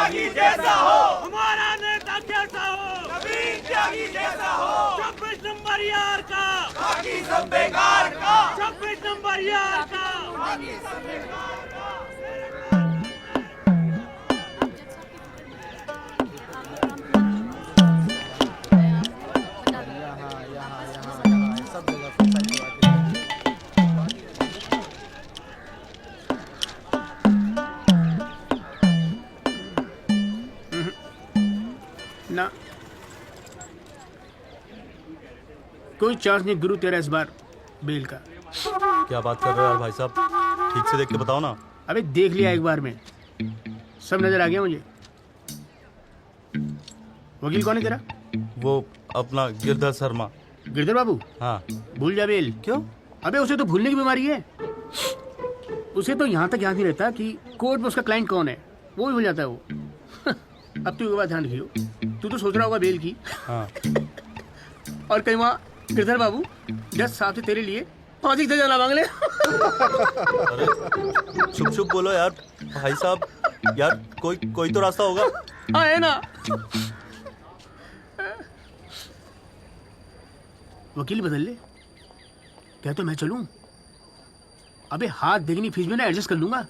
त्यागी जैसा हो, हमारा नेता कैसा हो, नवीन त्यागी जैसा हो, 26 नंबर यार का, बाकी सब बेकार का, 26 नंबर यार का। बाकी सब बेकार का। ना कोई चांस नहीं गुरु तेरा इस बार बेल का। क्या बात कर रहे हो यार भाई साहब, ठीक से देख के बताओ ना। अबे देख लिया एक बार में, सब नजर आ गया मुझे। वकील कौन है तेरा? वो अपना गिरधर शर्मा। गिरधर बाबू? हाँ। भूल जा बेल। क्यों? अबे उसे तो भूलने की बीमारी है। उसे तो यहाँ तक याद नहीं रहता कि कोर्ट में उसका क्लाइंट कौन है, वो भी भूल जाता है वो। अब तू एक बात ध्यान रखियो, तू तो सोच रहा होगा बेल की। हाँ। और कहीं वहाँ गिरधर बाबू 10 साल से तेरे लिए फांसी की सजा ना मांग ले। अरे चुप चुप बोलो यार भाई साहब, यार कोई तो रास्ता होगा। हाँ है ना। वकील बदल ले, क्या तो मैं चलूं? अबे हाथ देगनी फीस में ना एडजस्ट कर लूंगा।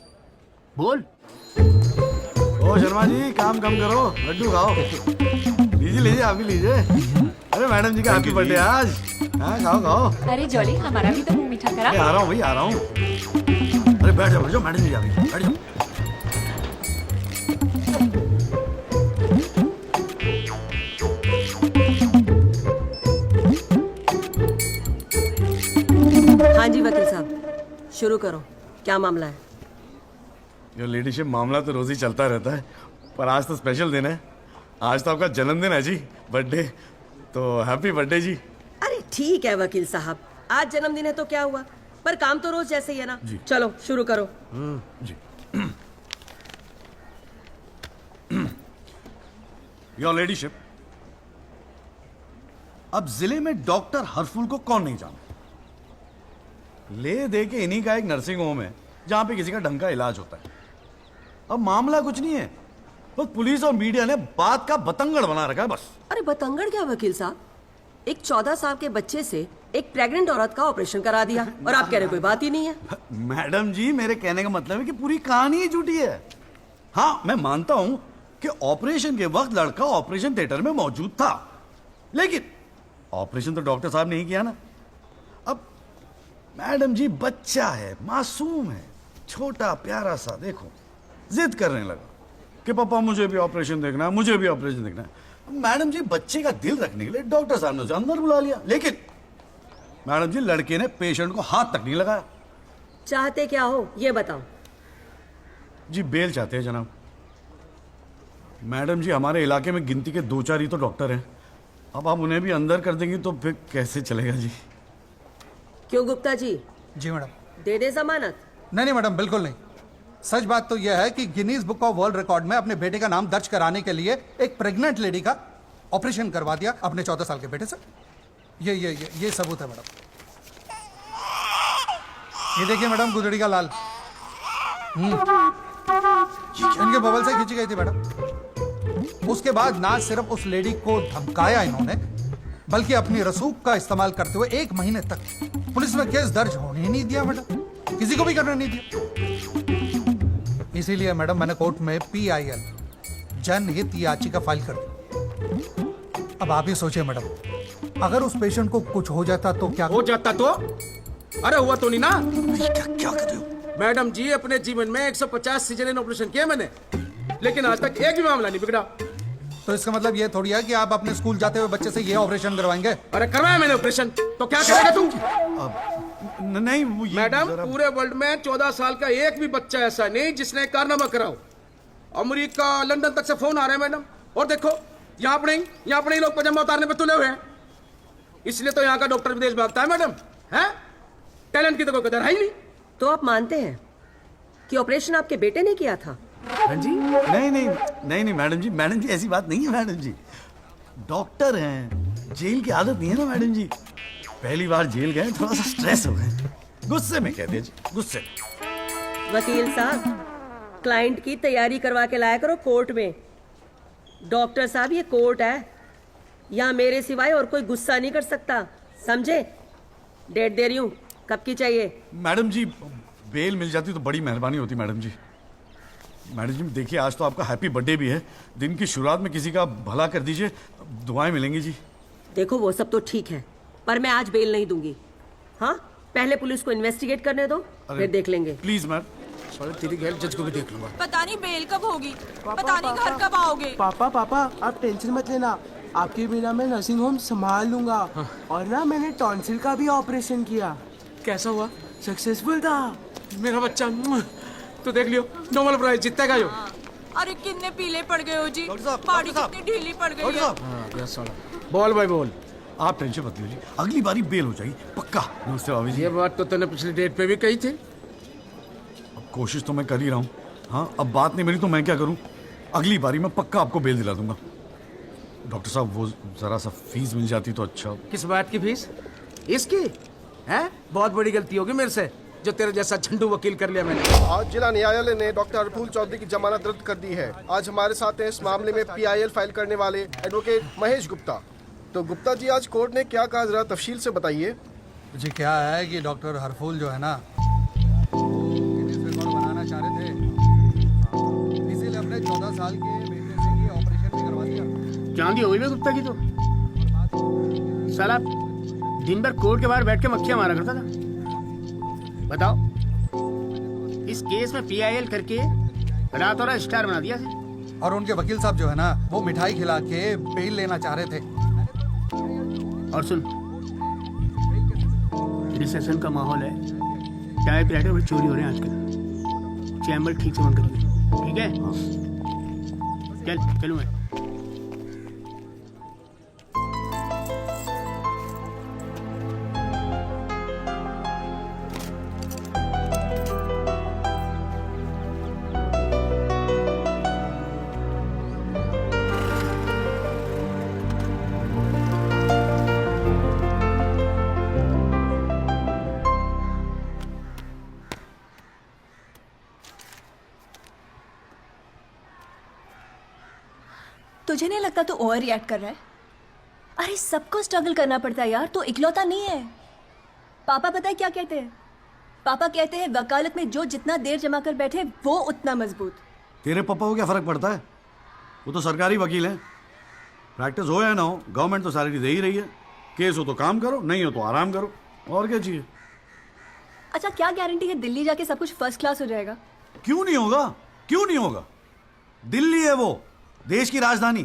बोल। ओ शर्मा जी, काम कम करो, लड्डू खाओ। लीजिए लीजिए, आप भी लीजिए। अरे मैडम जी का हैप्पी बर्थडे आज। हाँ खाओ खाओ। अरे जॉली, हमारा भी तो मुंह मीठा करा। आ रहा हूँ भाई, आ रहा हूँ। अरे बैठ जाओ मैडम जी, अभी बैठ जाओ। हाँ जी वकील साहब, शुरू करो, क्या मामला है? योर लेडीशिप, मामला तो रोज ही चलता रहता है, पर आज तो स्पेशल दिन है। आज तो आपका जन्मदिन है जी, बर्थडे। तो हैप्पी बर्थडे जी। अरे ठीक है वकील साहब, आज जन्मदिन है तो क्या हुआ, पर काम तो रोज जैसे ही है ना। जी। चलो शुरू करो। जी। योर लेडीशिप, अब जिले में डॉक्टर हरफुल को कौन नहीं जानता? ले दे के इन्हीं का एक नर्सिंग होम है जहां पे किसी का ढंग का इलाज होता है। अब मामला कुछ नहीं है, बस पुलिस और मीडिया ने बात का बतंगड़ बना रखा है बस। अरे बतंगड़ क्या वकील साहब, एक 14 साल के बच्चे से एक प्रेग्नेंट औरत का ऑपरेशन करा दिया और आप कह रहे कोई बात ही नहीं है। मैडम जी, मेरे कहने का मतलब है कि पूरी कहानी ही झूठी है। हाँ, मैं मानता हूं कि ऑपरेशन के वक्त लड़का ऑपरेशन थिएटर में मौजूद था, लेकिन ऑपरेशन तो डॉक्टर साहब ने ही किया ना। अब मैडम जी, बच्चा है, मासूम है, छोटा प्यारा सा, देखो जिद करने लगा कि पापा मुझे भी ऑपरेशन देखना है, मुझे भी ऑपरेशन देखना है। मैडम जी, बच्चे का दिल रखने के लिए डॉक्टर साहब ने उसे अंदर बुला लिया, लेकिन मैडम जी, लड़के ने पेशेंट को हाथ तक नहीं लगाया। चाहते क्या हो ये बताओ। जी बेल चाहते हैं जनाब। मैडम जी, हमारे इलाके में गिनती के 2-4 ही तो डॉक्टर हैं। अब आप उन्हें भी अंदर कर देंगी तो फिर कैसे चलेगा जी? क्यों गुप्ता जी? जी मैडम। दे दे जमानत? नहीं मैडम, बिल्कुल नहीं। सच बात तो यह है कि Guinness book of world record में अपने बेटे का नाम दर्ज कराने के लिए एक प्रेग्नेंट लेडी का ऑपरेशन करवा दिया अपने 14 साल के बेटे से। ये सबूत है मैडम। ये देखिए मैडम, गुदड़ी का लाल इनके बबल से खींची गई थी मैडम। उसके बाद ना सिर्फ उस लेडी को धमकाया इन्होंने, बल्कि अपनी रसूख का इस्तेमाल करते हुए 1 महीने तक पुलिस में केस दर्ज होने ही नहीं दिया मैडम, किसी को भी करने नहीं दिया। इसीलिए मैडम मैंने कोर्ट में PIL जनहित याचिका फाइल कर दी। अब आप ही सोचिए मैडम, अगर उस पेशेंट को कुछ हो जाता तो क्या हो जाता तो? अरे हुआ तो नहीं ना। क्या कर रहे हो मैडम जी, अपने जीवन में 150 सिजेरियन ऑपरेशन किए मैंने, लेकिन आज तक एक भी मामला नहीं बिगड़ा। तो इसका मतलब ये थोड़ी है कि आप अपने स्कूल जाते हुए बच्चे से ये ऑपरेशन करवाएंगे? अरे करवाया मैंने ऑपरेशन, तो क्या करेगा तू? नहीं वो मैडम, पूरे वर्ल्ड में 14 साल का एक भी बच्चा ऐसा नहीं जिसने कारनामा कराओ। अमेरिका, लंदन तक से फोन आ रहे हैं मैडम, और देखो यहाँ पर ही लोग पजामा उतारने पर तुले हुए हैं। इसलिए तो यहाँ का डॉक्टर विदेश भागता है मैडम। है टैलेंट की तो कोई कदर है ही नहीं। तो आप मानते हैं कि ऑपरेशन आपके बेटे ने किया था? हाँ जी। नहीं मैडम जी, ऐसी बात नहीं है मैडम जी। डॉक्टर हैं, जेल की आदत नहीं है ना मैडम जी। पहली बार जेल गए, थोड़ा सा स्ट्रेस हो गए, गुस्से में कहते जी, गुस्से। वकील साहब, क्लाइंट की तैयारी करवा के लाया करो कोर्ट में, डॉक्टर साहब ये कोर्ट है, यहाँ मेरे सिवाय और कोई गुस्सा नहीं कर सकता, समझे? डेट दे रही हूँ, कब की चाहिए? मैडम जी बेल मिल जाती तो बड़ी मेहरबानी होती मैडम जी। मैडम जी देखिए आज तो आपका हैप्पी बर्थडे भी है, दिन की शुरुआत में किसी का भला कर दीजिए, दुआएं मिलेंगी जी। देखो वो सब तो ठीक है, पर मैं आज बेल नहीं दूंगी। हाँ, पहले पुलिस को इन्वेस्टिगेट करने दो, फिर देख लेंगे। Please ma'am. साले तेरी गैल जज को भी देख लूंगा। पता नहीं बेल कब होगी, पता नहीं घर कब आओगे। पापा पापा आप टेंशन मत लेना, आपके बिना मैं नर्सिंग होम संभाल लूंगा। और ना मैंने टॉन्सिल का भी ऑपरेशन किया, कैसा हुआ? सक्सेसफुल था। मेरा बच्चा तो देख लियो, नोबेल प्राइज जीतेगा यो। अरे कितने पीले पड़ गए हो जी, डॉक्टर साहब, बॉडी डॉक्टर साहब। कितनी ढीली पड़ गई डॉक्टर है। साहब हाँ गया साला। बोल भाई बोल। आप टेंशन मत लीजिए, अगली बारी बेल हो जाएगी पक्का। नमस्ते भाभी जी। ये बात तो तूने पिछली डेट पे भी कही थी। अब कोशिश तो मैं कर ही रहा हूँ। हाँ अब बात नहीं मिली तो मैं क्या करूँ, अगली बारी मैं पक्का आपको बेल दिला दूंगा। डॉक्टर साहब वो जरा सा फीस मिल जाती तो अच्छा। किस बात की फीस? इसकी है? बहुत बड़ी गलती होगी मेरे से जो तेरे जैसा झंडू वकील कर लिया मैंने। आज जिला न्यायालय ने डॉक्टर हरफूल चौधरी की जमानत रद्द कर दी है। आज हमारे साथ हैं इस मामले में PIL फाइल करने वाले एडवोकेट महेश गुप्ता। तो गुप्ता जी आज कोर्ट ने क्या कहा, जरा तफसील से बताइए। जी क्या है कि डॉक्टर हरफूल जो है ना गिनीज रिकॉर्ड बनाना चाह रहे थे, इसीलिए अपने 14 साल के बेटे से ये ऑपरेशन भी करवा दिया। चांदी हो गई ना गुप्ता की तो साला दिन भर कोर्ट के बाहर बैठ के मक्खियां मारा करता था। बताओ, इस केस में PIL करके रातों रात स्टार बना दिया था। और उनके वकील साहब जो है ना वो मिठाई खिला के बेल लेना चाह रहे थे। और सुन, रिसेशन का माहौल है, टायर प्लेटें बड़ी चोरी हो रहे हैं आजकल, चैम्बर ठीक से बंद करिए, ठीक है? चलूँ मैं। तुझे नहीं लगता तू ओवर रिएक्ट कर रहा है? अरे सबको स्ट्रगल करना पड़ता है यार, तू इकलौता नहीं है। पापा पता है क्या कहते हैं? पापा कहते हैं वकालत में जो जितना देर जमा कर बैठे वो उतना मजबूत। तेरे पापा को क्या फर्क पड़ता है, वो तो सरकारी वकील हैं। प्रैक्टिस हो या ना हो गवर्नमेंट तो सैलरी दे ही रही है। केस हो तो काम करो, नहीं हो तो आराम करो, और क्या चाहिए। अच्छा क्या गारंटी है दिल्ली जाके सब कुछ फर्स्ट क्लास हो जाएगा? क्यों नहीं होगा, क्यों नहीं होगा। दिल्ली है वो देश की राजधानी।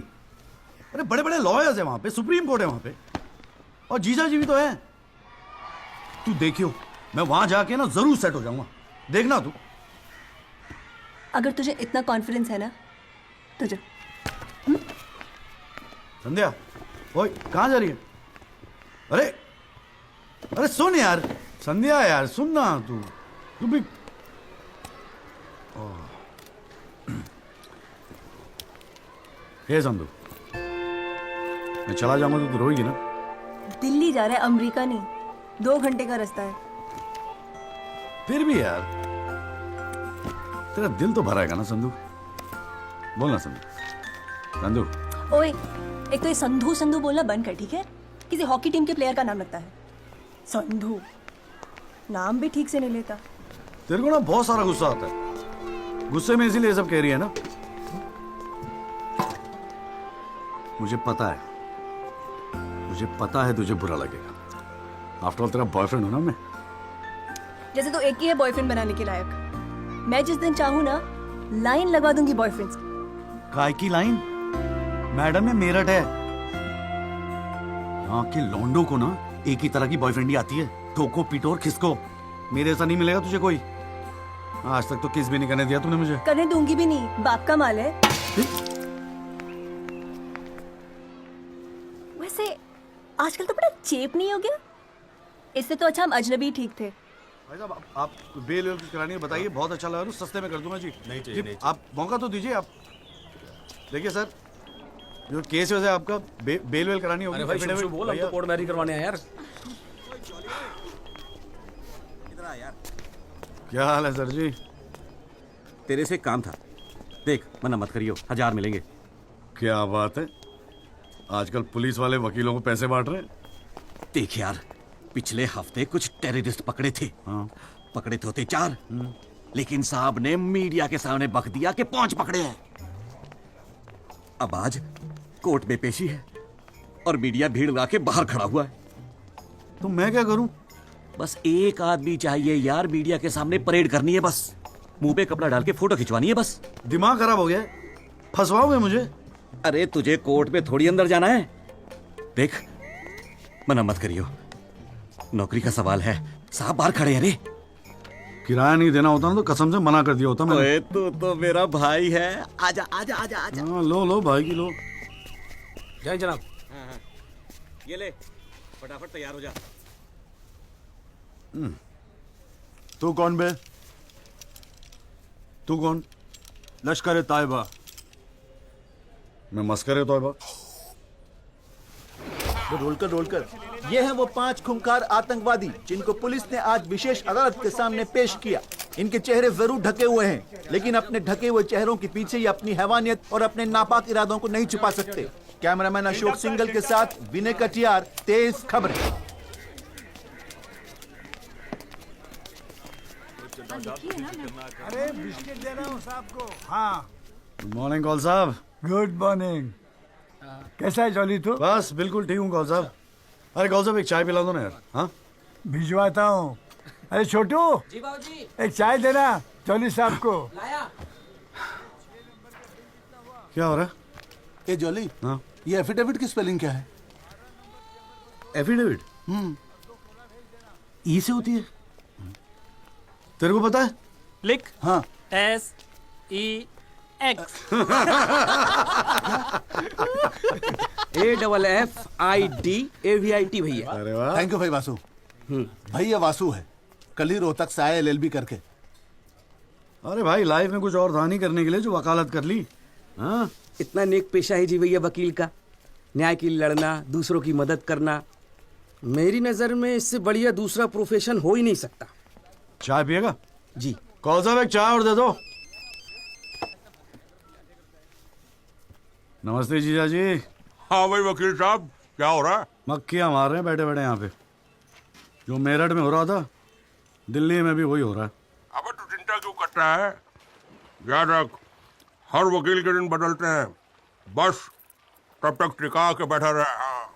अरे बड़े बड़े लॉयर्स है वहां पे, सुप्रीम कोर्ट है वहां पे, और जीजा जी भी तो है। तू देखियो मैं वहां जाके ना जरूर सेट हो जाऊंगा, देखना तू। अगर तुझे इतना कॉन्फिडेंस है ना तो जा। संध्या ओए कहां जा रही है? अरे अरे सुन यार संध्या, यार सुन ना, तू भी। हे संधू, मैं चला जाऊंगा तो तू रोएगी ना? दिल्ली जा रहा है, अमेरिका नहीं। 2 घंटे का रास्ता है। फिर भी यार तेरा दिल तो भरा है ना संधू, बोलना संधू। संधू ओए एक तो ये संधू संधू बोलना बंद कर, ठीक है? किसी हॉकी टीम के प्लेयर का नाम लगता है संधू, नाम भी ठीक से नहीं लेता। तेरे को ना बहुत सारा गुस्सा आता है, गुस्से में इसीलिए सब कह रही है ना। मुझे पता है तुझे बुरा लगेगा। आफ्टर ऑल तेरा बॉयफ्रेंड हूं ना मैं। जैसे तो एक ही है बॉयफ्रेंड बनाने के लायक। मैं जिस दिन चाहूँ ना लाइन लगवा दूंगी बॉयफ्रेंड्स की। काय की लाइन? मैडम में मेरठ है, यहाँ के लौंडों को ना एक ही तरह की बॉयफ्रेंड ही आती है, ठोको पीटो और खिसको। मेरे ऐसा नहीं मिलेगा तुझे कोई। आज तक तो किस भी नहीं करने दिया तूने मुझे। करने दूंगी भी नहीं, बाप का माल है। वैसे आजकल तो बड़ा चेप नहीं हो गया? इससे तो अच्छा हम अजनबी ठीक थे। भाई साहब आप बेल वेल कुछ करानी है बताइए, बहुत अच्छा लगा, सस्ते में कर दूंगा जी। नहीं चाहिए, नहीं आप मौका तो दीजिए। आप देखिए सर, जो केस वैसे आपका बेल वेल करानी होगी। अरे भाई शुभ बोल, हम तो कोर्ट मैरिज करवाने हैं यार। क्या हाल है सर जी? तेरे से एक काम था, देख मना मत करियो, 1000 मिलेंगे। क्या बात है, आजकल पुलिस वाले वकीलों को पैसे बांट रहे हैं। देख यार, पिछले हफ्ते कुछ टेररिस्ट पकड़े थे। हाँ। पकड़े तो होते 4, लेकिन साहब ने मीडिया के सामने बक दिया कि 5 पकड़े हैं। अब आज कोर्ट में पेशी है और मीडिया भीड़ लगा के बाहर खड़ा हुआ है। तो मैं क्या करूं? बस एक आदमी चाहिए यार, मीडिया के सामने परेड करनी है, बस मुंह पे कपड़ा डाल के फोटो खिंचवानी है बस। दिमाग खराब हो गया है, फंसवाओगे मुझे? अरे तुझे कोर्ट में थोड़ी अंदर जाना है। देख, मना मत करियो, नौकरी का सवाल है। साहब बाहर खड़े हैं रे। किराया नहीं देना होता ना तो कसम से मना कर दिया होता मैंने। ओए तू तो मेरा भाई है, आजा आजा आजा आजा। हाँ, लो भाई की लो। जय जनाब। ये ले, फटाफट तैयार हो जा। तू कौन बे? तू कौन? लश्कर तायबा। मैं मस्कर तोयबा। ढोलकर ये हैं वो 5 खूंखार आतंकवादी जिनको पुलिस ने आज विशेष अदालत के सामने पेश किया। इनके चेहरे जरूर ढके हुए हैं, लेकिन अपने ढके हुए चेहरों के पीछे ये अपनी हैवानियत और अपने नापाक इरादों को नहीं छुपा सकते। कैमरामैन अशोक सिंगल के साथ विनय कटियार, तेज खबरें। अरे बिस्किट दे रहा हूँ साहब को। हाँ, गुड मॉर्निंग कौल साहब। Good morning. कैसा है जॉली तू? बस बिल्कुल ठीक हूँ कौल साहब। अरे कौल साहब एक चाय पिला दो ना यार। हाँ, भिजवाता हूँ। अरे छोटू, जी बाबूजी। एक चाय देना जॉली साहब को। लाया। क्या हो रहा है? ए जॉली, हाँ, ये एफिडेविट की स्पेलिंग क्या है? एफिडेविट ई से होती है। तेरे को पता है? लिख। हाँ, SEX। AFFIDAVIT भैया। अरे वाह, थैंक यू भाई वासु। भाई ये वासु है, कल ही रोहतक से आया LLB करके। अरे भाई लाइफ में कुछ और था नहीं करने के लिए जो वकालत कर ली। हाँ, इतना नेक पेशा है जी भैया वकील का, न्याय के लिए लड़ना, दूसरों की मदद करना। मेरी नजर में इससे बढ़िया दूसरा प्रोफेशन हो ही नहीं सकता। चाय पिएगा? जी। कौन साहब एक चाय और दे दो। नमस्ते जीजा जी। हाँ भाई वकील साहब, क्या हो रहा है? मक्खियां मार रहे हैं बैठे बैठे यहाँ पे। जो मेरठ में हो रहा था दिल्ली में भी वही हो रहा है। अबे तू चिंता क्यों करता है? याद रख, हर वकील के दिन बदलते हैं, बस तब तक टिका के बैठा रहे। हाँ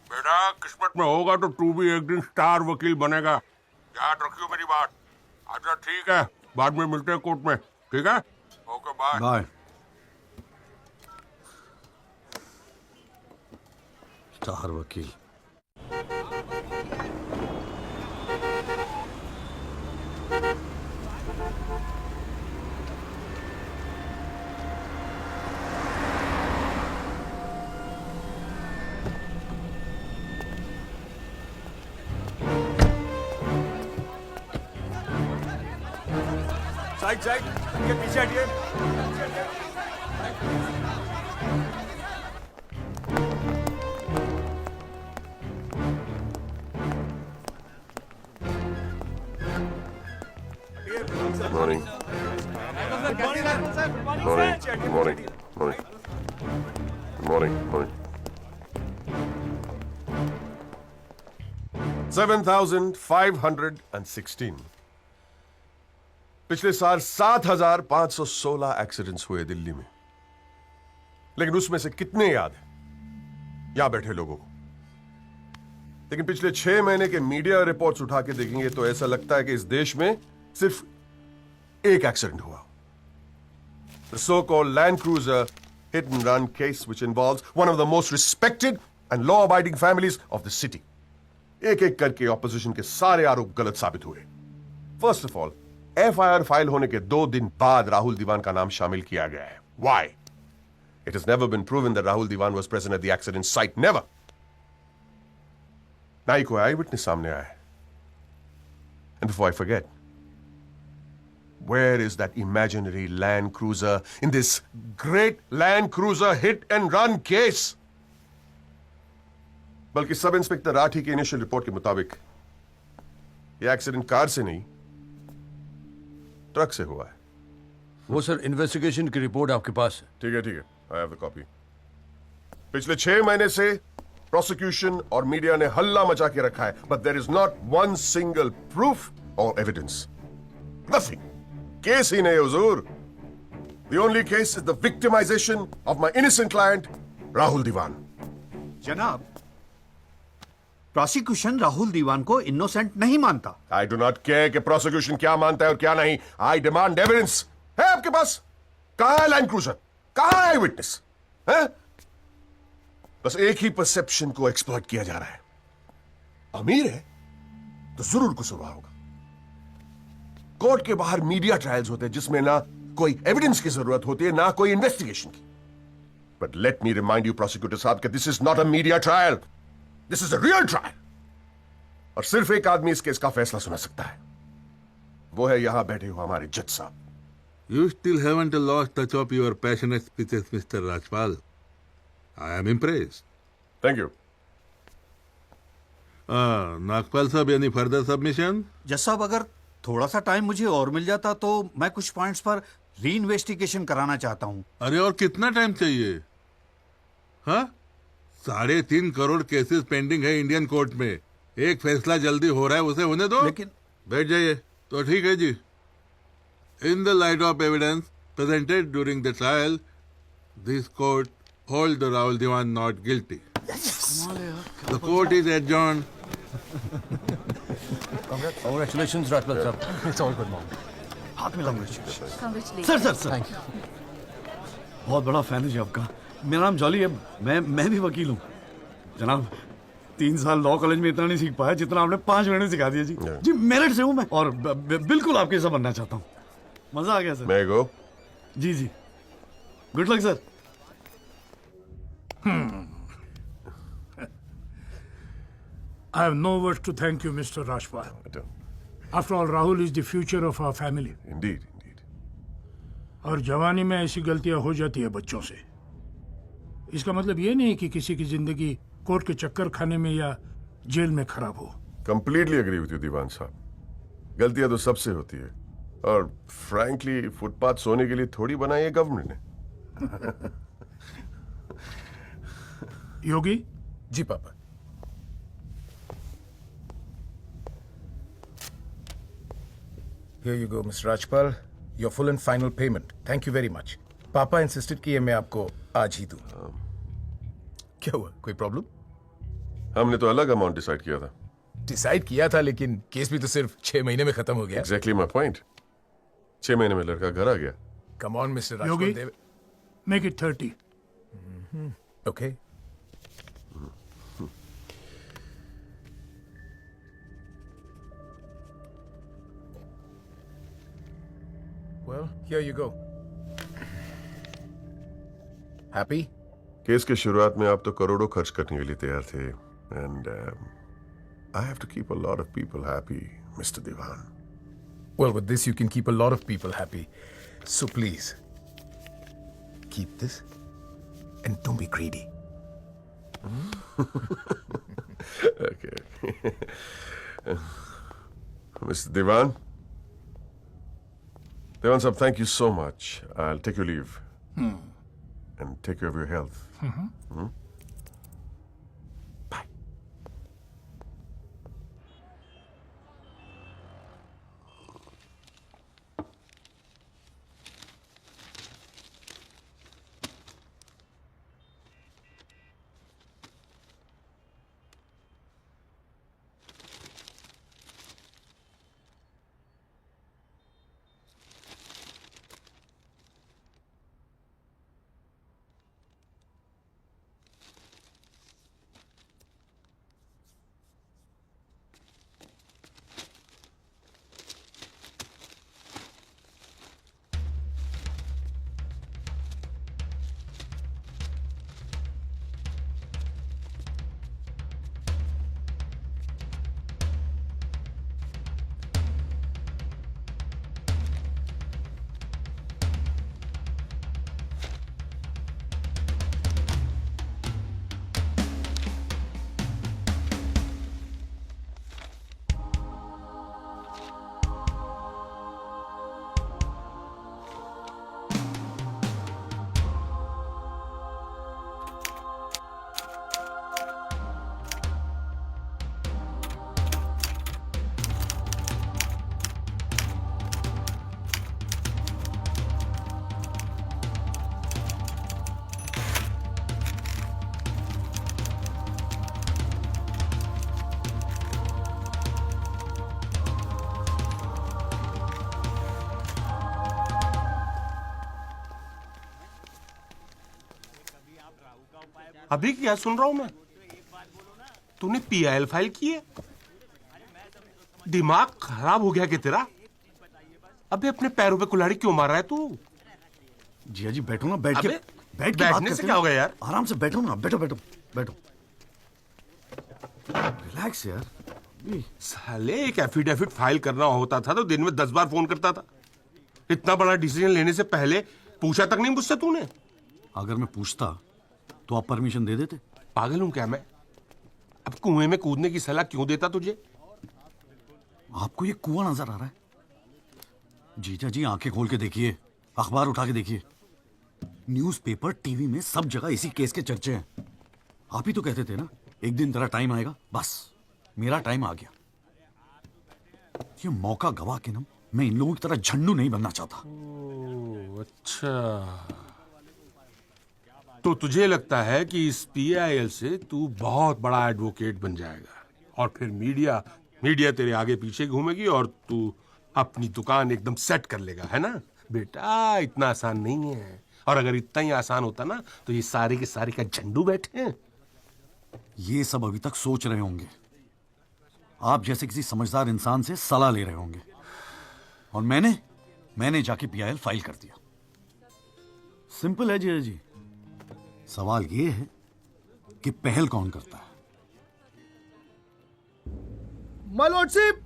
बेटा, किस्मत में होगा तो तू भी एक दिन स्टार वकील बनेगा। याद रखियो मेरी बात। अच्छा ठीक है, बाद में मिलते हैं कोर्ट में, ठीक है? Okay bye. बाय। स्टार वकील। साइड साइड, ये पीछे हटिए। Morning. Morning. Morning. Morning. Morning. Morning. 7,516। पिछले साल 7,516 एक्सीडेंट्स हुए दिल्ली में, लेकिन उसमें से कितने याद हैं यहां बैठे लोगों को? लेकिन पिछले 6 महीने के मीडिया रिपोर्ट्स उठा के देखेंगे तो ऐसा लगता है कि इस देश में सिर्फ एक एक्सीडेंट हुआ। The so-called Land Cruiser hit and run case, which involves one of the most respected and law-abiding families of the city. एक एक करके ऑपोजिशन के सारे आरोप गलत साबित हुए। First of all, FIR file होने के 2 दिन बाद राहुल दीवान का नाम शामिल किया गया है। Why? It has never been proven that Rahul Diwan was present at the accident site. Never. ना ही कोई आई विटनेस सामने आया है। And before I forget, where is that imaginary Land Cruiser in this great Land Cruiser hit and run case? बल्कि sub inspector Rathi की initial report के मुताबिक यह एक्सीडेंट कार से नहीं, ट्रक से हुआ है। वो सर इन्वेस्टिगेशन की रिपोर्ट आपके पास है? ठीक है ठीक है, I have the copy. पिछले 6 महीने से प्रोसिक्यूशन और मीडिया ने हल्ला मचा के रखा है, but there is not one single proof or evidence. Nothing. Case ही नहीं हुजूर. The only case is the victimization of my innocent client, Rahul Diwan. जनाब, प्रोसिक्यूशन राहुल दीवान को इनोसेंट नहीं मानता. I do not care कि प्रोसिक्यूशन क्या मानता है और क्या नहीं. I demand evidence. है आपके पास? कहां है लाइन क्रूजर? कहां है विटनेस? है? बस एक ही परसेप्शन को एक्सप्लॉइट किया जा रहा है. अमीर है तो जरूर कसूरवार होगा. कोर्ट के बाहर मीडिया ट्रायल्स होते हैं जिसमें ना कोई एविडेंस की जरूरत होती है ना कोई इन्वेस्टिगेशन की. But let me remind you prosecutor साहब कि this is not a media trial. This is a real trial. और सिर्फ एक आदमी इस केस का फैसला सुना सकता है. वो है यहां बैठे हुए हमारे जज साहब. You still haven't lost touch of your passionate speeches, Mr. Rajpal. I am impressed. Thank you. Nagpal साहब, any further submission? जज साहब, अगर थोड़ा सा टाइम मुझे और मिल जाता तो मैं कुछ पॉइंट्स पर री इन्वेस्टिगेशन कराना चाहता हूँ. अरे और कितना टाइम चाहिए? हाँ, 3.5 करोड़ केसेस पेंडिंग है इंडियन कोर्ट में. एक फैसला जल्दी हो रहा है, उसे होने दो. लेकिन बैठ जाइए. तो ठीक है जी. In the light of evidence presented during the trial, this court holds the Rahul Diwan not guilty. The court is adjourned. Congratulations, Rajpal sir. It's all good, mom. हाथ मिलाओ. सर. Thank you. बहुत बड़ा fan है जी आपका. मेरा नाम jolly है. मैं भी वकील हूँ. जनाब, 3 साल लॉ कॉलेज में इतना नहीं सीख पाया जितना आपने 5 महीने सिखा दिया जी. जी, मेरिट से हूँ मैं और बिल्कुल आपके जैसा बनना चाहता हूँ. मजा आ गया सर. मैं गो. जी. Good luck sir. I have no words to thank you, Mr. Rajpal. After all, Rahul is the future of our family. Indeed. और जवानी में ऐसी गलतियां हो जाती है बच्चों से. इसका मतलब ये नहीं कि किसी की जिंदगी कोर्ट के चक्कर खाने में या जेल में खराब हो. Completely agree with you, दीवान साहब. गलतियां तो सबसे होती है. और फ्रैंकली फुटपाथ सोने के लिए थोड़ी बनाई है गवर्नमेंट ने. योगी जी पापा. Here you go, Mr. Rajpal. Your full and final payment. Thank you very much. पापा इंसिस्टेड किए मैं आपको आज ही दूं. क्या हुआ? कोई प्रॉब्लम? हमने तो अलग अमाउंट डिसाइड किया था. डिसाइड किया था, लेकिन केस भी तो सिर्फ 6 महीने में खत्म हो गया. Exactly my point. 6 महीने में लड़का घर आ गया. Come on, Mr. Rajpal. Yogi, make it 30. Okay. Well, here you go. Happy? Case के शुरुआत में आप तो करोड़ों खर्च करने के लिए तैयार थे. And I have to keep a lot of people happy, Mr. Diwan. Well, with this you can keep a lot of people happy. So please, keep this and don't be greedy. Okay. Mr. Diwan? Diwan sahab, thank you so much. I'll take your leave. And take care of your health. अभी क्या सुन रहा हूं मैं? तूने PIL file की है? दिमाग खराब हो गया क्या तेरा? अबे अपने पैरों पे कुल्हाड़ी क्यों मार रहा है तू? जिया जी बैठो ना, बैठ के बैठने से क्या होगा यार? आराम से बैठो ना, बैठो बैठो बैठो, रिलैक्स यार। साले एक एफिडेविट फाइल करना होता था तो दिन में 10 बार फोन करता था। इतना बड़ा डिसीजन लेने से पहले पूछा तक नहीं मुझसे तूने? अगर मैं पूछता तो आप परमिशन दे देते? पागल हूं क्या मैं? अब कुएं में कूदने की सलाह क्यों देता तुझे? आपको ये कुआं नजर आ रहा है? जीजा जी आंखें खोल के देखिए, अखबार उठा के देखिए, न्यूज़पेपर, टीवी में सब जगह इसी केस के चर्चे हैं। आप ही तो कहते थे ना एक दिन तेरा टाइम आएगा। बस मेरा टाइम आ गया। ये मौका गवा के ना मैं इन लोगों की तरह झंडू नहीं बनना चाहता। अच्छा, तो तुझे लगता है कि इस पीआईएल से तू बहुत बड़ा एडवोकेट बन जाएगा और फिर मीडिया तेरे आगे पीछे घूमेगी और तू अपनी दुकान एकदम सेट कर लेगा, है ना? बेटा इतना आसान नहीं है, और अगर इतना ही आसान होता ना तो ये सारे के सारे का झंडू बैठे हैं। ये सब अभी तक सोच रहे होंगे, आप जैसे किसी समझदार इंसान से सलाह ले रहे होंगे, और मैंने जाके पीआईएल फाइल कर दिया। सिंपल है जिया जी। सवाल ये है कि पहल कौन करता है। माय लॉर्डशिप,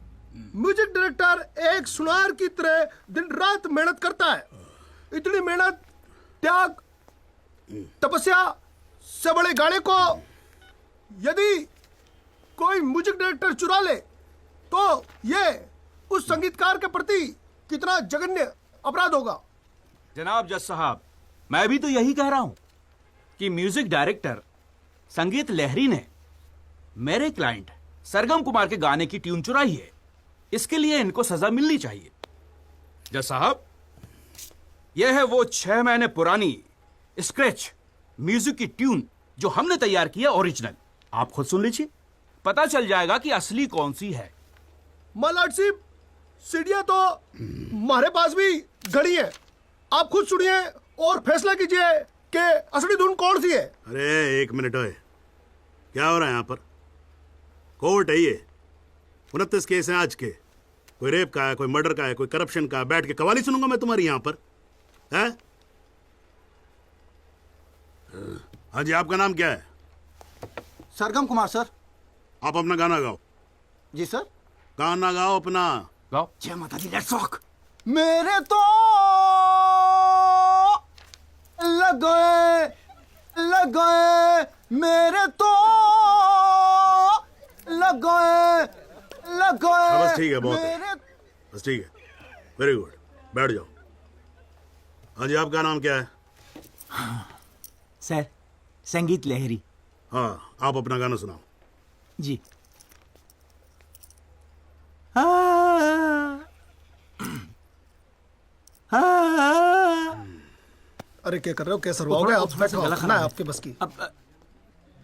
म्यूजिक डायरेक्टर एक सुनार की तरह दिन रात मेहनत करता है। इतनी मेहनत, त्याग, तपस्या से बड़े गाने को यदि कोई म्यूजिक डायरेक्टर चुरा ले तो ये उस संगीतकार के प्रति कितना जघन्य अपराध होगा। जनाब जज साहब, मैं भी तो यही कह रहा हूं कि म्यूजिक डायरेक्टर संगीत लहरी ने मेरे क्लाइंट सरगम कुमार के गाने की ट्यून चुराई है। इसके लिए इनको सजा मिलनी चाहिए। जज साहब, यह है वो 6 महीने पुरानी स्क्रैच म्यूजिक की ट्यून जो हमने तैयार की है, ओरिजिनल। आप खुद सुन लीजिए, पता चल जाएगा कि असली कौन सी है। माय लॉर्डशिप, सीढ़ियां तो हमारे पास भी घड़ी है। आप खुद सुनिए और फैसला कीजिए कि असली धुन कौन सी है। अरे एक मिनट ओए, क्या हो रहा है यहाँ पर? कोर्ट है ये, 29 केस हैं आज के। कोई रेप का है, कोई मर्डर का है, कोई करप्शन का। बैठ के कवाली सुनूंगा मैं तुम्हारी यहाँ पर, है? हाँ जी, आपका नाम क्या है? सरगम कुमार सर। आप अपना गाना गाओ। जी सर। गाना गाओ अपना। गाओ। जय माता दी, लेट्स रॉक। मेरे तो लग गए मेरे तो लग गए बस ठीक है, बहुत है, बस ठीक है, वेरी गुड, बैठ जाओ। हाँ जी, आपका नाम क्या है? सर, संगीत लहरी। हाँ, आप अपना गाना सुनाओ। जी। अरे क्या कर रहे हो, क्या सरवाओगे आप? बैठो, खाना है आपके बस की।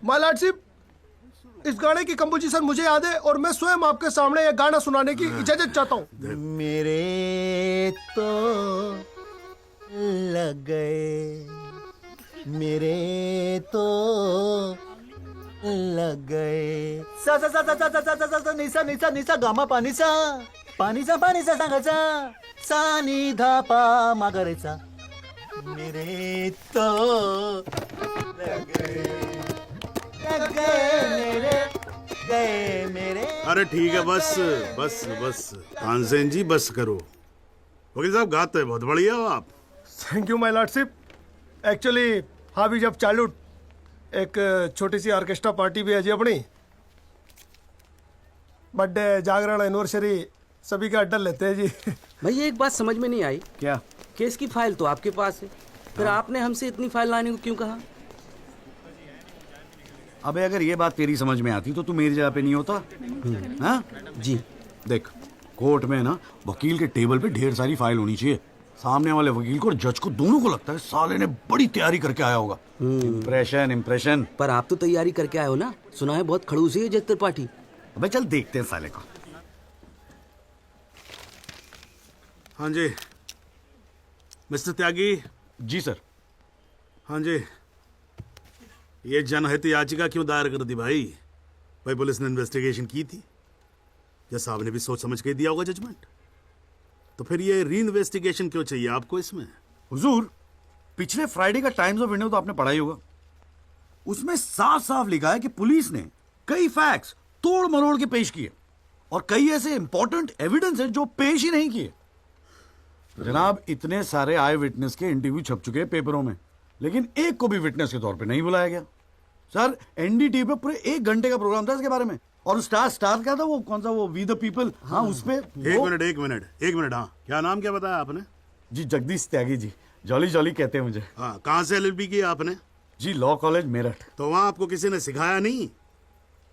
माय लॉर्डशिप, इस गाने की कंपोजिशन मुझे याद है और मैं स्वयं आपके सामने ये गाना सुनाने की इजाजत चाहता हूँ। मेरे तो लग गए, मेरे तो लग गए। सा सा सा सा सा सा सा सा सा निसा निसा निसा गामा पानी सा पानी सा सांगाचा सा नि धा पा मागरेचा। मेरे तो लग गए मेरे। अरे ठीक है, बस बस बस तानसेन जी, बस करो। वकील साहब, गाते हैं बहुत बढ़िया हो आप। Thank you my lordship. Actually हाँ भी जब चालू एक छोटी सी ऑर्केस्ट्रा पार्टी भी है जी अपनी। बर्थडे, जागरण, एनिवर्सरी सभी का अड्डा लेते हैं जी। भैया एक बात समझ में नहीं आई। क्या? केस की फाइल तो आपके पास है, फिर आपने हमसे इतनी फाइल लाने को क्यों कहा? अबे अगर ये बात तेरी समझ में आती तो तू मेरी जगह पे नहीं होता। हाँ जी। देख, कोर्ट में ना वकील के टेबल पे ढेर सारी फाइल होनी चाहिए। सामने वाले वकील को और जज को दोनों को लगता है साले ने बड़ी तैयारी करके आया होगा। इम्प्रेशन। पर आप तो तैयारी करके आए हो ना, सुना है बहुत खड़ूसी है जज त्रिपाठी। अबे चल देखते हैं साले को। हाँ जी मिस्टर त्यागी। जी सर। हाँ जी, ये जनहित याचिका क्यों दायर कर दी भाई? भाई पुलिस ने इन्वेस्टिगेशन की थी या साहब ने भी सोच समझ के दिया होगा जजमेंट? तो फिर ये री इन्वेस्टिगेशन क्यों चाहिए आपको इसमें? हुजूर, पिछले फ्राइडे का टाइम्स ऑफ इंडिया तो आपने पढ़ा ही होगा। उसमें साफ साफ लिखा है कि पुलिस ने कई फैक्ट्स तोड़ मरोड़ के पेश किए और कई ऐसे इंपॉर्टेंट एविडेंस हैं जो पेश ही नहीं किए। जनाब, इतने सारे आई विटनेस के इंटरव्यू छप चुके हैं पेपरों में, लेकिन एक को भी विटनेस के तौर पे नहीं बुलाया गया। सर, एनडीटीवी पे पूरे 1 घंटे का प्रोग्राम था इसके बारे में, और स्टार क्या था वो, कौन सा वो, वी द पीपल, हाँ उस पे। एक मिनट, हाँ क्या नाम क्या बताया आपने? जी जगदीश त्यागी जी, जॉली जॉली कहते हैं मुझे। हाँ, कहाँ से LLB की आपने? जी लॉ कॉलेज मेरठ। तो वहां आपको किसी ने सिखाया नहीं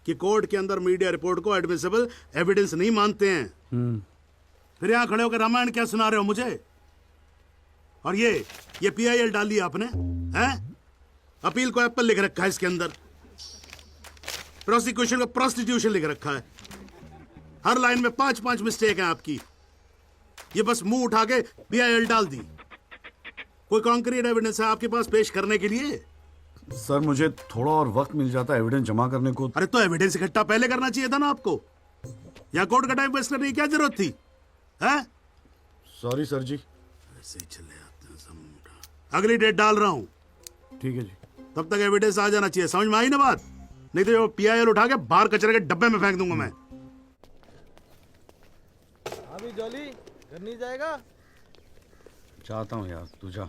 कि कोर्ट के अंदर मीडिया रिपोर्ट को एडमिसिबल एविडेंस नहीं मानते हैं? फिर यहाँ खड़े होकर रामायण क्या सुना रहे हो मुझे? और ये PIL डाल दिया आपने, हैं? अपील को एप्पल लिख रखा है इसके अंदर, प्रोसिक्यूशन को प्रोस्टिट्यूशन लिख रखा है। हर लाइन में 5 मिस्टेक है आपकी। ये बस मुंह उठा के PIL डाल दी। कोई कॉन्क्रीट एविडेंस है आपके पास पेश करने के लिए? सर, मुझे थोड़ा और वक्त मिल जाता है एविडेंस जमा करने को। अरे तो एविडेंस इकट्ठा पहले करना चाहिए था ना आपको। या कोर्ट का टाइम वेस्ट करने की क्या जरूरत थी? हैं? सॉरी सर जी। ऐसे ही चले आते हैं सब। अगली डेट डाल रहा हूं। ठीक है जी। तब तक एविडेंस आ जाना चाहिए, समझ में आई ना बात? नहीं तो जो PIL उठा के बाहर कचरे के डब्बे में फेंक दूंगा मैं। अभी जॉली घर नहीं जाएगा? चाहता हूँ यार, तू जा।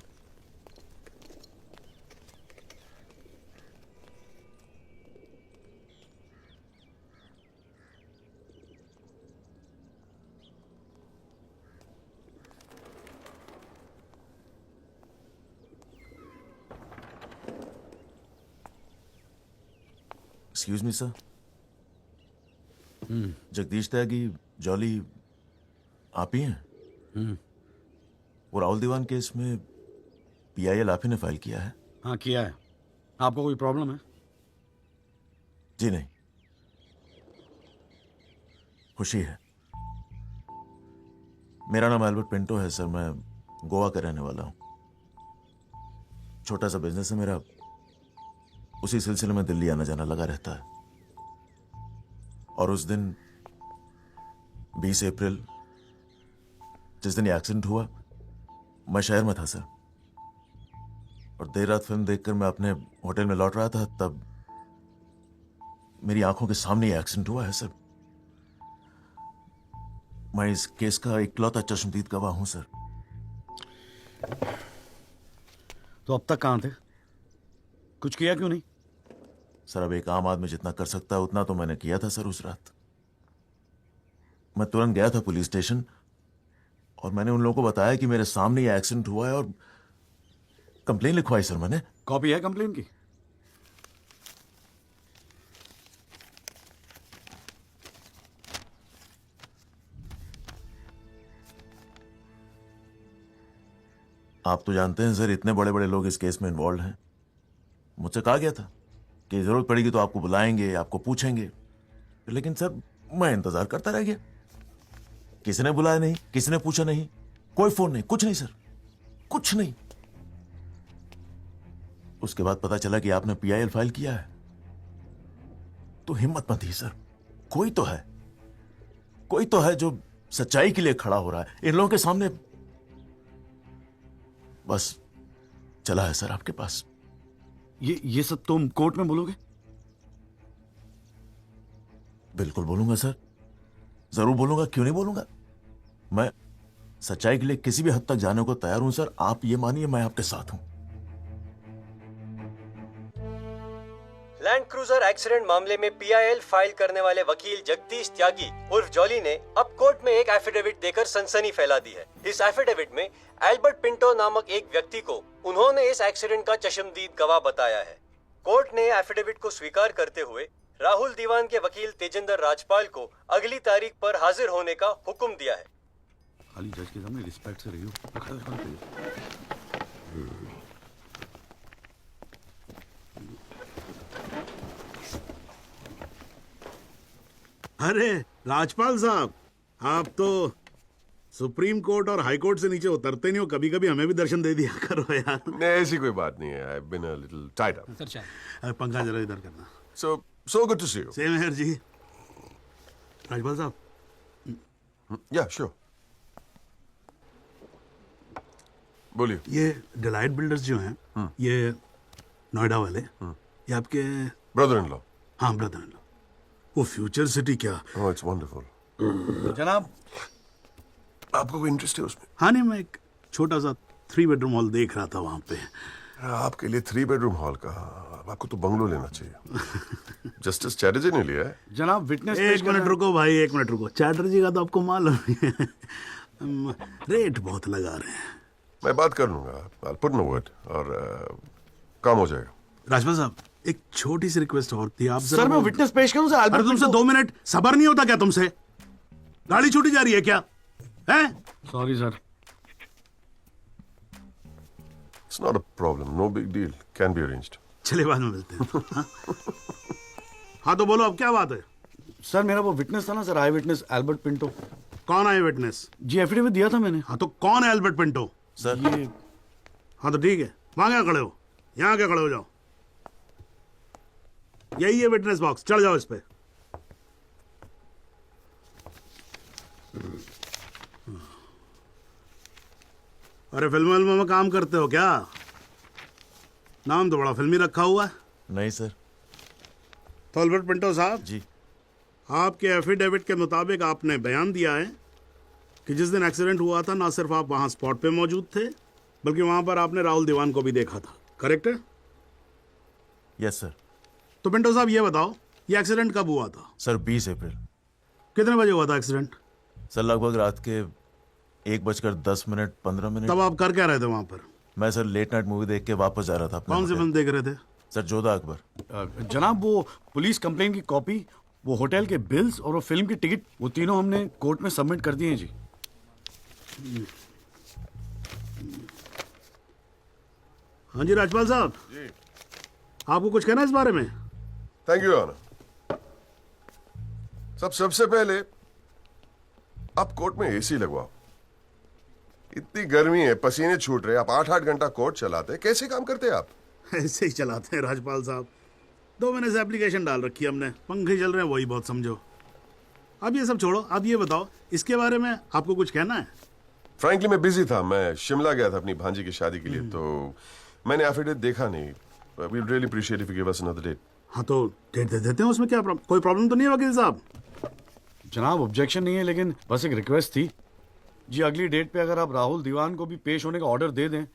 Excuse me sir. Jagdish Tyagi, Jolly आप ही हैं? वो राहुल दीवान केस में PIL आप ही ने फाइल किया है? हाँ किया है। आपको कोई प्रॉब्लम है? जी नहीं, खुशी है। मेरा नाम एल्बर्ट पिंटो है सर, मैं गोवा का रहने वाला हूं। छोटा सा बिजनेस है मेरा, उसी सिलसिले में दिल्ली आना जाना लगा रहता है। और उस दिन 20 अप्रैल, जिस दिन ये एक्सीडेंट हुआ, मैं शहर में था सर। और देर रात फिल्म देखकर मैं अपने होटल में लौट रहा था, तब मेरी आंखों के सामने ये एक्सीडेंट हुआ है सर। मैं इस केस का इकलौता चश्मदीद गवाह हूं सर। तो अब तक कहां थे? कुछ किया क्यों नहीं? सर, अब एक आम आदमी जितना कर सकता है उतना तो मैंने किया था सर। उस रात मैं तुरंत गया था पुलिस स्टेशन और मैंने उन लोगों को बताया कि मेरे सामने ये एक्सीडेंट हुआ है और कंप्लेन लिखवाई सर मैंने। कॉपी है कंप्लेन की? आप तो जानते हैं सर, इतने बड़े बड़े लोग इस केस में इन्वॉल्व हैं। मुझसे कहा गया था कि जरूरत पड़ेगी तो आपको बुलाएंगे, आपको पूछेंगे, लेकिन सर मैं इंतजार करता रह गया। किसी ने बुलाया नहीं, किसी ने पूछा नहीं, कोई फोन नहीं, कुछ नहीं सर, कुछ नहीं। उसके बाद पता चला कि आपने PIL फाइल किया है, तो हिम्मत मत ही सर। कोई तो है जो सच्चाई के लिए खड़ा हो रहा है इन लोगों के सामने। बस चला है सर आपके पास। ये सब तुम कोर्ट में बोलोगे? बिल्कुल बोलूंगा सर, जरूर बोलूंगा, क्यों नहीं बोलूंगा। मैं सच्चाई के लिए किसी भी हद तक जाने को तैयार हूं सर। आप ये मानिए मैं आपके साथ हूं। लैंड क्रूजर एक्सीडेंट मामले में PIL फाइल करने वाले वकील जगदीश त्यागी उर्फ जॉली ने अब कोर्ट में एक एफिडेविट देकर सनसनी फैला दी है। इस एफिडेविट में एल्बर्ट पिंटो नामक एक व्यक्ति को उन्होंने इस एक्सीडेंट का चश्मदीद गवाह बताया है। कोर्ट ने एफिडेविट को स्वीकार करते हुए राहुल दीवान के वकील तेजेंद्र राजपाल को अगली तारीख पर हाजिर होने का हुक्म दिया है। खाली जज के सामने रिस्पेक्ट से रहियो। अरे राजपाल साहब, आप तो सुप्रीम कोर्ट और हाई कोर्ट से नीचे उतरते नहीं हो, कभी कभी हमें भी दर्शन दे दिया करो यार। नहीं, ऐसी कोई बात नहीं है। I been a little tied up. पंखा जरा इधर करना। So good to see you. Same here जी। राजपाल साहब। या श्योर, बोलिए। ये डिलाइट बिल्डर्स जो हैं, ये नोएडा वाले, ये आपके ब्रदर इन लॉ? हाँ, ब्रदर इन लॉ। वो फ्यूचर सिटी क्या? ओह, इट्स वंडरफुल। जनाब, आपको कोई इंटरेस्ट है उसमें? हाँ नहीं, मैं एक छोटा सा 3 बेडरूम हॉल देख रहा था वहां पे। आपके लिए 3 बेडरूम हॉल का? आपको तो बंगलो लेना चाहिए। जस्टिस चैटर्जी ने लिया है। जनाब, विटनेस। एक मिनट रुको भाई, एक मिनट रुको। चैटर्जी का तो आपको मालूम है, रेट बहुत लगा रहे हैं। मैं बात कर लूंगा, I'll put in a word, और काम हो जाएगा। राजपाल साहब, एक छोटी सी रिक्वेस्ट और थी। आप सर, मैं विटनेस पेश करूं सर? अरे तुमसे 2 मिनट सबर नहीं होता क्या तुमसे? गाड़ी छूटी जा रही है क्या? हैं? Sorry sir. It's not a problem, no big deal, can be arranged. चलिए बाद में मिलते हैं। हाँ तो बोलो, अब क्या बात है? सर, मेरा वो विटनेस था ना सर, आई विटनेस एल्बर्ट पिंटो। कौन आई विटनेस? जी, एफिडेविट दिया था मैंने। हाँ तो कौन है एल्बर्ट पिंटो? सर ये। हाँ तो ठीक है, वहां क्या खड़े हो? यहाँ क्या खड़े हो जाओ। यही है विटनेस बॉक्स, चढ़ जाओ इस पे। अरे फिल्म में काम करते हो क्या? नाम तो बड़ा फिल्मी रखा हुआ है। नहीं सर। तो अल्बर्ट पिंटो साहब जी, आपके एफिडेविट के मुताबिक आपने बयान दिया है कि जिस दिन एक्सीडेंट हुआ था, ना सिर्फ आप वहां स्पॉट पे मौजूद थे, बल्कि वहां पर आपने राहुल दीवान को भी देखा था। करेक्ट है? Yes sir. तो पिंटो साहब ये बताओ, ये एक्सीडेंट कब हुआ था? सर 20 अप्रैल। कितने बजे हुआ था एक्सीडेंट? सर लगभग रात के 1:10 तब आप कर क्या रहे थे वहां पर? मैं सर लेट नाइट मूवी देख के वापस जा रहा था अपने कौन सी फिल्म देख रहे थे? सर जोधा अकबर। जनाब, वो पुलिस कंप्लेन की कॉपी, वो होटल के बिल्स और वो फिल्म की टिकट, वो तीनों हमने कोर्ट में सबमिट कर दिए हैं जी। हाँ जी राजपाल साहब जी, आपको कुछ कहना है इस बारे में? Thank you honour. सबसे पहले आप कोर्ट में एसी लगवाओ। इतनी गर्मी है, पसीने छूट रहे, आप 8-8 घंटा कोर्ट चलाते, कैसे काम करते आप? ऐसे ही चलाते हैं राजपाल साहब। 2 महीने से एप्लीकेशन डाल रखी है हमने, पंखे चल रहे हैं, वही बहुत समझो। अब ये सब छोड़ो, अब ये बताओ, इसके बारे में आपको कुछ कहना है? फ्रैंकली मैं बिजी था, मैं शिमला गया था अपनी भांजी की शादी के लिए, तो मैंने एफिडेविट देखा नहीं। We really appreciate if you give us another date. हाँ तो डेट दे देते हैं, उसमें क्या कोई प्रॉब्लम तो नहीं है वकील साहब? जनाब, ऑब्जेक्शन नहीं है, लेकिन बस एक रिक्वेस्ट थी जी, अगली डेट पे अगर आप राहुल दीवान को भी पेश होने का ऑर्डर दे दें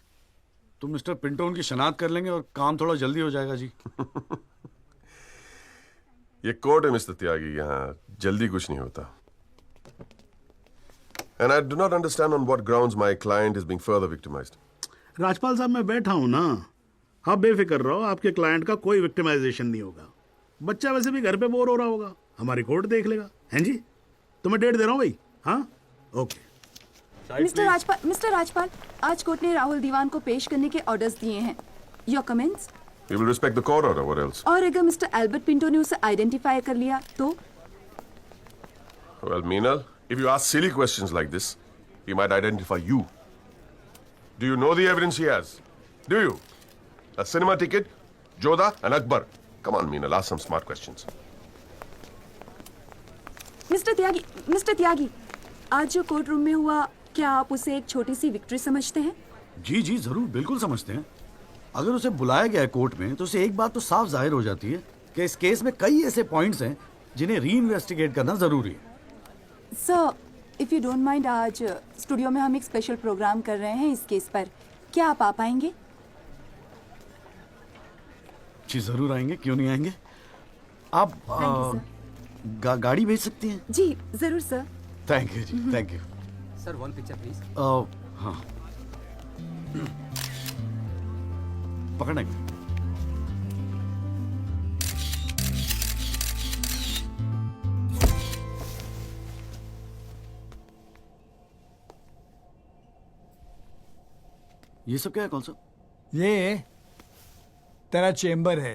तो मिस्टर पिंटो उनकी शनाख्त कर लेंगे और काम थोड़ा जल्दी हो जाएगा जी। ये कोर्ट है मिस्टर त्यागी, यहाँ जल्दी कुछ नहीं होता। And I do not understand on what grounds my client is being further victimized. Rajpal साहब मैं बैठा हूं ना, आप बेफिक्र रहो, आपके क्लाइंट का कोई विक्टिमाइजेशन नहीं होगा। बच्चा वैसे भी घर पे बोर हो रहा होगा, हमारी कोर्ट देख लेगा। हैं जी? तो मैं डेट दे रहा हूं भाई। हाँ ओके। मिस्टर राजपाल, आज कोर्ट ने राहुल दीवान को पेश करने के ऑर्डर्स दिए हैं। Your comments? We will respect the court order. What else? और अगर मिस्टर एल्बर्ट पिंटो ने उसे आइडेंटिफाई कर लिया तो? Well, Meenal, if you ask silly questions like this, he might identify you. Do you know the evidence he has? Do you? A cinema ticket, Jodha and Akbar. Come on, Meenal, ask some smart questions. Mister Tyagi, आज जो court room में हुआ, क्या आप उसे एक छोटी सी victory समझते हैं? जी जी जरूर, बिल्कुल समझते हैं। अगर उसे बुलाया गया है कोर्ट में तो उसे एक बात तो साफ जाहिर हो जाती है कि इस केस में कई ऐसे पॉइंट्स हैं जिन्हें री इन्वेस्टिगेट करना जरूरी है। Sir, if you don't mind, आज स्टूडियो में हम एक स्पेशल प्रोग्राम कर रहे हैं इस केस पर, क्या आप आ पाएंगे? जी जरूर आएंगे, क्यों नहीं आएंगे। आप गाड़ी भेज सकती हैं? जी जरूर सर। थैंक यू जी, thank you sir. 1 picture please. हाँ पकड़ना। ये सब क्या है? कौन सा? ये तेरा चेम्बर है।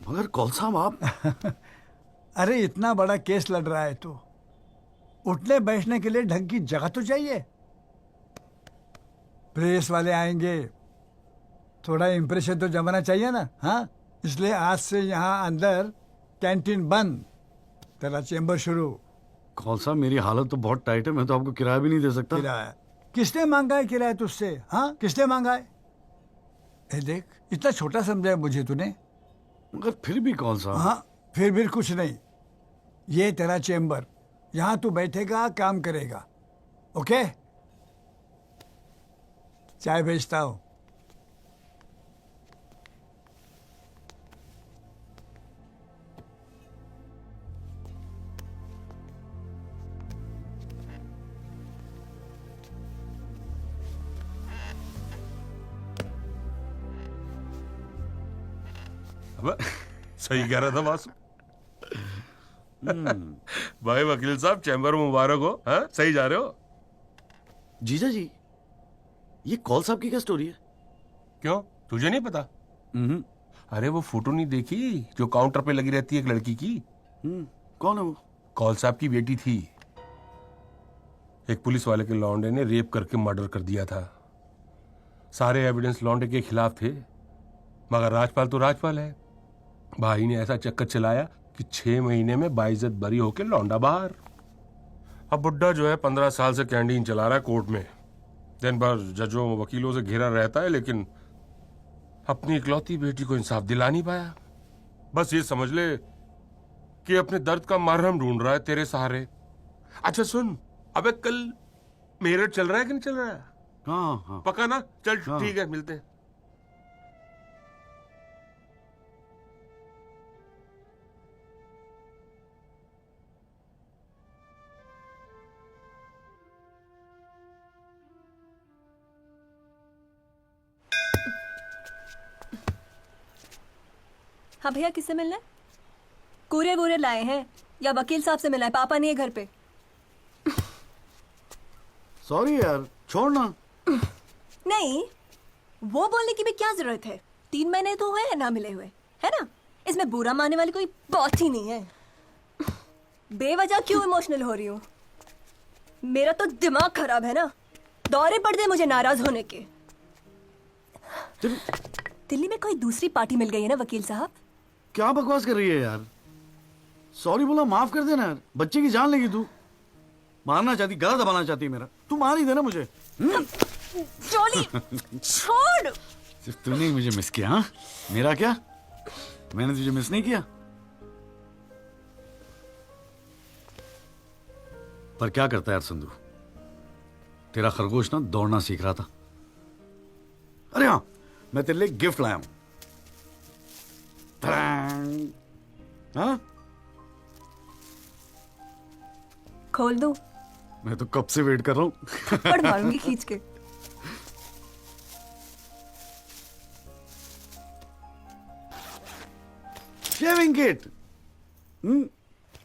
मगर कौन सा आप? अरे इतना बड़ा केस लड़ रहा है तो उठने बैठने के लिए ढंग की जगह तो चाहिए। प्रेस वाले आएंगे, थोड़ा इंप्रेशन तो जमाना चाहिए ना। हाँ, इसलिए आज से यहाँ अंदर कैंटीन बंद, तेरा चेंबर शुरू। कौन सा, मेरी हालत तो बहुत टाइट है, मैं तो आपको किराया भी नहीं दे सकता। किराया किसने मांगा है? किराया तुझसे? हाँ, किसने मांगा है? ए देख, इतना छोटा समझा है मुझे तूने। मगर फिर भी कौन सा? हाँ, फिर भी कुछ नहीं। ये तेरा चेंबर, यहाँ तू बैठेगा, काम करेगा। ओके, चाय भेजता हूँ। सही कह रहा था वासु। भाई वकील साहब, चैम्बर मुबारक हो। हाँ, सही जा रहे हो। जीजा जी, ये कॉल साहब की क्या स्टोरी है? क्यों, तुझे नहीं पता? अरे वो फोटो नहीं देखी जो काउंटर पे लगी रहती है एक लड़की की? कौन है वो? कॉल साहब की बेटी थी। एक पुलिस वाले के लौंडे ने रेप करके मर्डर कर दिया था। सारे एविडेंस लौंडे के खिलाफ थे, मगर राजपाल तो राजपाल है। भाई ने ऐसा चक्कर चलाया कि 6 महीने में बाइज्जत बरी होके लौंडा बाहर। अब बुड्ढा जो है 15 साल से कैंटीन चला रहा है कोर्ट में। दिन भर जजों वकीलों से घिरा रहता है, लेकिन अपनी इकलौती बेटी को इंसाफ दिला नहीं पाया। बस ये समझ ले कि अपने दर्द का मरहम ढूंढ रहा है तेरे सहारे। अच्छा सुन, अबे कल मेरठ चल रहा है कि नहीं चल रहा है? हाँ। पक्का ना? चल ठीक है, मिलते हैं। हाँ भैया, किससे मिलना है? कूरियर वूरियर लाए हैं या वकील साहब से मिलना है? पापा नहीं है घर पे। सॉरी यार, छोड़ ना। नहीं, वो बोलने की भी क्या जरूरत है? 3 महीने तो हुए हैं ना मिले हुए, है ना? इसमें बुरा मानने वाली कोई बात ही नहीं है। बेवजह क्यों इमोशनल हो रही हूँ? मेरा तो दिमाग खराब है ना। दौरे पड़ गए मुझे नाराज होने के। दिल्ली में कोई दूसरी पार्टी मिल गई है ना वकील साहब? क्या बकवास कर रही है यार? सॉरी बोला, माफ कर देना यार। बच्चे की जान लेगी तू। मारना चाहती, गला दबाना चाहती मेरा। तू मार ही देना मुझे। जॉली, छोड़। सिर्फ तूने ही मुझे मिस किया? हाँ, मेरा क्या? मैंने तुझे मिस नहीं किया। पर क्या करता है यार संधू, तेरा खरगोश ना दौड़ना सीख रहा था। अरे हाँ, मैं तेरे लिए गिफ्ट लाया हूं। हाँ? खोल दो। मैं तो कब से वेट कर रहा हूं। थप्पड़ मारूंगी खींच के। Shaving kit.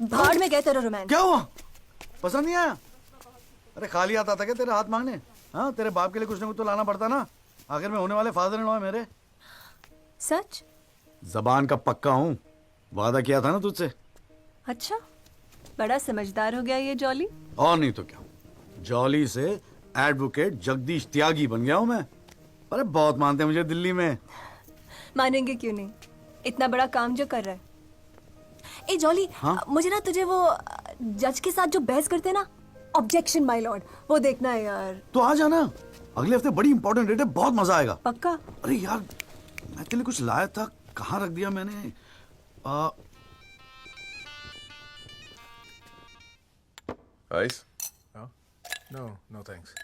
भाड़ में गए तेरा रोमांस। क्या हुआ? पसंद नहीं आया? अरे खाली आता था क्या तेरे हाथ मांगने? हाँ, तेरे बाप के लिए कुछ ना कुछ तो लाना पड़ता ना। आखिर में होने वाले फादर इन लॉ है मेरे। सच? जबान का पक्का हूं, वादा किया था ना तुझसे। अच्छा, बड़ा समझदार हो गया ये जॉली। और नहीं तो क्या, जॉली से एडवोकेट जगदीश त्यागी बन गया हूं मैं। अरे बहुत मानते हैं मुझे दिल्ली में। मानेंगे क्यों नहीं, इतना बड़ा काम जो कर रहा है। ए जॉली, हाँ? मुझे ना तुझे वो जज के साथ जो बहस करते ना, ऑब्जेक्शन माय लॉर्ड, वो देखना है यार। तो आ जाना, अगले हफ्ते बड़ी इंपॉर्टेंट डेट है, बहुत मजा आएगा। पक्का? अरे यार, मैं तेरे लिए कुछ लाया था, कहाँ रख दिया मैंने? आइस? No thanks.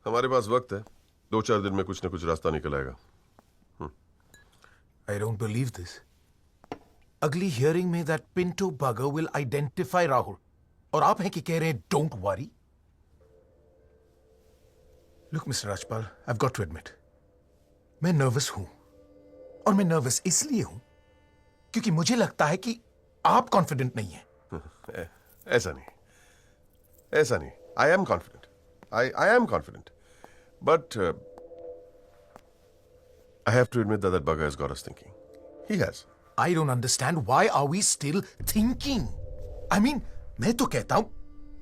हमारे पास वक्त है, 2-4 दिन में कुछ ना कुछ रास्ता निकल आएगा। I don't believe this. अगली हियरिंग में that Pinto bugger will identify Rahul. और आप हैं कि कह रहे हैं don't worry? Look, Mr. Rajpal, I've got to admit, मैं नर्वस हूं। और मैं नर्वस इसलिए हूं क्योंकि मुझे लगता है कि आप कॉन्फिडेंट नहीं हैं। ऐसा नहीं। I am confident. I am confident. But I have to admit that bugger has got us thinking. He has. I don't understand why are we still thinking? I mean, मैं तो कहता हूं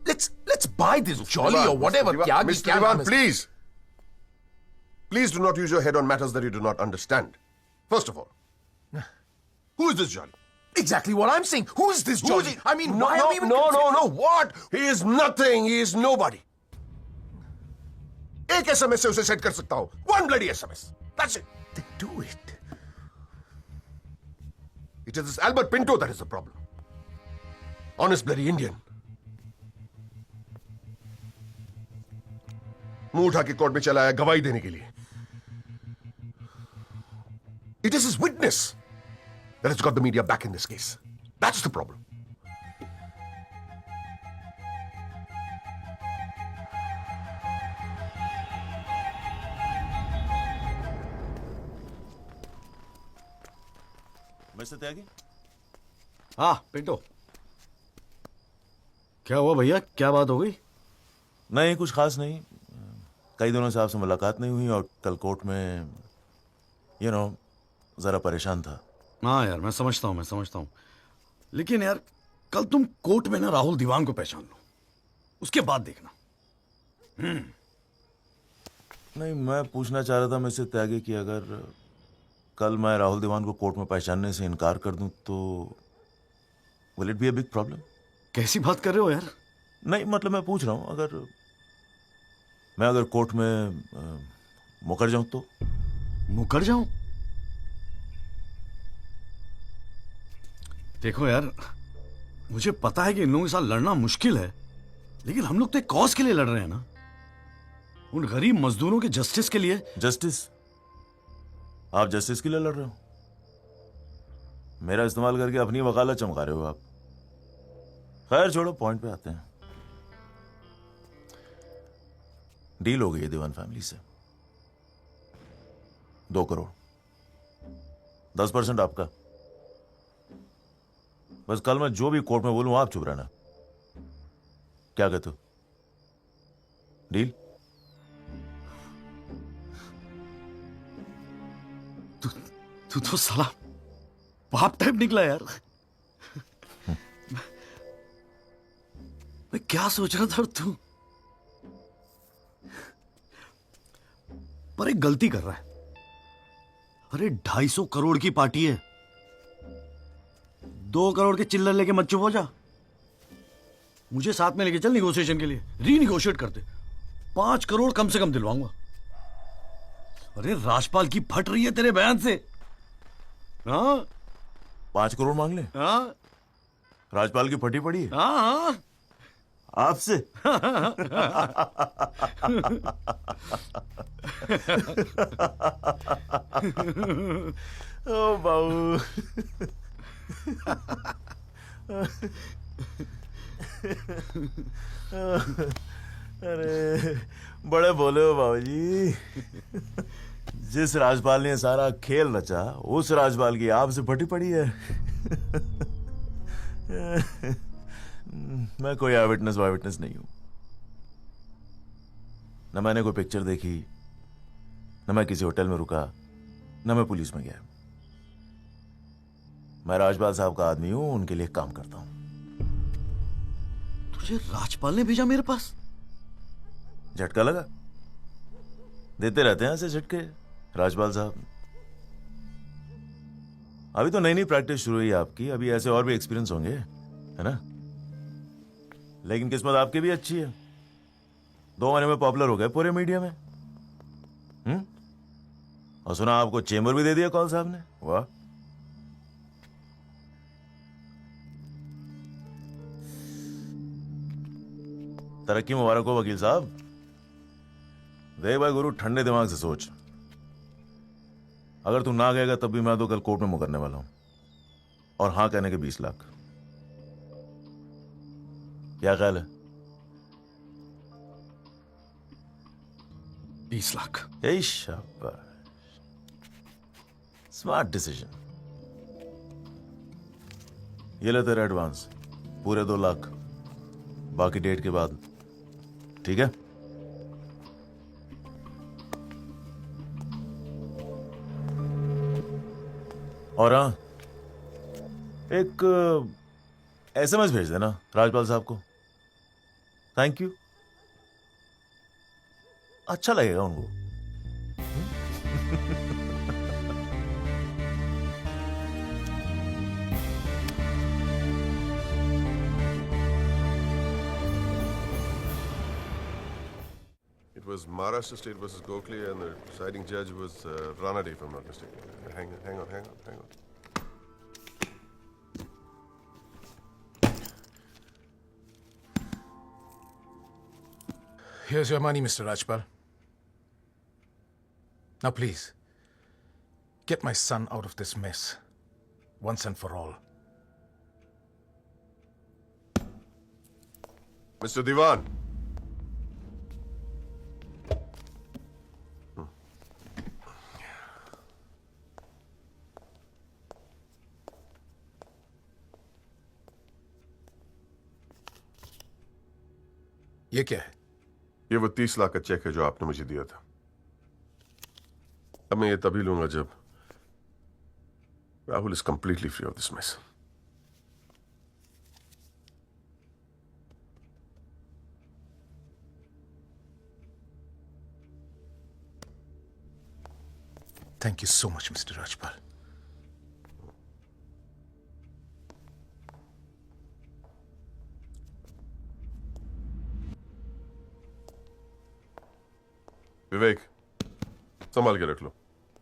let's buy this jolly or whatever. Mr. Diwan, please do not use your head on matters that you do not understand. First of all, who is this Jolly? Exactly what I'm saying. Who is this Jolly? I mean, No, why are we even no, what? He is nothing. He is nobody. एक SMS से उसे set कर सकता हूं. One bloody SMS. That's it. Then do it. It is this Albert Pinto that is the problem. Honest bloody Indian. मुंह उठा के court में चला आया गवाही देने के लिए. It is his witness that has got the media back in this case. That's the problem. Mister Tyagi? हाँ पिंटो, क्या हुआ भैया, क्या बात हो गई? नहीं, कुछ खास नहीं. कई दिनों से आपसे मुलाकात नहीं हुई और कल कोर्ट में जरा परेशान था. हाँ यार, मैं समझता हूँ. लेकिन यार, कल तुम कोर्ट में ना राहुल दीवान को पहचान लो, उसके बाद देखना. नहीं, मैं पूछना चाह रहा था मिस्टर त्यागी कि अगर कल मैं राहुल दीवान को कोर्ट में पहचानने से इनकार कर दूं तो will it be a big problem? कैसी बात कर रहे हो यार? नहीं, मतलब मैं पूछ रहा हूं, अगर कोर्ट में मुकर जाऊं तो? मुकर जाऊं? देखो यार, मुझे पता है कि इन लोगों के साथ लड़ना मुश्किल है, लेकिन हम लोग तो एक कॉज के लिए लड़ रहे हैं ना, उन गरीब मजदूरों के जस्टिस के लिए. जस्टिस? आप जस्टिस के लिए लड़ रहे हो? मेरा इस्तेमाल करके अपनी वकालत चमका रहे हो आप. खैर छोड़ो, पॉइंट पे आते हैं. डील हो गई है दीवान फैमिली से. 2 करोड़, 10% आपका. बस कल मैं जो भी कोर्ट में बोलूं आप चुप रहना. क्या कहते हो? डील? तू तो साला बाप टाइप निकला यार. मैं क्या सोच रहा था तू? पर एक गलती कर रहा है. अरे 250 करोड़ की पार्टी है. 2 करोड़ के चिल्लर लेके मत चुप हो जा. मुझे साथ में लेके चल निगोशिएशन के लिए. रीनिगोशिएट करते. 5 करोड़ कम से कम दिलवाऊंगा. अरे राजपाल की फट रही है तेरे बयान से. हाँ, 5 करोड़ मांग ले? हाँ, राजपाल की फटी पड़ी है? हाँ. आपसे? ओ बाबू. अरे बड़े बोले हो बाबूजी. जिस राजपाल ने सारा खेल रचा, उस राजपाल की आपसे फटी पड़ी है. मैं कोई आई विटनेस नहीं हूं. न मैंने कोई पिक्चर देखी, न मैं किसी होटल में रुका, न मैं पुलिस में गया. मैं राजपाल साहब का आदमी हूं, उनके लिए काम करता हूं. तुझे राजपाल ने भेजा मेरे पास? झटका लगा? देते रहते हैं ऐसे झटके राजपाल साहब. अभी तो नई प्रैक्टिस शुरू हुई है आपकी. अभी ऐसे और भी एक्सपीरियंस होंगे, है ना? लेकिन किस्मत आपकी भी अच्छी है. 2 महीने में पॉपुलर हो गए पूरे मीडिया में. और सुना आपको चेंबर भी दे दिया कॉल साहब ने. वाह. तरक्की मुबारक हो वकील साहब. देख भाई गुरु, ठंडे दिमाग से सोच. अगर तू ना गएगा तब भी मैं तो कल कोर्ट में मुकरने वाला हूं. और हां कहने के 20 लाख. क्या ख्याल है? 20 लाख. शाबाश. Smart decision. ये ले तेरा एडवांस, पूरे 2 लाख. बाकी डेट के बाद. ठीक है? और हाँ, एक एसएमएस भेज देना राजपाल साहब को। थैंक यू, अच्छा लगेगा उनको। It was Maharashtra State versus Gokhale, and the deciding judge was Ranade, if I'm not mistaken. Hang on. Here's your money, Mr. Rajpal. Now, please, get my son out of this mess, once and for all. Mr. Diwan. ये क्या है? ये वो 30 लाख का check है जो आपने मुझे दिया था। अब मैं ये तभी लूंगा जब Rahul is completely free of this mess. Thank you so much, Mr. Rajpal. विवेक, संभाल के रख लो।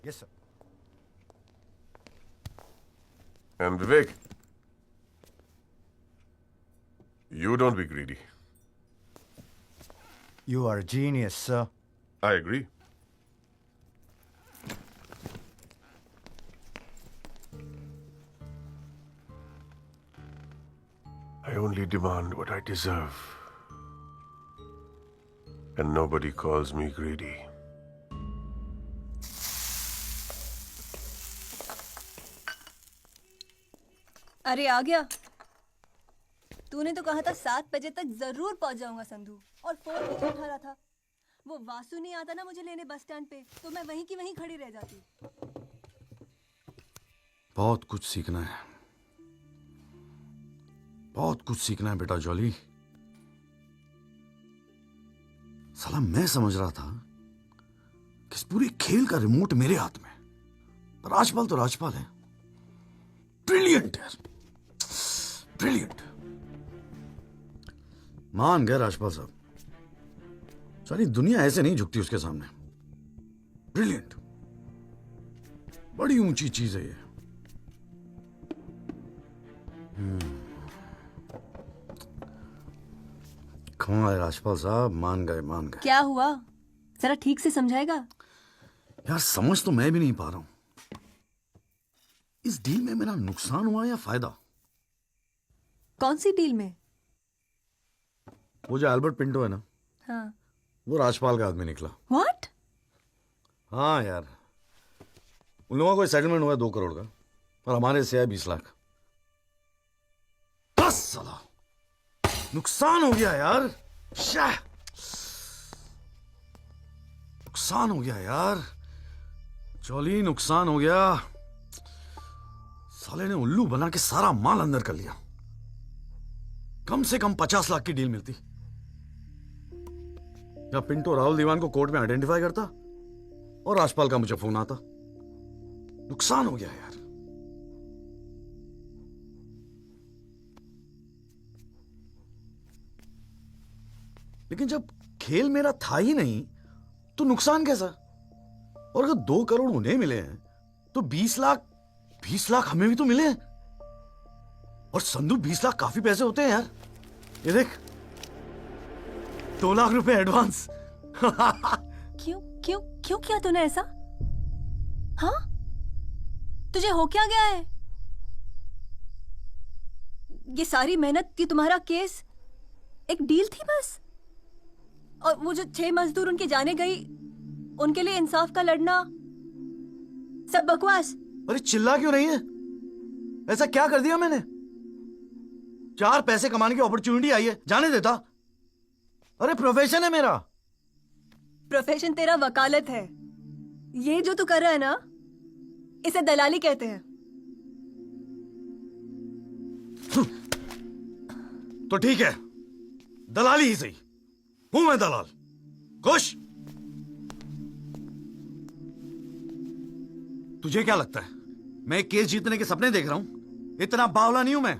Yes, sir. And Vivek, you don't be greedy. You are a genius, sir. I agree. I only demand what I deserve. And nobody calls me greedy. अरे आ गया। तूने तो कहा था 7 बजे तक जरूर पहुंच जाऊंगा संधू, और फोन नहीं उठा रहा था। वो वासु नहीं आता ना मुझे लेने बस स्टैंड पे, तो मैं वहीं की वहीं खड़ी रह जाती। बहुत कुछ सीखना है, बहुत कुछ सीखना है बेटा जॉली। साला मैं समझ रहा था कि इस पूरे खेल का रिमोट मेरे हाथ में। राजपाल तो राजपाल है, ब्रिलियंट है, ब्रिलियंट। मान गए राजपाल साहब, सारी दुनिया ऐसे नहीं झुकती उसके सामने। ब्रिलियंट, बड़ी ऊंची चीज है ये। कमाल है राजपाल साहब, मान गए मान गए। क्या हुआ, जरा ठीक से समझाएगा? यार समझ तो मैं भी नहीं पा रहा हूं, इस डील में मेरा नुकसान हुआ या फायदा? कौन सी डील में? वो जो एल्बर्ट पिंटो है ना, हाँ। वो राजपाल का आदमी निकला। व्हाट? हाँ यार, उन लोगों को सेटलमेंट हुआ 2 करोड़ का, और हमारे से आया 20 लाख। बस साला नुकसान हो गया यार, नुकसान हो गया यार, जॉली नुकसान हो गया। साले ने उल्लू बना के सारा माल अंदर कर लिया। कम से कम 50 लाख की डील मिलती, या पिंटो राहुल दीवान को कोर्ट में आइडेंटिफाई करता और राजपाल का मुझे फोन आता। नुकसान हो गया यार। लेकिन जब खेल मेरा था ही नहीं तो नुकसान कैसा? और अगर 2 करोड़ उन्हें मिले हैं तो 20 लाख हमें भी तो मिले हैं। और संधू 20 लाख काफी पैसे होते हैं यार। ये देख, 2 लाख रुपए एडवांस। क्यों क्यों क्यों किया तूने ऐसा? हाँ, तुझे हो क्या गया है? ये सारी मेहनत, ये तुम्हारा केस एक डील थी बस? और वो जो 6 मजदूर उनके जाने गई, उनके लिए इंसाफ का लड़ना सब बकवास? अरे चिल्ला क्यों नहीं है? ऐसा क्या कर दिया मैंने? 4 पैसे कमाने की अपॉर्चुनिटी आई है, जाने देता? अरे प्रोफेशन है मेरा। प्रोफेशन तेरा वकालत है। ये जो तू कर रहा है ना, इसे दलाली कहते हैं। तो ठीक है, दलाली ही सही, हूं मैं दलाल। खुश? तुझे क्या लगता है मैं केस जीतने के सपने देख रहा हूं? इतना बावला नहीं हूं मैं।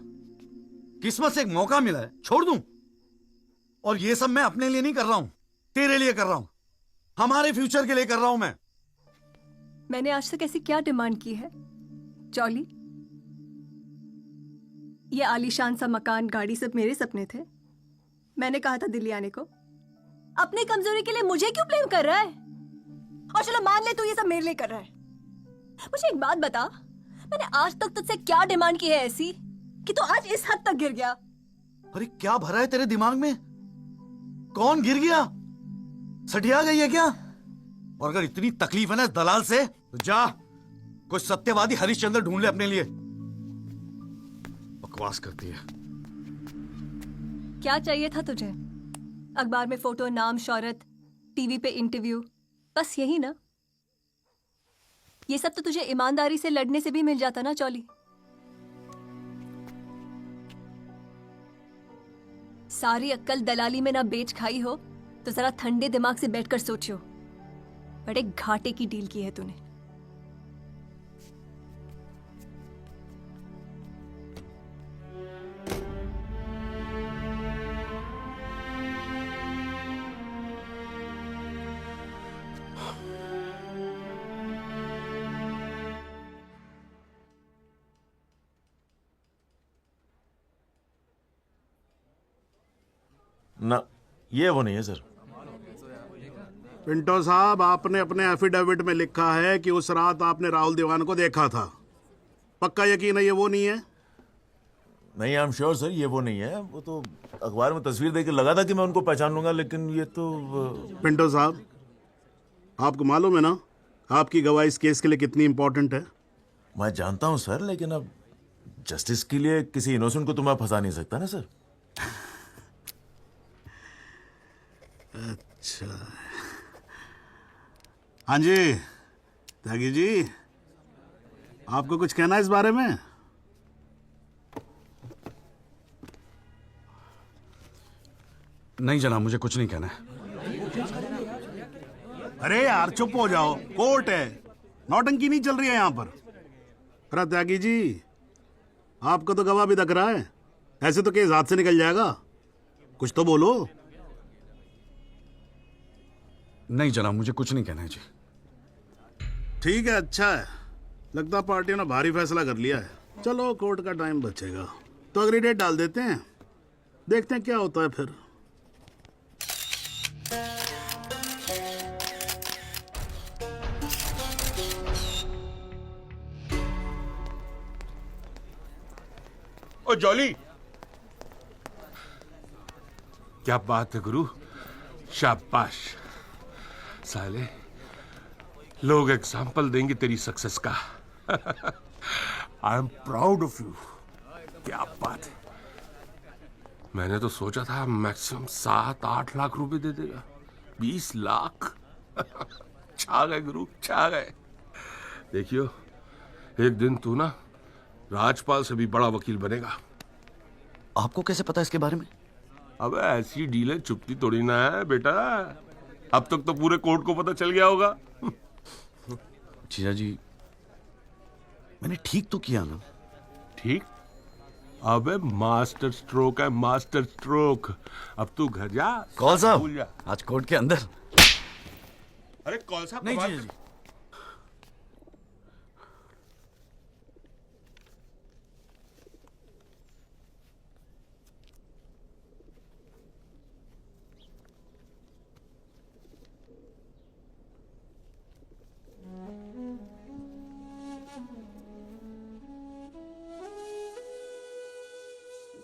किस्मत से एक मौका मिला है, छोड़ दूं? और ये सब मैं अपने लिए नहीं कर रहा हूं, तेरे लिए कर रहा हूं, हमारे फ्यूचर के लिए कर रहा हूं मैं। मैंने आज तक ऐसी क्या डिमांड की है जॉली? ये आलीशान सा मकान, गाड़ी सब मेरे सपने थे। मैंने कहा था दिल्ली आने को। अपनी कमजोरी के लिए मुझे क्यों ब्लेम कर रहा है? और चलो मान ले तू ये सब मेरे लिए कर रहा है। मुझे एक बात बता, मैंने आज तक तुझसे क्या डिमांड की है ऐसी कि तू आज इस हद तक गिर गया? अरे क्या भरा है तेरे दिमाग में? कौन गिर गया? सटिया गई है क्या? और अगर इतनी तकलीफ है ना इस दलाल से, तो जा कोई सत्यवादी हरिश्चंद्र ढूंढ ले अपने लिए। बकवास करती है। क्या चाहिए था तुझे? अखबार में फोटो, नाम, शोहरत, टीवी पे इंटरव्यू, बस यही ना? ये सब तो तुझे ईमानदारी से लड़ने से भी मिल जाता ना जॉली। सारी अक्कल दलाली में ना बेच खाई हो तो जरा ठंडे दिमाग से बैठकर सोचो, बड़े घाटे की डील की है तूने। ना, ये वो नहीं है सर। पिंटो साहब, आपने अपने एफिडेविट में लिखा है कि उस रात आपने राहुल दीवान को देखा था। पक्का यकीन है ये वो नहीं है? नहीं, आई एम श्योर सर, ये वो नहीं है। वो तो अखबार में तस्वीर देख के लगा था कि मैं उनको पहचान लूंगा, लेकिन ये तो पिंटो साहब, आपको मालूम है ना आपकी गवाही इस केस के लिए कितनी इंपॉर्टेंट है? मैं जानता हूं सर, लेकिन अब जस्टिस के लिए किसी इनोसेंट को तो मैं फंसा नहीं सकता ना सर। अच्छा, हाँ जी त्यागी जी, आपको कुछ कहना है इस बारे में? नहीं जनाब, मुझे कुछ नहीं कहना है। अरे यार चुप हो जाओ, कोर्ट है, नौटंकी नहीं चल रही है यहाँ पर। अरे त्यागी जी, आपको तो गवाह भी दिख रहा है, ऐसे तो केस हाथ से निकल जाएगा, कुछ तो बोलो। नहीं जनाब, मुझे कुछ नहीं कहना है जी। ठीक है, अच्छा है, लगता पार्टियों ने भारी फैसला कर लिया है। चलो कोर्ट का टाइम बचेगा तो अगली डेट डाल देते हैं, देखते हैं क्या होता है फिर। ओ जॉली, क्या बात है गुरु, शाबाश। साले लोग एग्जाम्पल देंगे तेरी सक्सेस का। I am proud of you. क्या बात है, मैंने तो सोचा था मैक्सिमम 7-8 लाख रुपए दे देगा। 20 लाख। छा गए गुरु, छा गए। देखियो, एक दिन तू ना राजपाल से भी बड़ा वकील बनेगा। आपको कैसे पता इसके बारे में? अबे ऐसी डीलें चुपती थोड़ी ना है बेटा, अब तक तो पूरे कोर्ट को पता चल गया होगा। जीजा जी, मैंने ठीक तो किया ना? ठीक? अबे मास्टर स्ट्रोक है, मास्टर स्ट्रोक। अब तू घर जा। कौल भूल साहब, जा। आज कोर्ट के अंदर। अरे कौन साहब? नहीं जीजा जी।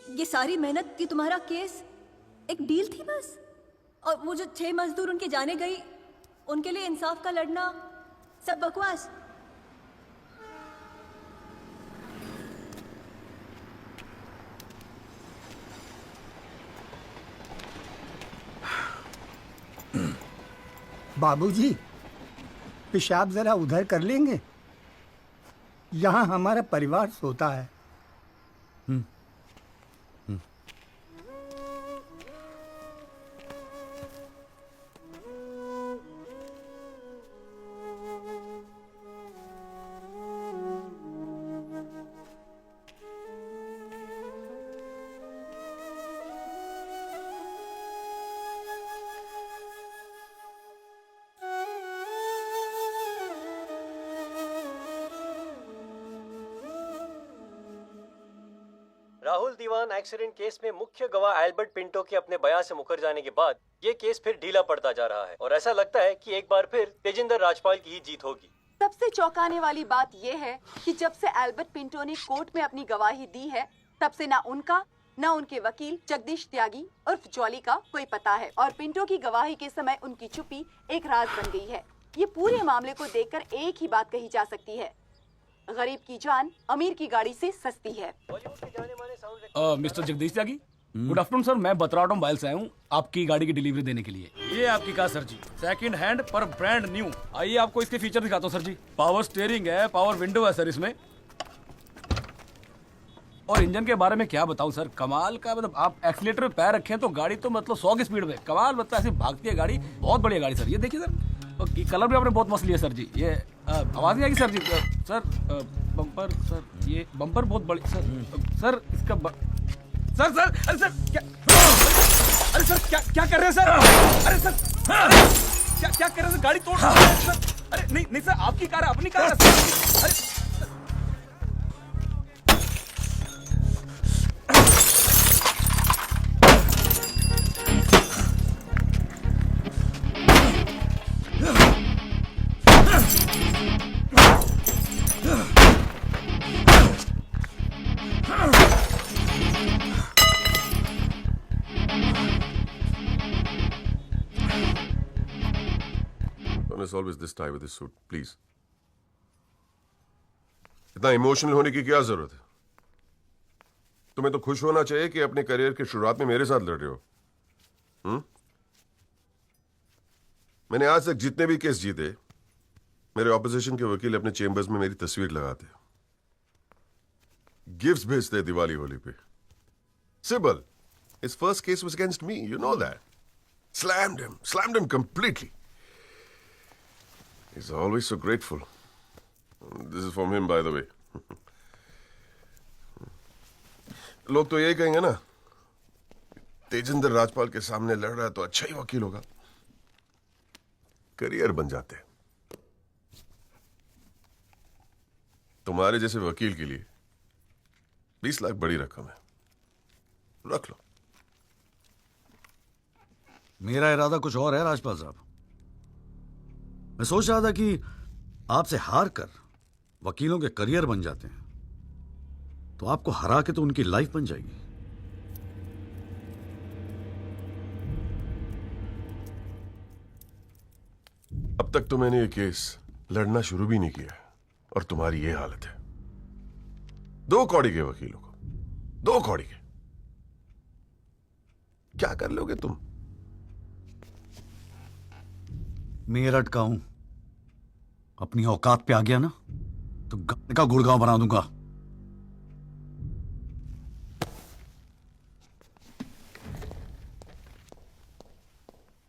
ये सारी मेहनत की तुम्हारा केस एक डील थी बस? और वो जो 6 मजदूर उनके जाने गई, उनके लिए इंसाफ का लड़ना सब बकवास? बाबूजी, पेशाब जरा उधर कर लेंगे? यहाँ हमारा परिवार सोता है। राहुल दीवान एक्सीडेंट केस में मुख्य गवाह एल्बर्ट पिंटो के अपने बयान से मुकर जाने के बाद ये केस फिर ढीला पड़ता जा रहा है और ऐसा लगता है कि एक बार फिर तेजिंदर राजपाल की ही जीत होगी। सबसे चौंकाने वाली बात यह है कि जब से एल्बर्ट पिंटो ने कोर्ट में अपनी गवाही दी है तब से ना उनका न उनके वकील जगदीश त्यागी उर्फ जॉली का कोई पता है और पिंटो की गवाही के समय उनकी चुप्पी एक राज बन गई है। ये पूरे मामले को देखकर एक ही बात कही जा सकती है, गरीब की जान अमीर की गाड़ी से सस्ती है। मिस्टर जगदीश त्यागी, गुड आफ्टरनून सर। मैं बतराटम मोबाइल से आया हूँ आपकी गाड़ी की डिलीवरी देने के लिए। ये आपकी कार सर जी, सेकंड हैंड पर ब्रांड न्यू। आइए आपको इसके फीचर दिखाता हूँ सर जी। पावर स्टीयरिंग है, पावर विंडो है सर इसमें, और इंजन के बारे में क्या बताऊं सर, कमाल का। मतलब आप एक्सीलेटर पे पैर रखें तो गाड़ी तो मतलब 100 की स्पीड में, कमाल। मतलब ऐसी भागती है गाड़ी, बहुत बढ़िया गाड़ी सर। ये देखिए सर, और कलर भी आपने बहुत मस्त लिया सर जी। ये आवाज नहीं आएगी सर जी। सर बम्पर सर, ये बम्पर बहुत बड़ी सर। सर इसका सर सर अरे सर क्या, अरे सर क्या क्या कर रहे हैं सर? अरे सर क्या कर रहे हैं सर? गाड़ी तोड़ सर। अरे नहीं नहीं सर, आपकी कार है, अपनी कार है सर। अरे It's always this tie with this suit, please. इतना इमोशनल होने की क्या जरूरत है? तुम्हें तो खुश होना चाहिए कि अपने करियर की शुरुआत में मेरे साथ लड़ रहे हो। मैंने आज तक जितने भी केस जीते, मेरे ऑपोजिशन के वकील अपने चेंबर्स में मेरी तस्वीर लगाते, गिफ्ट्स भेजते दिवाली होली पे। Sibal, his first case was against me, you know that. Slammed him completely. He's always so grateful. This is from him, by the way. लोग तो यही कहेंगे ना, तेजिंदर राजपाल के सामने लड़ रहा है तो अच्छा ही वकील होगा। करियर बन जाते। तुम्हारे जैसे वकील के लिए 20 लाख बड़ी रकम है, रख लो। मेरा इरादा कुछ और है राजपाल साहब। मैं सोच रहा था कि आपसे हार कर वकीलों के करियर बन जाते हैं तो आपको हरा के तो उनकी लाइफ बन जाएगी। अब तक तो मैंने ये केस लड़ना शुरू भी नहीं किया है और तुम्हारी ये हालत है। 2 कौड़ी के वकीलों को, 2 कौड़ी के, क्या कर लोगे तुम? मेरठ का हूं, अपनी औकात पे आ गया ना तो गाने का गुड़गांव बना दूंगा।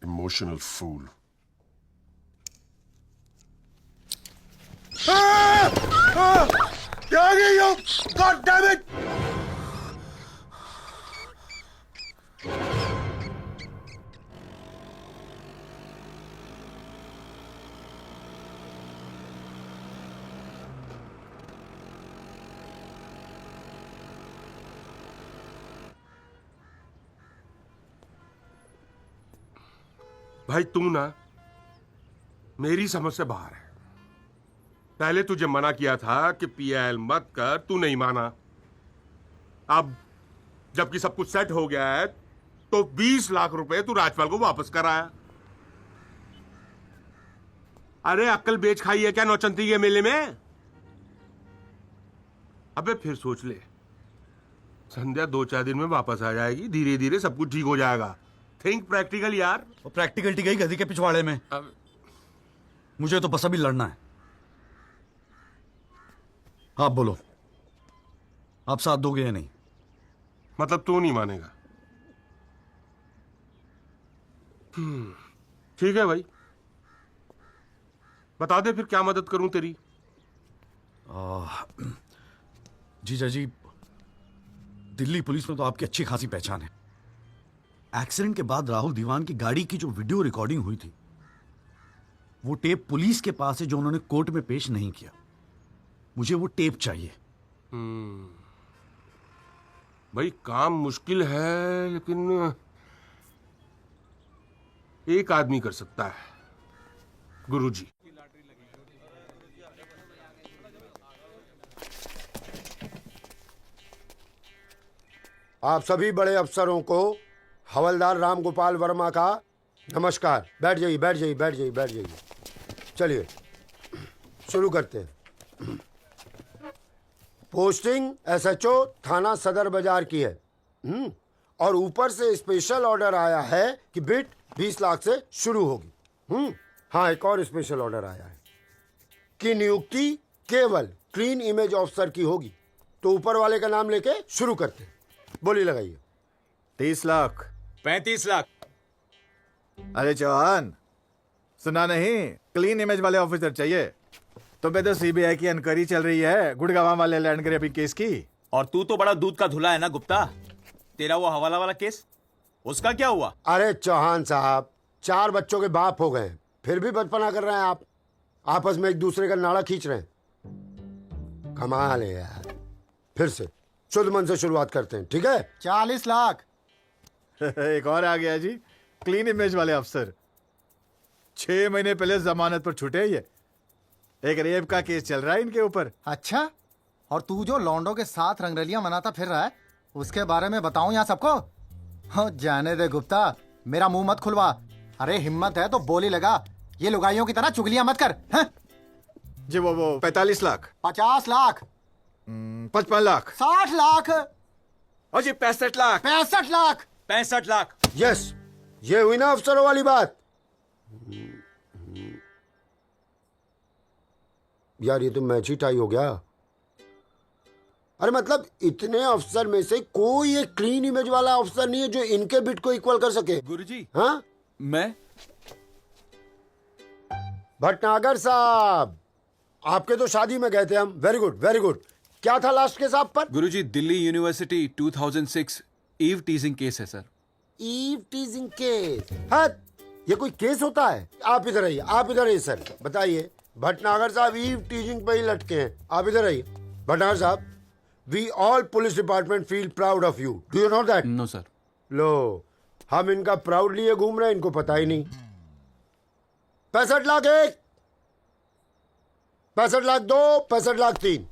Emotional fool. क्या आ गई हो? God damn it! भाई तू ना मेरी समझ से बाहर है। पहले तुझे मना किया था कि पीएल मत कर, तू नहीं माना। अब जबकि सब कुछ सेट हो गया है तो 20 लाख रुपए तू राजपाल को वापस कराया। अरे अक्ल बेच खाई है क्या नौचंती के मेले में? अबे फिर सोच ले, संध्या 2-4 दिन में वापस आ जाएगी, धीरे धीरे सब कुछ ठीक हो जाएगा। थिंक प्रैक्टिकल यार। और प्रैक्टिकलिटी गई गधी के पिछवाड़े में। मुझे तो बस अभी लड़ना है। आप बोलो, आप साथ दोगे या नहीं? मतलब तू नहीं मानेगा? ठीक है भाई, बता दे फिर क्या मदद करूं तेरी। जीजा जी, दिल्ली पुलिस में तो आपकी अच्छी खासी पहचान है। एक्सीडेंट के बाद राहुल दीवान की गाड़ी की जो वीडियो रिकॉर्डिंग हुई थी, वो टेप पुलिस के पास है जो उन्होंने कोर्ट में पेश नहीं किया। मुझे वो टेप चाहिए। भाई काम मुश्किल है, लेकिन एक आदमी कर सकता है, गुरुजी। आप सभी बड़े अफसरों को हवलदार राम गोपाल वर्मा का नमस्कार। बैठ जाइए, बैठ जाइए, बैठ जाइए, बैठ जाइए। चलिए शुरू करते हैं। पोस्टिंग एसएचओ थाना सदर बाजार की है। और ऊपर से स्पेशल ऑर्डर आया है कि बिट 20 लाख से शुरू होगी। हाँ, एक और स्पेशल ऑर्डर आया है कि नियुक्ति केवल क्लीन इमेज ऑफिसर की होगी। तो ऊपर वाले का नाम लेके शुरू करते हैं। बोली लगाइए। 30 लाख। 35 लाख। अरे चौहान, सुना नहीं? क्लीन इमेज वाले ऑफिसर चाहिए। तो बे तो सीबीआई की इंक्वायरी चल रही है गुड़गांव वाले लैंड ग्रैबिंग केस की। और तू तो बड़ा दूध का धुला है ना गुप्ता। तेरा वो हवाला वाला केस, उसका क्या हुआ? अरे चौहान साहब, 4 बच्चों के बाप हो गए, फिर भी बचपना कर रहे हैं आप। आपस में एक दूसरे का नाड़ा खींच रहे हैं। कमाल है यार। फिर से शुद्ध मन से शुरुआत करते हैं, ठीक है? 40 लाख। एक और आ गया जी, क्लीन इमेज वाले अफसर। 6 महीने पहले जमानत पर छूटे ये। एक रेप का केस चल रहा है इनके ऊपर। अच्छा, और तू जो लौंडों के साथ रंगरलियां मनाता फिर रहा है, उसके बारे में बताऊं यहाँ सबको? हाँ, जाने दे गुप्ता, मेरा मुंह मत खुलवा। अरे हिम्मत है तो बोली लगा, ये लुगाइयों की तरह चुगलियां मत कर। हैं? जी वो 45 लाख। 50 लाख। 55 लाख। 60 लाख। और जी 65 लाख। 65 लाख। 65 लाख। यस, ये हुई ना अफसरों वाली बात। यार ये तो मैच ही टाई हो गया। अरे मतलब इतने अफसर में से कोई एक क्लीन इमेज वाला अफसर नहीं है जो इनके बिट को इक्वल कर सके। गुरुजी, हाँ, मैं भटनागर साहब, आपके तो शादी में गए थे हम। Very good, very good. क्या था लास्ट केस आप पर? Guruji, Delhi university 2006 eve teasing case है सर। Eve teasing case? हाँ, ये कोई केस होता है? आप इधर आइए, आप इधर आइए सर। बताइए, भटनागर साहब ईव टीजिंग पे ही लटके हैं। आप इधर आइए। Bhatnagar Sahab, we all police department feel proud of you. Do you know that? No sir. लो, हम इनका प्राउड लिए घूम रहे हैं, इनको पता ही नहीं। 65 लाख 1, 65 लाख 2, 65 लाख 3।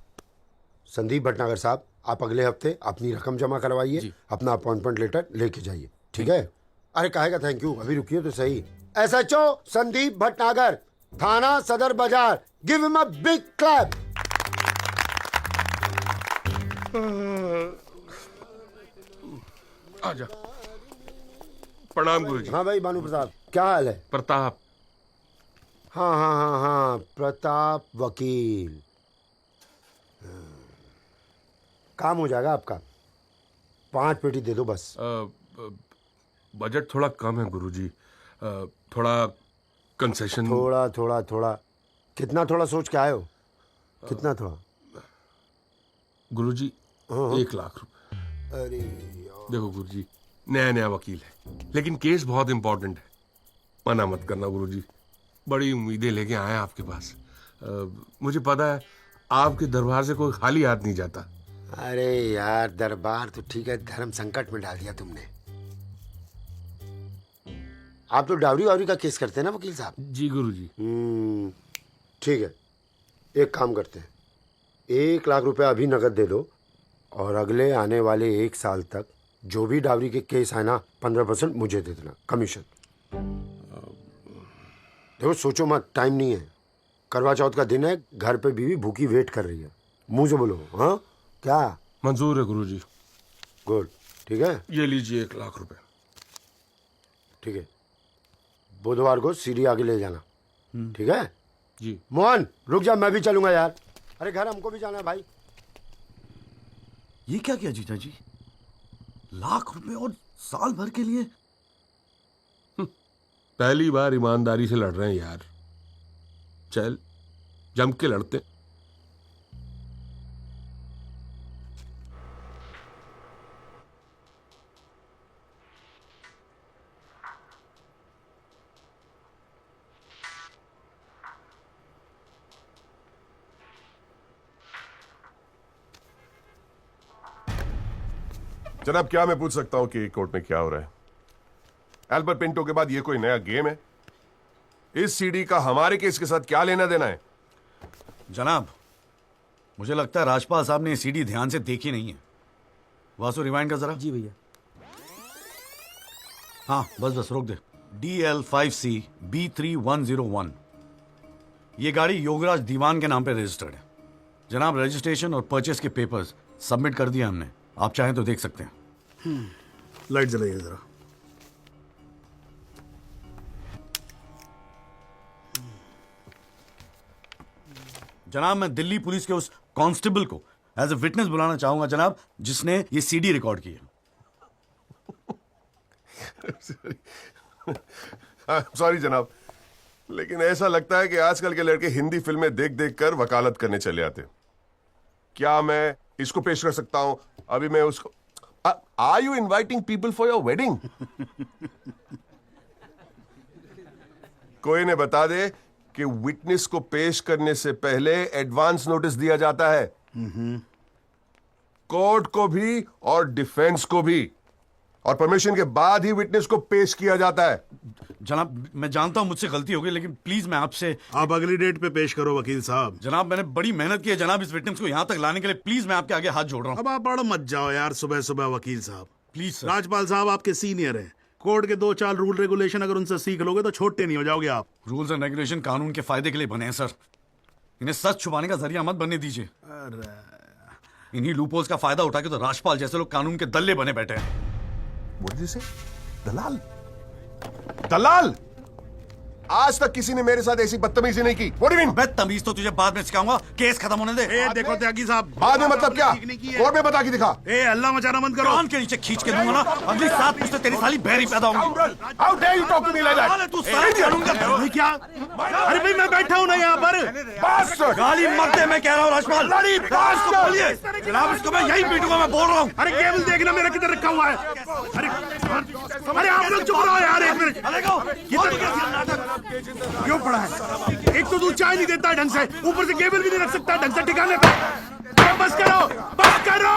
संदीप भटनागर साहब, आप अगले हफ्ते अपनी रकम जमा करवाइए, अपना अपॉइंटमेंट लेटर लेके जाइए, ठीक है? अरे काहे का थैंक यू, अभी रुकिए तो सही। एसएचओ संदीप भटनागर, थाना सदर बाजार, give him a big clap. आजा। प्रणाम गुरुजी। हाँ भाई भानु प्रताप, क्या हाल है? प्रताप। हाँ हाँ हाँ हाँ, प्रताप वकील। काम हो जाएगा आपका। 5 पेटी दे दो बस। बजट थोड़ा कम है गुरुजी, थोड़ा कंसेशन। थोड़ा थोड़ा थोड़ा कितना थोड़ा सोच के आए हो? कितना थोड़ा? गुरुजी, 1 लाख रुपए। अरे देखो गुरुजी, नया नया वकील है, लेकिन केस बहुत इंपॉर्टेंट है। मना मत करना गुरुजी, बड़ी उम्मीदें लेके आए आपके पास। मुझे पता है आपके दरबार से कोई खाली हाथ नहीं जाता। अरे यार, दरबार तो ठीक है, धर्म संकट में डाल दिया तुमने। आप तो डावरी वावरी का केस करते हैं ना वकील साहब? जी गुरुजी। ठीक है, एक काम करते हैं, 1 लाख रुपए अभी नगद दे दो, और अगले आने वाले 1 साल तक जो भी डावरी के केस आए ना, 15% मुझे दे देना कमीशन। देखो सोचो मत, टाइम नहीं है। करवा चौथ का दिन है, घर पे बीवी भूखी वेट कर रही है। मुंह से बोलो। हाँ, क्या? मंजूर है गुरुजी। गुड, ठीक है। ये लीजिए 1 लाख रुपए। ठीक है, बुधवार को सीढ़ी आगे ले जाना, ठीक है? जी। मोहन रुक जा, मैं भी चलूंगा यार। अरे घर हमको भी जाना है भाई। ये क्या किया जीजा जी? लाख रुपए और साल भर के लिए? पहली बार ईमानदारी से लड़ रहे हैं यार। चल, जम के लड़ते। जनाब, क्या मैं पूछ सकता हूं कि कोर्ट में क्या हो रहा है? एल्बर्ट पिंटो के बाद ये कोई नया गेम है? इस सीडी का हमारे केस के साथ क्या लेना देना है? जनाब, मुझे लगता है राजपाल साहब ने ये सीडी ध्यान से देखी नहीं है। वासु रिवाइंड कर जरा। जी भैया। हाँ बस रोक दे। DL5C B3101, ये गाड़ी योगराज दीवान के नाम पे रजिस्टर्ड है। जनाब, रजिस्ट्रेशन और परचेस के पेपर्स सबमिट कर दिए हमने, आप चाहें तो देख सकते हैं। लाइट जलाइए जरा। जनाब, मैं दिल्ली पुलिस के उस कांस्टेबल को एज ए विटनेस बुलाना चाहूंगा जनाब, जिसने ये सीडी रिकॉर्ड की है। सॉरी जनाब, लेकिन ऐसा लगता है कि आजकल के लड़के हिंदी फिल्में देख देख कर वकालत करने चले आते। क्या मैं इसको पेश कर सकता हूं? अभी मैं उसको are you inviting people for your wedding? कोई ने बता दे कि विटनेस को पेश करने से पहले एडवांस नोटिस दिया जाता है, कोर्ट को भी और डिफेंस को भी, और परमिशन के बाद ही विटनेस को पेश किया जाता है। जनाब, मैं जानता हूं मुझसे गलती हो गई, लेकिन प्लीज मैं आपसे। आप अगली डेट पे पेश करो वकील साहब। जनाब, मैंने बड़ी मेहनत की है जनाब इस विटनेस को यहां तक लाने के लिए। प्लीज मैं आपके आगे हाथ जोड़ रहा हूं। अब आप बड़ा मत जाओ यार सुबह सुबह वकील साहब। Please sir. राजपाल साहब आपके सीनियर हैं, कोर्ट के 2-4 रूल रेगुलेशन अगर उनसे सीख लोगे तो छोटे नहीं हो जाओगे आप। रूल्स एंड रेगुलेशन कानून के फायदे के लिए बने हैं सर, इन्हें सच छुपाने का जरिया मत बनने दीजिए। इन्हीं लूपोल्स का फायदा उठा के तो राजपाल जैसे लोग कानून के दल्ले बने बैठे हैं। What did you say? दलाल? दलाल? आज तक किसी ने मेरे साथ ऐसी बदतमीजी नहीं की। What do you mean? बदतमीज तो तुझे बाद में सिखाऊंगा, केस खत्म होने दे। देखो त्यागी साहब, बाद में मतलब क्या? कोर्ट में बता के दिखा। अल्लाह मचाना बंद करो। कान के नीचे खींच के दूंगा ना, अगली 7 पुश्तें तेरी साली बहरी पैदा होंगी। How dare you talk to me like that? तू साला कानून का क्या? अरे भाई मैं बैठा हूं ना यहाँ पर। Bastard! गाली मत दे, मैं कह रहा हूँ राजपाल। Bloody bastard! जनाब, इसको मैं यही पीटूंगा, मैं बोल रहा हूँ। अरे केबल देखना मेरा किधर रखा हुआ है। अरे आप लोग चुप रहो यार, एक मिनट। क्यों पड़ा है? एक तो तू चाय नहीं देता ढंग से, ऊपर से केबल भी नहीं रख सकता ढंग से ठिकाने पे। बस करो, बस करो।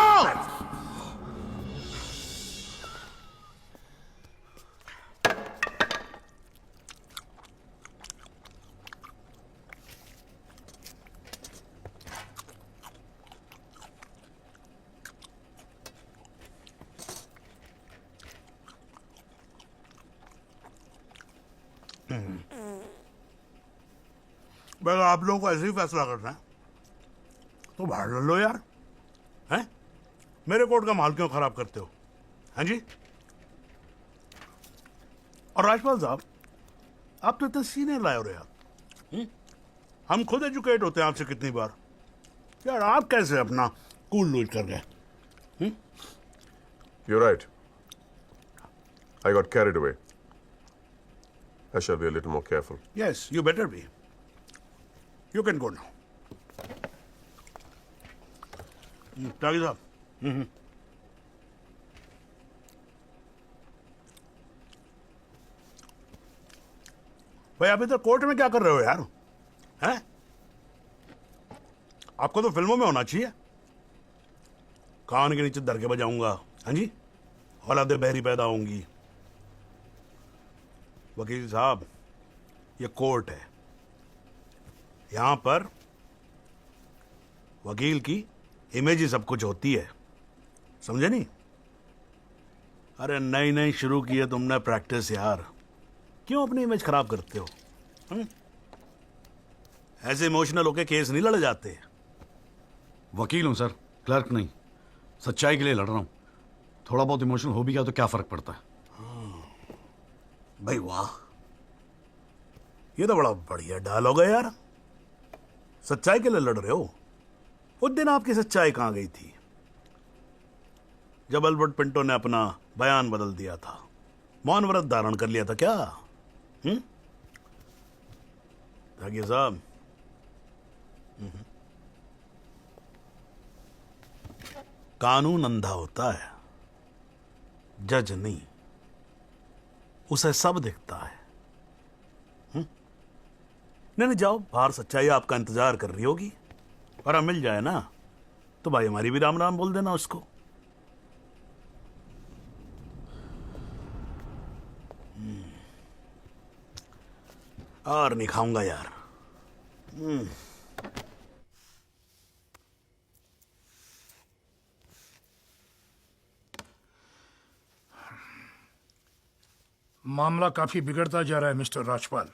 अगर आप लोगों को ऐसे ही फैसला करना है तो बाहर लड़ लो यार। हैं? मेरे कोर्ट का माहौल क्यों खराब करते हो? हैं जी? और राजपाल साहब, आप तो इतने सीनियर लाए हो रहे यार। हम खुद एजुकेट होते हैं आपसे कितनी बार यार, आप कैसे अपना कूल लूज कर गए? You're right. I got carried away. I shall be a little more careful. Yes, you better be. You can go now. त्यागी साहब। भाई आप इधर कोर्ट में क्या कर रहे हो यार? हैं? आपको तो फिल्मों में होना चाहिए। कान के नीचे दरके बजाऊंगा, हाँ जी, औलादे बहरी पैदा होंगी। वकील साहब, ये कोर्ट है, यहां पर वकील की इमेज ही सब कुछ होती है, समझे नहीं? अरे नई नई शुरू की है तुमने प्रैक्टिस यार, क्यों अपनी इमेज खराब करते हो? ऐसे इमोशनल होके केस नहीं लड़े जाते। वकील हूं सर, क्लर्क नहीं। सच्चाई के लिए लड़ रहा हूं। थोड़ा बहुत इमोशनल हो भी गया तो क्या फर्क पड़ता है? भाई वाह, ये तो बड़ा बढ़िया डायलॉग है यार। सच्चाई के लिए लड़ रहे हो? उस दिन आपकी सच्चाई कहां गई थी जब एल्बर्ट पिंटो ने अपना बयान बदल दिया था, मौन व्रत धारण कर लिया था क्या? त्यागी साहब, कानून अंधा होता है, जज नहीं, उसे सब दिखता है। नहीं जाओ बाहर, सच्चाई आपका इंतजार कर रही होगी, और अब मिल जाए ना तो भाई हमारी भी राम राम बोल देना उसको। और नहीं खाऊंगा यार। मामला काफी बिगड़ता जा रहा है मिस्टर राजपाल।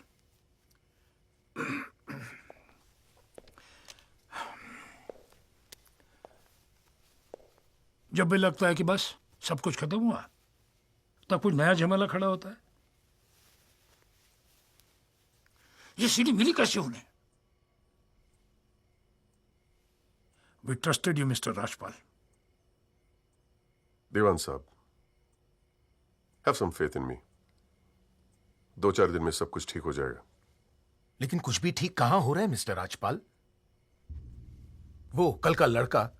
जब भी लगता है कि बस सब कुछ खत्म हुआ, तब कुछ नया झमेला खड़ा होता है। ये सीढ़ी मिली कैसे उन्हें? We trusted you mister Rajpal. Diwan Sahab, have some faith in मी। 2-4 दिन में सब कुछ ठीक हो जाएगा। लेकिन कुछ भी ठीक कहां हो रहा है मिस्टर राजपाल? वो कल का लड़का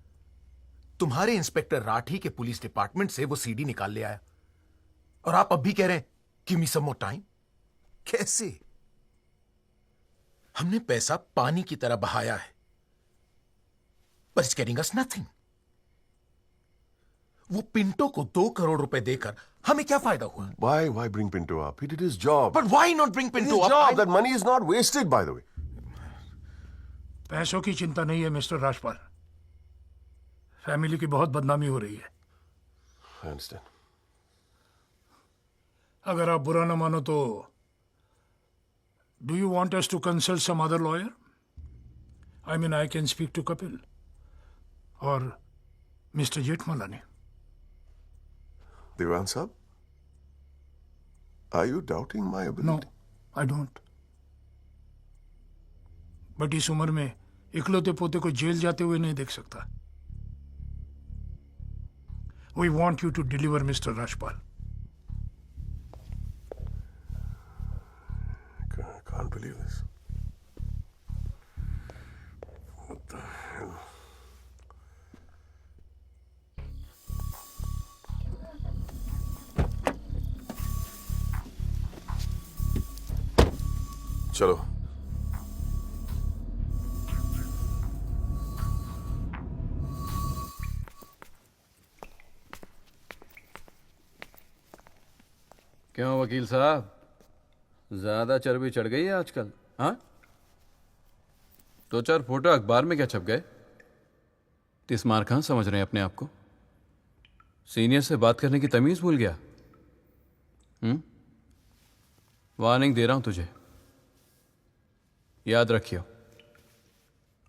तुम्हारे इंस्पेक्टर राठी के पुलिस डिपार्टमेंट से वो सीडी निकाल ले आया, और आप अब भी कह रहे हैं गिव मी सम मोर टाइम। कैसे? हमने पैसा पानी की तरह बहाया है, but it's getting us nothing. वो पिंटो को 2 करोड़ रुपए देकर हमें क्या फायदा हुआ? Why bring Pinto up? He did his job. But why not bring Pinto up? Job. That money is not wasted, by the way. पैसों की चिंता नहीं है मिस्टर राजपाल। फैमिली की बहुत बदनामी हो रही है। I understand. अगर आप बुरा ना मानो तो do you want us to consult some other lawyer? I mean I can speak to Kapil और mister Jethmalani. Diwan Sahab, are you doubting my ability? No, I don't. But इस उम्र में इकलौते पोते को जेल जाते हुए नहीं देख सकता। We want you to deliver mister Rajpal. I can't believe this. What the hell? चलो। क्यों वकील साहब, ज्यादा चर्बी चढ़ गई है आजकल? हाँ, 2-4 फोटो अखबार में क्या छप गए? तिस मार कहां समझ रहे हैं अपने आप को? सीनियर से बात करने की तमीज भूल गया? वार्निंग दे रहा हूं तुझे, याद रखियो।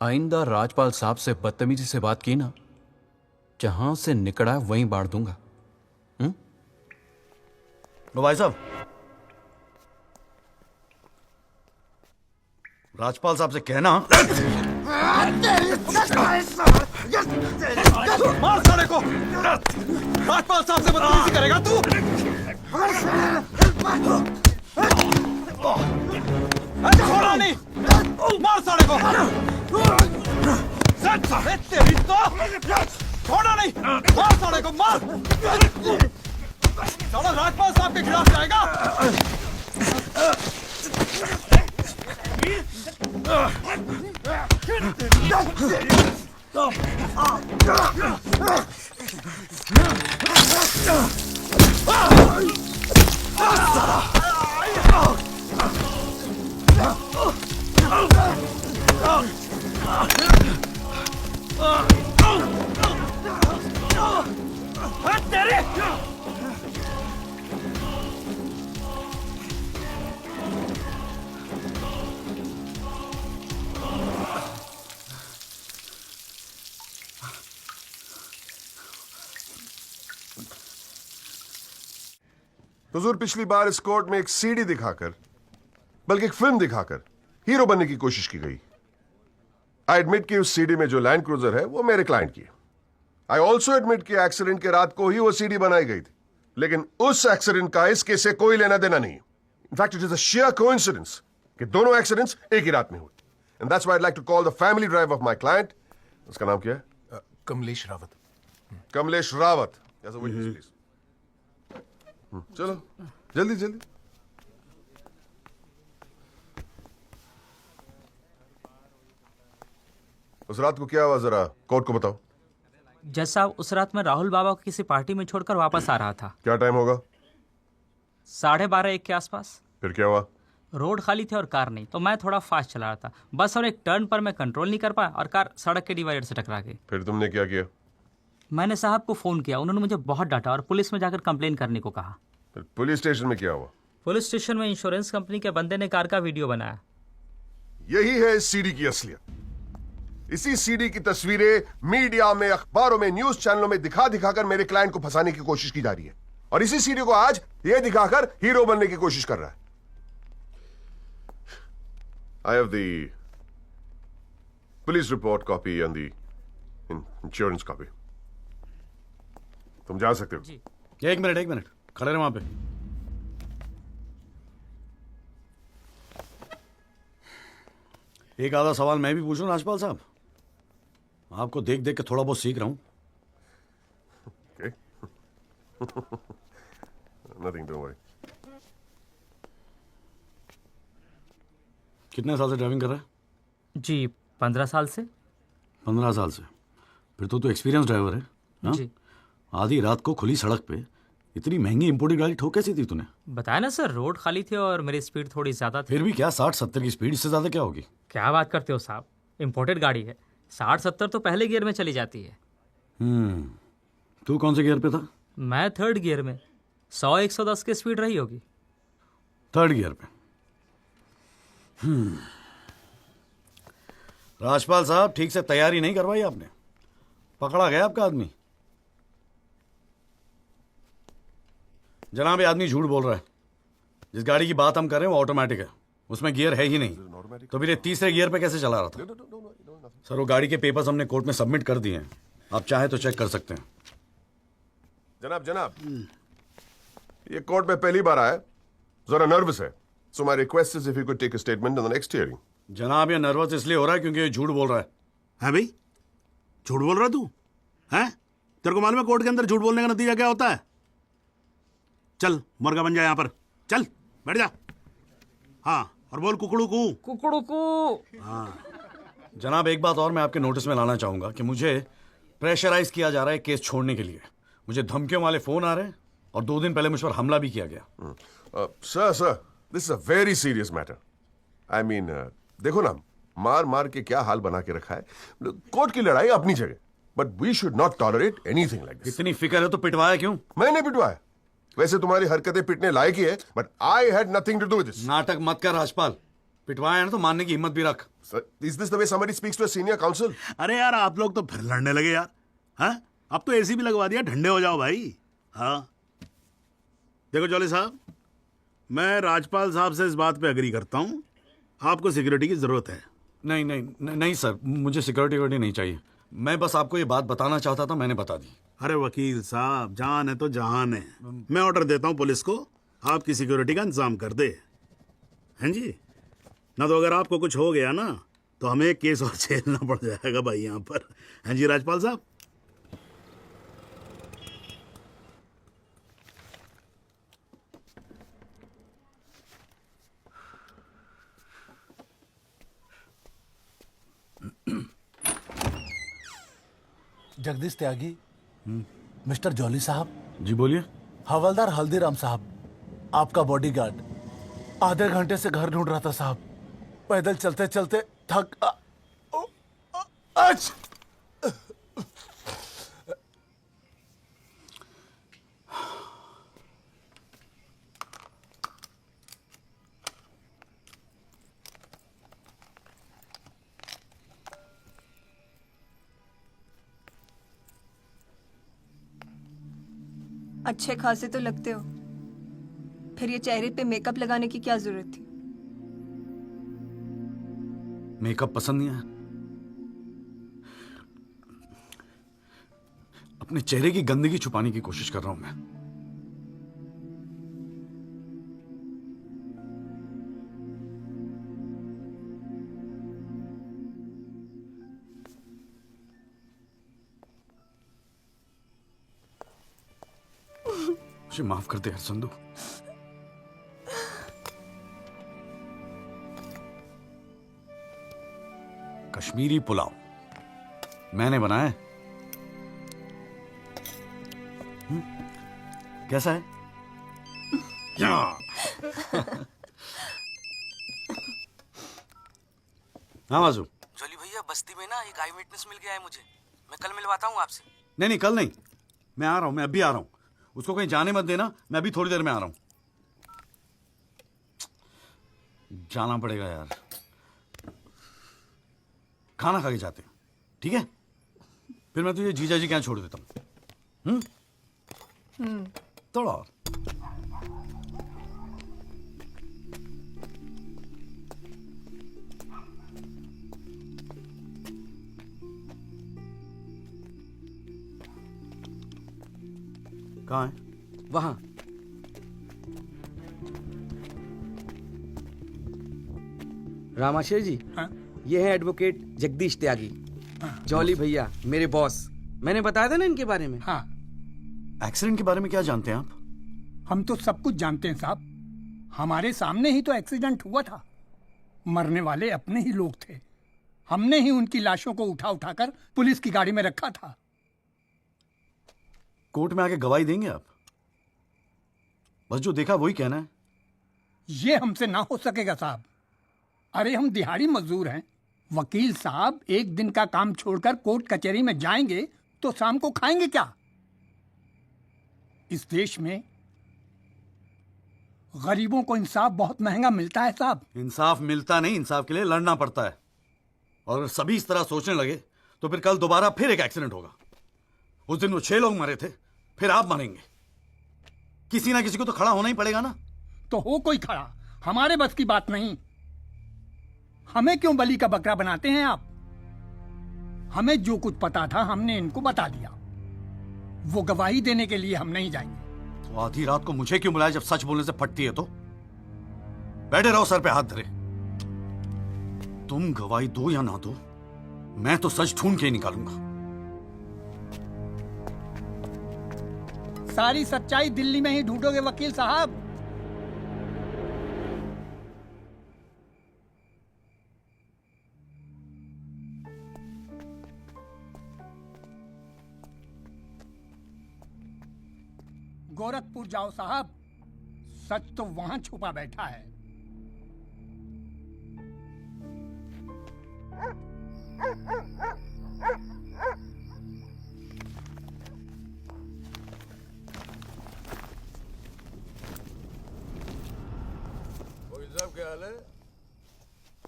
आइंदा राजपाल साहब से बदतमीजी से बात की ना, जहां से निकड़ा वहीं बांट दूंगा। भाई साहब, राजपाल साहब से कहना मार साले को। राजपाल साहब से बदतमीजी करेगा तू? छोड़ा नहीं, मार साले को। तेरी तो छोड़ा नहीं, मार साले को, मार। साला राजपाल साहब के खिलाफ जाएगा। हुजूर, पिछली बार इस कोर्ट में एक सीडी दिखाकर, बल्कि एक फिल्म दिखाकर हीरो बनने की कोशिश की गई। आई एडमिट कि उस सीडी में जो लैंड क्रूजर है वो मेरे क्लाइंट की है। आई ऑल्सो एडमिट कि एक्सीडेंट के रात को ही वो सीडी बनाई गई थी, लेकिन उस एक्सीडेंट का इस केस से कोई लेना देना नहीं। In fact it is a sheer coincidence कि दोनों एक्सीडेंट्स एक ही रात में हुए। And that's why I like to call the family drive of my client. उसका नाम क्या है? Kamlesh Rawat. Kamlesh Rawat. As a witness please. चलो जल्दी जल्दी। उस रात को क्या हुआ, जरा कोर्ट को बताओ। जज साहब, उस रात मैं राहुल बाबा को किसी पार्टी में छोड़कर वापस आ रहा था। क्या टाइम होगा? 12:30-1 के आसपास। फिर क्या हुआ? रोड खाली थे और कार नहीं, तो मैं थोड़ा फास्ट चला रहा था बस, और एक टर्न पर मैं कंट्रोल नहीं कर पाया और कार सड़क के डिवाइडर से टकरा गई। फिर तुमने क्या किया? मैंने साहब को फ़ोन किया, उन्होंने मुझे बहुत डांटा और पुलिस में जाकर कंप्लेन करने को कहा। फिर पुलिस स्टेशन में क्या हुआ? पुलिस स्टेशन में इंश्योरेंस कंपनी के बंदे ने कार का वीडियो बनाया। यही है इस सीडी की असलियत। इसी सीडी की तस्वीरें मीडिया में, अखबारों में, न्यूज चैनलों में दिखा दिखाकर मेरे क्लाइंट को फंसाने की कोशिश की जा रही है, और इसी सीडी को आज ये दिखाकर हीरो बनने की कोशिश कर रहा है। I have the police report copy and the insurance copy. तुम जा सकते हो। एक मिनट खड़े रहे वहां पे। एक आधा सवाल मैं भी पूछूं राजपाल साहब? आपको देख देख के थोड़ा बहुत सीख रहा हूं। Nothing, don't worry. कितने साल से ड्राइविंग कर रहा है? जी 15 साल से। 15 साल से? फिर तो एक्सपीरियंस ड्राइवर है ना? जी। आधी रात को खुली सड़क पे इतनी महंगी इंपोर्टेड गाड़ी ठोक कैसी थी तूने? बताया ना सर, रोड खाली थी और मेरी स्पीड थोड़ी ज्यादा थी। फिर भी क्या 60-70 की स्पीड, इससे ज्यादा क्या होगी? क्या बात करते हो साहब, इंपोर्टेड गाड़ी है, 60-70 तो पहले गियर में चली जाती है। तू कौन से गियर पे था? मैं थर्ड गियर में, 100-110 की स्पीड रही होगी। थर्ड गियर पे। राजपाल साहब, ठीक से तैयारी नहीं करवाई आपने, पकड़ा गया आपका आदमी। जनाब, ये आदमी झूठ बोल रहा है। जिस गाड़ी की बात हम कर रहे हैं वो ऑटोमेटिक है, उसमें गियर है ही नहीं, तो फिर ये तीसरे गियर पे कैसे चला रहा था? सर, वो गाड़ी के पेपर्स हमने कोर्ट में सबमिट कर दिए हैं, आप चाहे तो चेक कर सकते हैं। जनाब, ये कोर्ट में पहली बार आया, जरा नर्वस है, so my request is if you could take a statement in the next hearing. जनाब, ये नर्वस इसलिए हो रहा है क्योंकि ये झूठ बोल रहा है। है भाई, झूठ बोल रहा तू? हैं? तेरे को मालूम है कोर्ट के अंदर झूठ बोलने का नतीजा क्या होता है? चल मुर्गा बन जा यहाँ पर, चल बैठ जा। हाँ, और बोल कुकड़ू कू। कुकड़ू कू। हाँ। जनाब, एक बात और मैं आपके नोटिस में लाना चाहूंगा कि मुझे प्रेशराइज किया जा रहा है केस छोड़ने के लिए। मुझे धमकियों वाले फोन आ रहे हैं और 2 दिन पहले मुझ पर हमला भी किया गया। Sir, this is a very serious matter. I mean, देखो ना, मार मार के क्या हाल बना के रखा है। कोर्ट की लड़ाई अपनी जगह, but we should not tolerate anything like this. इतनी फिक्र है तो पिटवाया क्यों? मैंने पिटवाया? वैसे तुम्हारी हरकतें पिटने लायक ही है, but I had nothing to do with this. नाटक मत कर राजपाल, पिटवाया ना तो मानने की हिम्मत भी रख। Is this the way somebody speaks to a senior counsel? अरे यार, आप लोग तो फिर लड़ने लगे यार। हाँ, अब तो एसी भी लगवा दिया, ठंडे हो जाओ भाई। हाँ, देखो जॉली साहब, मैं राजपाल साहब से इस बात पे अग्री करता हूँ, आपको सिक्योरिटी की जरूरत है। नहीं सर, मुझे सिक्योरिटी नहीं चाहिए। मैं बस आपको ये बात बताना चाहता था, मैंने बता दी। अरे वकील साहब, जान है तो जहान है। मैं ऑर्डर देता हूँ पुलिस को, आपकी सिक्योरिटी का इंतजाम कर दे। हैं जी? ना तो अगर आपको कुछ हो गया ना तो हमें केस और झेलना पड़ जाएगा भाई यहाँ पर। हैं जी राजपाल साहब? जगदीश त्यागी, मिस्टर जॉली साहब। जी बोलिए। हवलदार हल्दीराम साहब, आपका बॉडीगार्ड आधे घंटे से घर ढूंढ रहा था साहब। पैदल चलते चलते थक अच्छे खासे तो लगते हो, फिर ये चेहरे पे मेकअप लगाने की क्या जरूरत थी? मेकअप पसंद नहीं आया? अपने चेहरे की गंदगी छुपाने की कोशिश कर रहा हूं मैं। मुझे माफ कर दे यार संधू। कश्मीरी पुलाव मैंने बनाया है। कैसा है? हाँ माजू। जॉली भैया बस्ती में ना एक आई विटनेस मिल गया है मुझे, मैं कल मिलवाता हूँ आपसे। नहीं नहीं, कल नहीं, मैं आ रहा हूँ, मैं अभी आ रहा हूँ। उसको कहीं जाने मत देना, मैं अभी थोड़ी देर में आ रहा हूँ। जाना पड़ेगा यार, खाना खा के जाते हैं, ठीक है? फिर मैं तुझे जीजा जी के यहाँ छोड़ देता हूँ। थोड़ा और। कहाँ है? वहां। रामाशय जी, ये है एडवोकेट जगदीश त्यागी, जॉली भैया मेरे बॉस। मैंने बताया था ना इनके बारे में। हाँ। एक्सीडेंट के बारे में क्या जानते हैं आप? हम तो सब कुछ जानते हैं साहब, हमारे सामने ही तो एक्सीडेंट हुआ था। मरने वाले अपने ही लोग थे, हमने ही उनकी लाशों को उठा उठाकर पुलिस की गाड़ी में रखा था। कोर्ट में आके गवाही देंगे आप? बस जो देखा वही कहना है। ये हमसे ना हो सकेगा साहब, अरे हम दिहाड़ी मजदूर हैं। वकील साहब एक दिन का काम छोड़कर कोर्ट कचहरी में जाएंगे तो शाम को खाएंगे क्या? इस देश में गरीबों को इंसाफ बहुत महंगा मिलता है साहब। इंसाफ मिलता नहीं, इंसाफ के लिए लड़ना पड़ता है। और अगर सभी इस तरह सोचने लगे तो फिर कल दोबारा फिर एक एक्सीडेंट होगा। उस दिन वो 6 लोग मरे थे, फिर आप मरेंगे। किसी ना किसी को तो खड़ा होना ही पड़ेगा ना। तो हो कोई खड़ा, हमारे बस की बात नहीं। हमें क्यों बलि का बकरा बनाते हैं आप? हमें जो कुछ पता था हमने इनको बता दिया। वो गवाही देने के लिए हम नहीं जाएंगे। तो आधी रात को मुझे क्यों बुलाया जब सच बोलने से फटती है? तो बैठे रहो सर पे हाथ धरे। तुम गवाही दो या ना दो, मैं तो सच ढूंढ के ही निकालूंगा। सारी सच्चाई दिल्ली में ही ढूंढोगे वकील साहब। गोरखपुर जाओ साहब, सच तो वहां छुपा बैठा है। साहब क्या हाल है?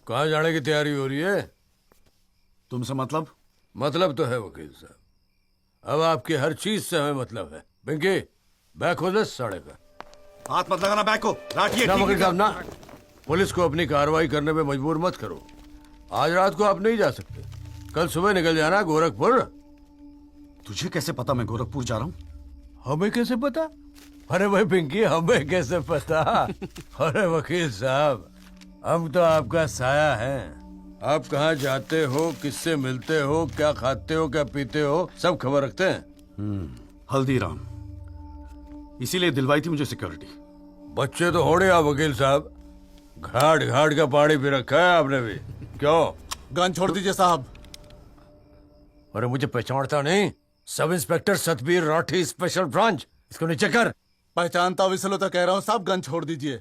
कहाँ जाने की तैयारी हो रही है? तुमसे मतलब? मतलब तो है वकील साहब, अब आपकी हर चीज से हमें मतलब है। पिंकी बैग खोल दे साढ़े का। हाथ मत लगाना बैग को, लाठी ना वकील साहब ना, पुलिस को अपनी कार्रवाई करने में मजबूर मत करो। आज रात को आप नहीं जा सकते, कल सुबह निकल जाना गोरखपुर। तुझे कैसे पता मैं गोरखपुर जा रहा हूँ? हमें कैसे पता? अरे भाई पिंकी, हमें कैसे पता? अरे वकील साहब, हम तो आपका साया हैं। आप कहाँ जाते हो, किससे मिलते हो, क्या खाते हो, क्या पीते हो, सब खबर रखते हैं। हल्दीराम, इसीलिए दिलवाई थी मुझे सिक्योरिटी। बच्चे तो होड़े आप वकील साहब, घाट घाट का पानी पी रखा है आपने भी। क्यों? गन छोड़ दीजिए साहब। अरे मुझे पहचानता नहीं? Sub inspector Satbir Rathi, special branch. इसको नीचे कर। पहचानता हूं इसलिए तो कह रहा हूं साहब, गन छोड़ दीजिए।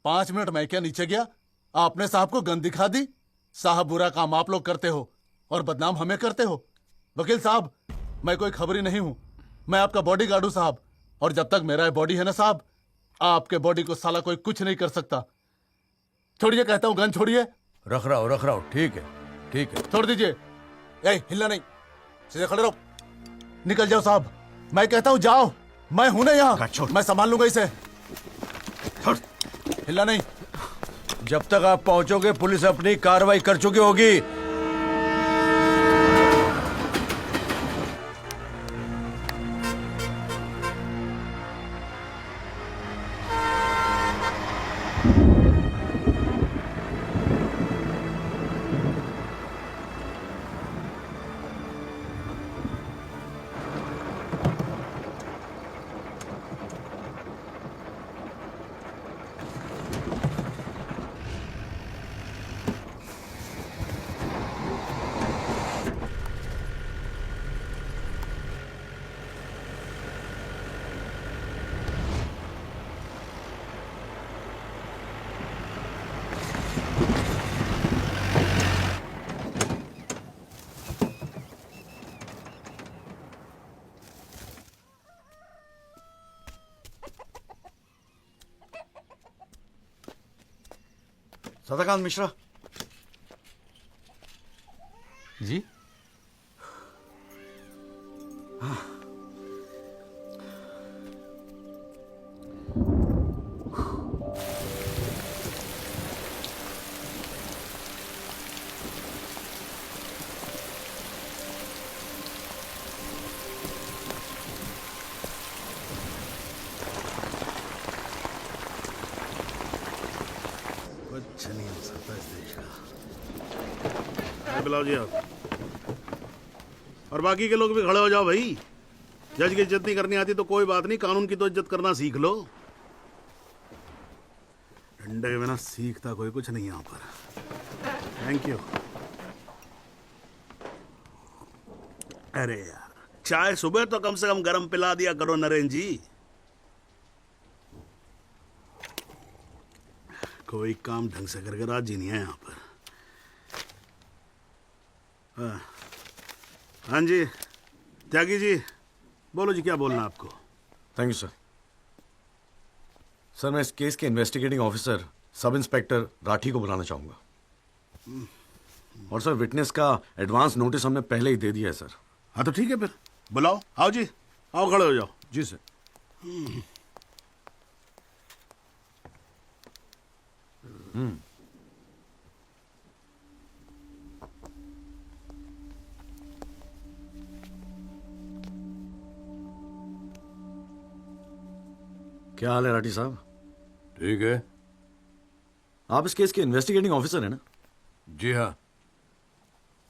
5 मिनट मैं क्या नीचे गया, आपने साहब को गन दिखा दी। साहब बुरा काम आप लोग करते हो और बदनाम हमें करते हो। वकील साहब, मैं कोई खबरी नहीं हूं, मैं आपका बॉडीगार्ड हूं साहब। और जब तक मेरा बॉडी है ना साहब, आपके बॉडी को साला कोई कुछ नहीं कर सकता। छोड़िए कहता हूं, गन छोड़िए। रख रहा हूं, ठीक है ठीक है। छोड़ दीजिए। हिलना नहीं, सीधे खड़े रहो। निकल जाओ साहब, मैं कहता हूं जाओ। मैं हूं ना यहाँ, मैं संभाल लूंगा इसे। हिलना नहीं। जब तक आप पहुंचोगे पुलिस अपनी कार्रवाई कर चुकी होगी। सदाकांत मिश्रा जी। कुछ नहीं हो सकता इस देश का। बुलाओ जी आप। और बाकी के लोग भी खड़े हो जाओ भाई। जज की इज्जत नहीं करनी आती तो कोई बात नहीं, कानून की तो इज्जत करना सीख लो। डंडे के बिना सीखता कोई कुछ नहीं यहाँ पर। Thank you. अरे यार, चाय सुबह तो कम से कम गर्म पिला दिया करो नरेंद्र जी। कोई काम ढंग से करके राजी नहीं है यहाँ पर। हाँ जी त्यागी जी, बोलो जी, क्या बोलना है आपको? Thank you sir. सर मैं इस केस के investigating officer sub inspector Rathi को बुलाना चाहूंगा। और सर विटनेस का एडवांस नोटिस हमने पहले ही दे दिया है सर। हाँ तो ठीक है, फिर बुलाओ। आओ जी, आओ खड़े हो जाओ। जी सर। क्या हाल है राठी साहब? ठीक है। आप इस केस के इन्वेस्टिगेटिंग ऑफिसर हैं ना? जी हाँ।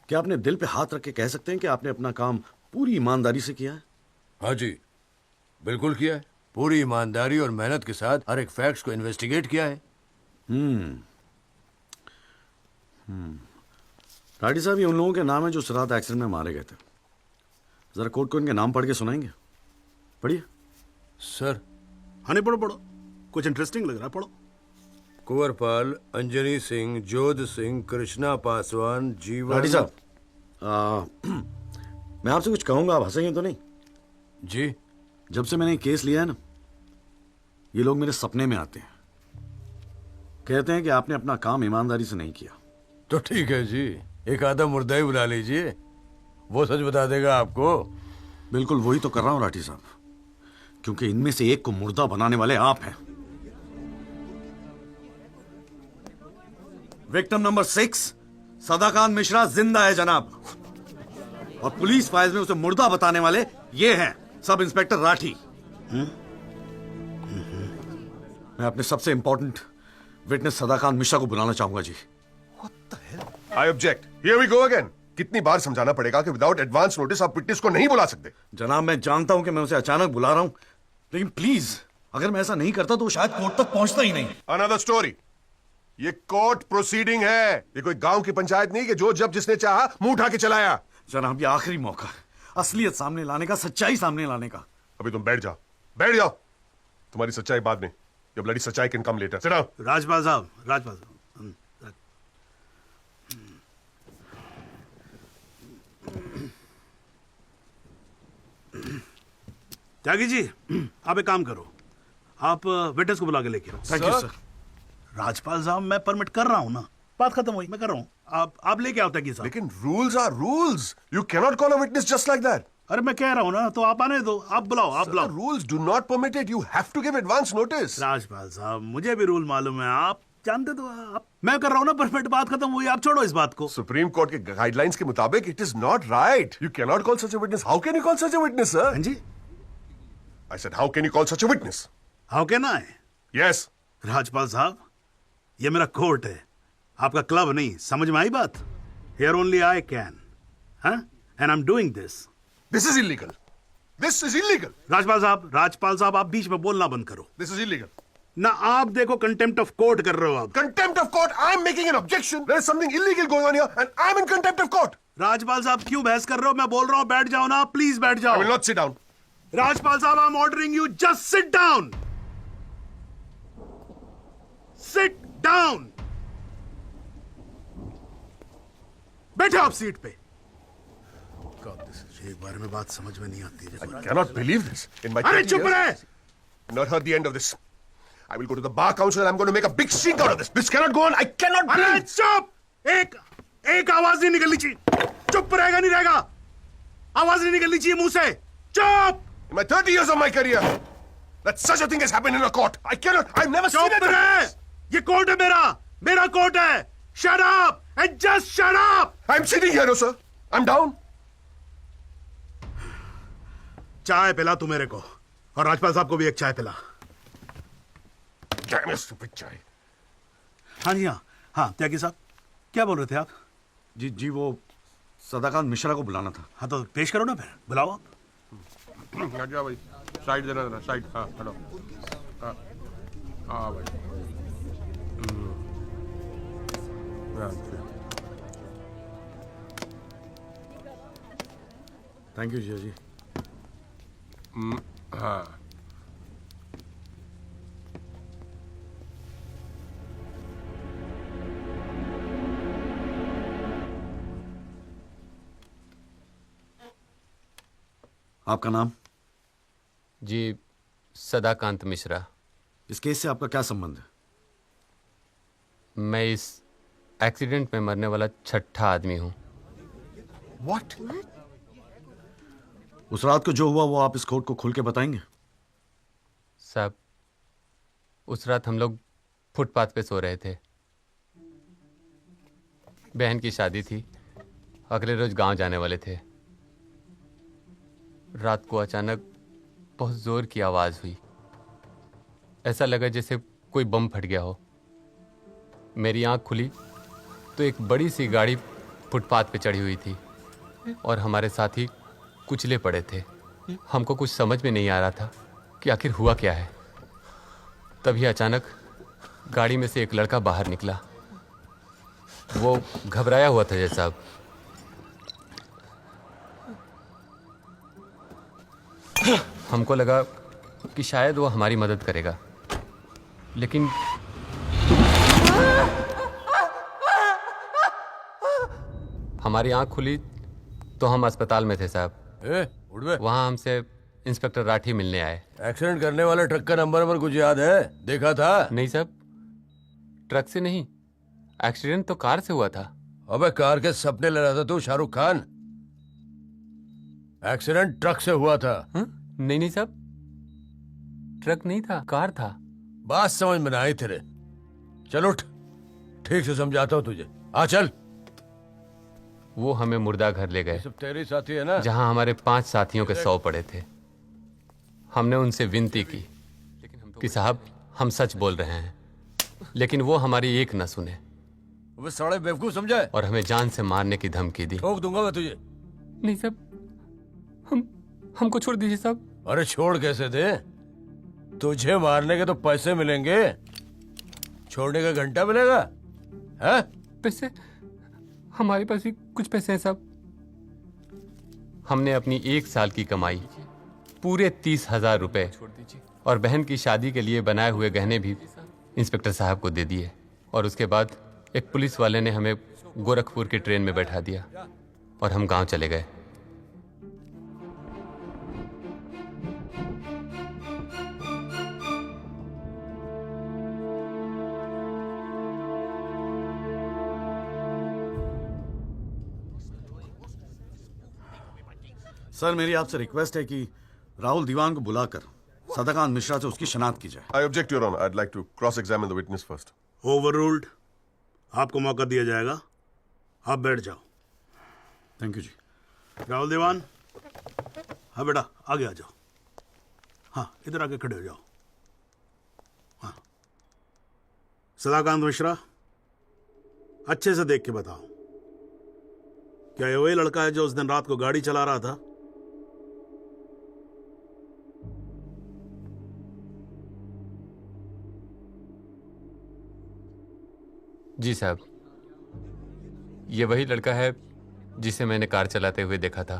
क्या आपने दिल पे हाथ रख के कह सकते हैं कि आपने अपना काम पूरी ईमानदारी से किया है? हाँ जी, बिल्कुल किया है। पूरी ईमानदारी और मेहनत के साथ हर एक फैक्ट्स को इन्वेस्टिगेट किया है। राठी साहब, ये उन लोगों के नाम है जो उस रात एक्सीडेंट में मारे गए थे। जरा कोर्ट को इनके नाम पढ़ के सुनाएंगे? पढ़िए। सर। हाँ नहीं, पढ़ो पढ़ो, कुछ इंटरेस्टिंग लग रहा है, पढ़ो। कुंवरपाल, अंजनी सिंह, जोध सिंह, कृष्णा पासवान, जीवन। राठी साहब, मैं आपसे कुछ कहूंगा, आप हंसेंगे तो नहीं? जी। जब से मैंने ये केस लिया है ना, ये लोग मेरे सपने में आते हैं, कहते हैं कि आपने अपना काम ईमानदारी से नहीं किया। तो ठीक है जी, एक आधा मुर्दा ही बुला लीजिए, वो सच बता देगा आपको। बिल्कुल वही तो कर रहा हूं राठी साहब, क्योंकि इनमें से एक को मुर्दा बनाने वाले आप हैं। विक्टिम नंबर 6 सदाकांत मिश्रा जिंदा है जनाब, और पुलिस फाइल्स में उसे मुर्दा बताने वाले ये हैं सब इंस्पेक्टर राठी। मैं अपने सबसे इंपॉर्टेंट विटनेस सदाकांत मिश्रा को बुलाना चाहूंगा जी। I object. Here we go again. कितनी बार समझाना पड़ेगा कि विदाउट एडवांस नोटिस आप विटनेस को नहीं बुला सकते? जनाब मैं जानता हूं कि मैं उसे अचानक बुला रहा हूं, लेकिन प्लीज अगर मैं ऐसा नहीं करता तो शायद कोर्ट तक पहुंचता ही नहीं। Another story. ये कोर्ट प्रोसीडिंग है, ये कोई गांव की पंचायत नहीं कि जो जब जिसने चाहा मुंह उठा के चलाया। जनाब ये आखिरी मौका है असलियत सामने लाने का, सच्चाई सामने लाने का। अभी तुम बैठ जाओ, बैठ जाओ। तुम्हारी सच्चाई बाद में, ये ब्लडी सच्चाई can come later. Sit down. Rajpal साहब, राजपाल साहब। त्यागी जी, आप एक काम करो, आप विटनेस को बुला के लेके आओ। Thank you sir. राजपाल साहब मैं परमिट कर रहा हूं ना, बात खत्म हुई, मैं कर रहा हूं। आप लेके आओ त्यागी साहब। लेकिन rules are rules, you can not call a witness just like that. अरे मैं कह रहा हूं ना, तो आप आने दो, आप बुलाओ, आप बुलाओ। Rules do not permit it, you have to give advance notice. Rajpal साहब मुझे भी रूल मालूम है, आप जानते तो आप। मैं कर रहा हूं ना परमिट, बात खत्म हुई, आप छोड़ो इस बात को। सुप्रीम कोर्ट के गाइडलाइंस के मुताबिक it is not right. You can not call such a witness. How can you call such a witness sir? हाँ जी। I said, how can you call such a witness? How can I? Yes. Rajpal साहब, ये मेरा court है, आपका club नहीं, समझ में आई बात? Here only I can, huh? And I'm doing this. This is illegal. This is illegal. Rajpal साहब, आप बीच में बोलना बंद करो। This is illegal. ना आप देखो कंटेम्प्ट ऑफ कोर्ट कर रहे हो आप। Contempt of court. I'm making an objection. There is something illegal going on here, and I'm in contempt of court. Rajpal साहब क्यों बहस कर रहे हो? मैं बोल रहा हूँ बैठ जाओ ना, प्लीज बैठ जाओ। I will not sit down. Rajpal साहब, I'm ordering you, just sit down. Sit down. बैठो आप सीट पे। एक बार में बात समझ में नहीं आती है। I cannot believe this. In my अरे 30 चुप years, रहे। Not heard the end of this. I will go to the bar council and I'm going to make a big scene out of this. This cannot go on. I cannot अरे breathe. चुप! एक आवाज नहीं निकलनी चाहिए। चुप रहेगा नहीं रहेगा। आवाज नहीं निकलनी चाहिए मुंह से। चुप! In my 30 years of my career, that such a thing has happened in a court. I've never seen it. चुप रहे! ये कोर्ट है मेरा कोर्ट है। Shut up and just shut up! I'm sitting here, no sir. I'm down. चाय पिला तू मेरे को और राजपाल साहब को भी एक चाय पिला। Damn your stupid chai. हाँ जी हाँ त्यागी साहब क्या बोल रहे थे आप? जी वो सदाकांत मिश्रा को बुलाना था। हाँ तो पेश करो ना फिर बुलाओ आप। हट जाओ भाई, साइड देना जरा, साइड। हाँ हटो। हाँ हाँ भाई। थैंक यू जी। हाँ आपका नाम? जी सदाकांत मिश्रा। इस केस से आपका क्या संबंध है? मैं इस एक्सीडेंट में मरने वाला छठा आदमी हूँ। What? उस रात को जो हुआ वो आप इस कोर्ट को खुल के बताएंगे? साहब उस रात हम लोग फुटपाथ पे सो रहे थे। बहन की शादी थी, अगले रोज गांव जाने वाले थे। रात को अचानक बहुत जोर की आवाज हुई। ऐसा लगा जैसे कोई बम फट गया हो। मेरी आंख खुली तो एक बड़ी सी गाड़ी फुटपाथ पे चढ़ी हुई थी और हमारे साथी कुचले पड़े थे। हमको कुछ समझ में नहीं आ रहा था कि आखिर हुआ क्या है। तभी अचानक गाड़ी में से एक लड़का बाहर निकला। वो घबराया हुआ था जैसा। हमको लगा कि शायद वो हमारी मदद करेगा, लेकिन हमारी आंख खुली तो हम अस्पताल में थे साहब। वहां हमसे इंस्पेक्टर राठी मिलने आए। एक्सीडेंट करने वाले ट्रक का नंबर कुछ याद है? देखा था? नहीं साहब, ट्रक से नहीं, एक्सीडेंट तो कार से हुआ था। अबे कार के सपने ले रहा था तू शाहरुख खान। एक्सीडेंट ट्रक से हुआ था। नहीं साहब, ट्रक नहीं था, कार था। बात समझ में ना आई तेरे। चल उठ, ठीक से समझाता हूँ तुझे। आ चल। वो हमें मुर्दा घर ले गए। सब तेरे साथी है ना? जहां हमारे 5 साथियों के 100 पड़े थे। हमने उनसे विनती की कि साहब हम सच बोल रहे हैं, लेकिन वो हमारी एक न सुने। वो साले बेवकूफ समझा और हमें जान से मारने की धमकी दी। ठोक दूंगा मैं तुझे। नहीं साहब, हमको छोड़ दीजिए साहब। अरे छोड़ कैसे दे? तुझे मारने के तो पैसे मिलेंगे, छोड़ने का घंटा मिलेगा? है? पैसे? हमारे पास भी कुछ पैसे हैं साहब। हमने अपनी 1 साल की कमाई पूरे 30,000 रुपए और बहन की शादी के लिए बनाए हुए गहने भी इंस्पेक्टर साहब को दे दिए। और उसके बाद एक पुलिस वाले ने हमें गोरखपुर की ट्रेन में बैठा दिया और हम गांव चले गए। सर मेरी आपसे रिक्वेस्ट है कि राहुल दीवान को बुलाकर सदाकांत मिश्रा से उसकी शनाख्त की जाए। I object, Your Honor. I'd like to cross-examine the witness first. Overruled. आपको मौका दिया जाएगा, आप बैठ जाओ। थैंक यू जी। राहुल दीवान, हाँ बेटा आगे आ जाओ। हाँ इधर आके खड़े हो जाओ। हाँ सदाकांत मिश्रा, अच्छे से देख के बताओ, क्या ये वही लड़का है जो उस दिन रात को गाड़ी चला रहा था? जी साहब, ये वही लड़का है जिसे मैंने कार चलाते हुए देखा था।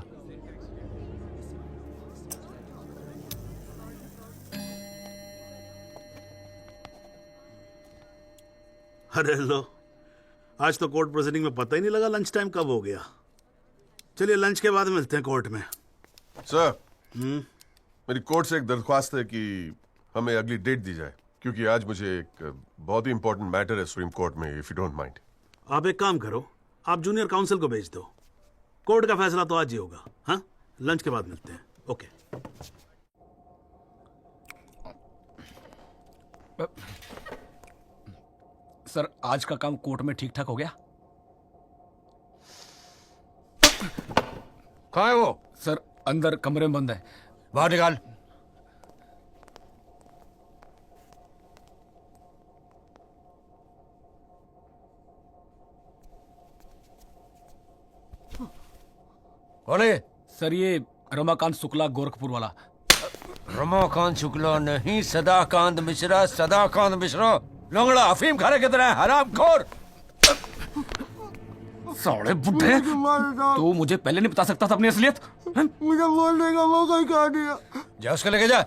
अरे लो, आज तो कोर्ट प्रोसीडिंग में पता ही नहीं लगा लंच टाइम कब हो गया। चलिए लंच के बाद मिलते हैं कोर्ट में। सर, मेरी कोर्ट से एक दरख्वास्त है कि हमें अगली डेट दी जाए। क्योंकि आज मुझे एक बहुत ही इंपॉर्टेंट मैटर है सुप्रीम कोर्ट में, इफ यू डोंट माइंड। आप एक काम करो, आप जूनियर काउंसिल को भेज दो। कोर्ट का फैसला तो आज ही होगा। हाँ, लंच के बाद मिलते हैं। ओके। सर आज का काम कोर्ट में ठीक ठाक हो गया? कहाँ है वो? सर अंदर कमरे में बंद है। बाहर निकाल। कौन है? सर ये रमाकांत शुक्ला, गोरखपुर वाला। रमाकांत शुक्ला नहीं, सदाकांत मिश्रा। सदाकांत मिश्रा लंगड़ा अफीम खाने की तरह हरामखोर। साले बुड्ढे, तू मुझे पहले नहीं बता सकता था अपनी असलियत? मुझे बोलने का मौका ही कहा दिया। जा उसको लेके जा।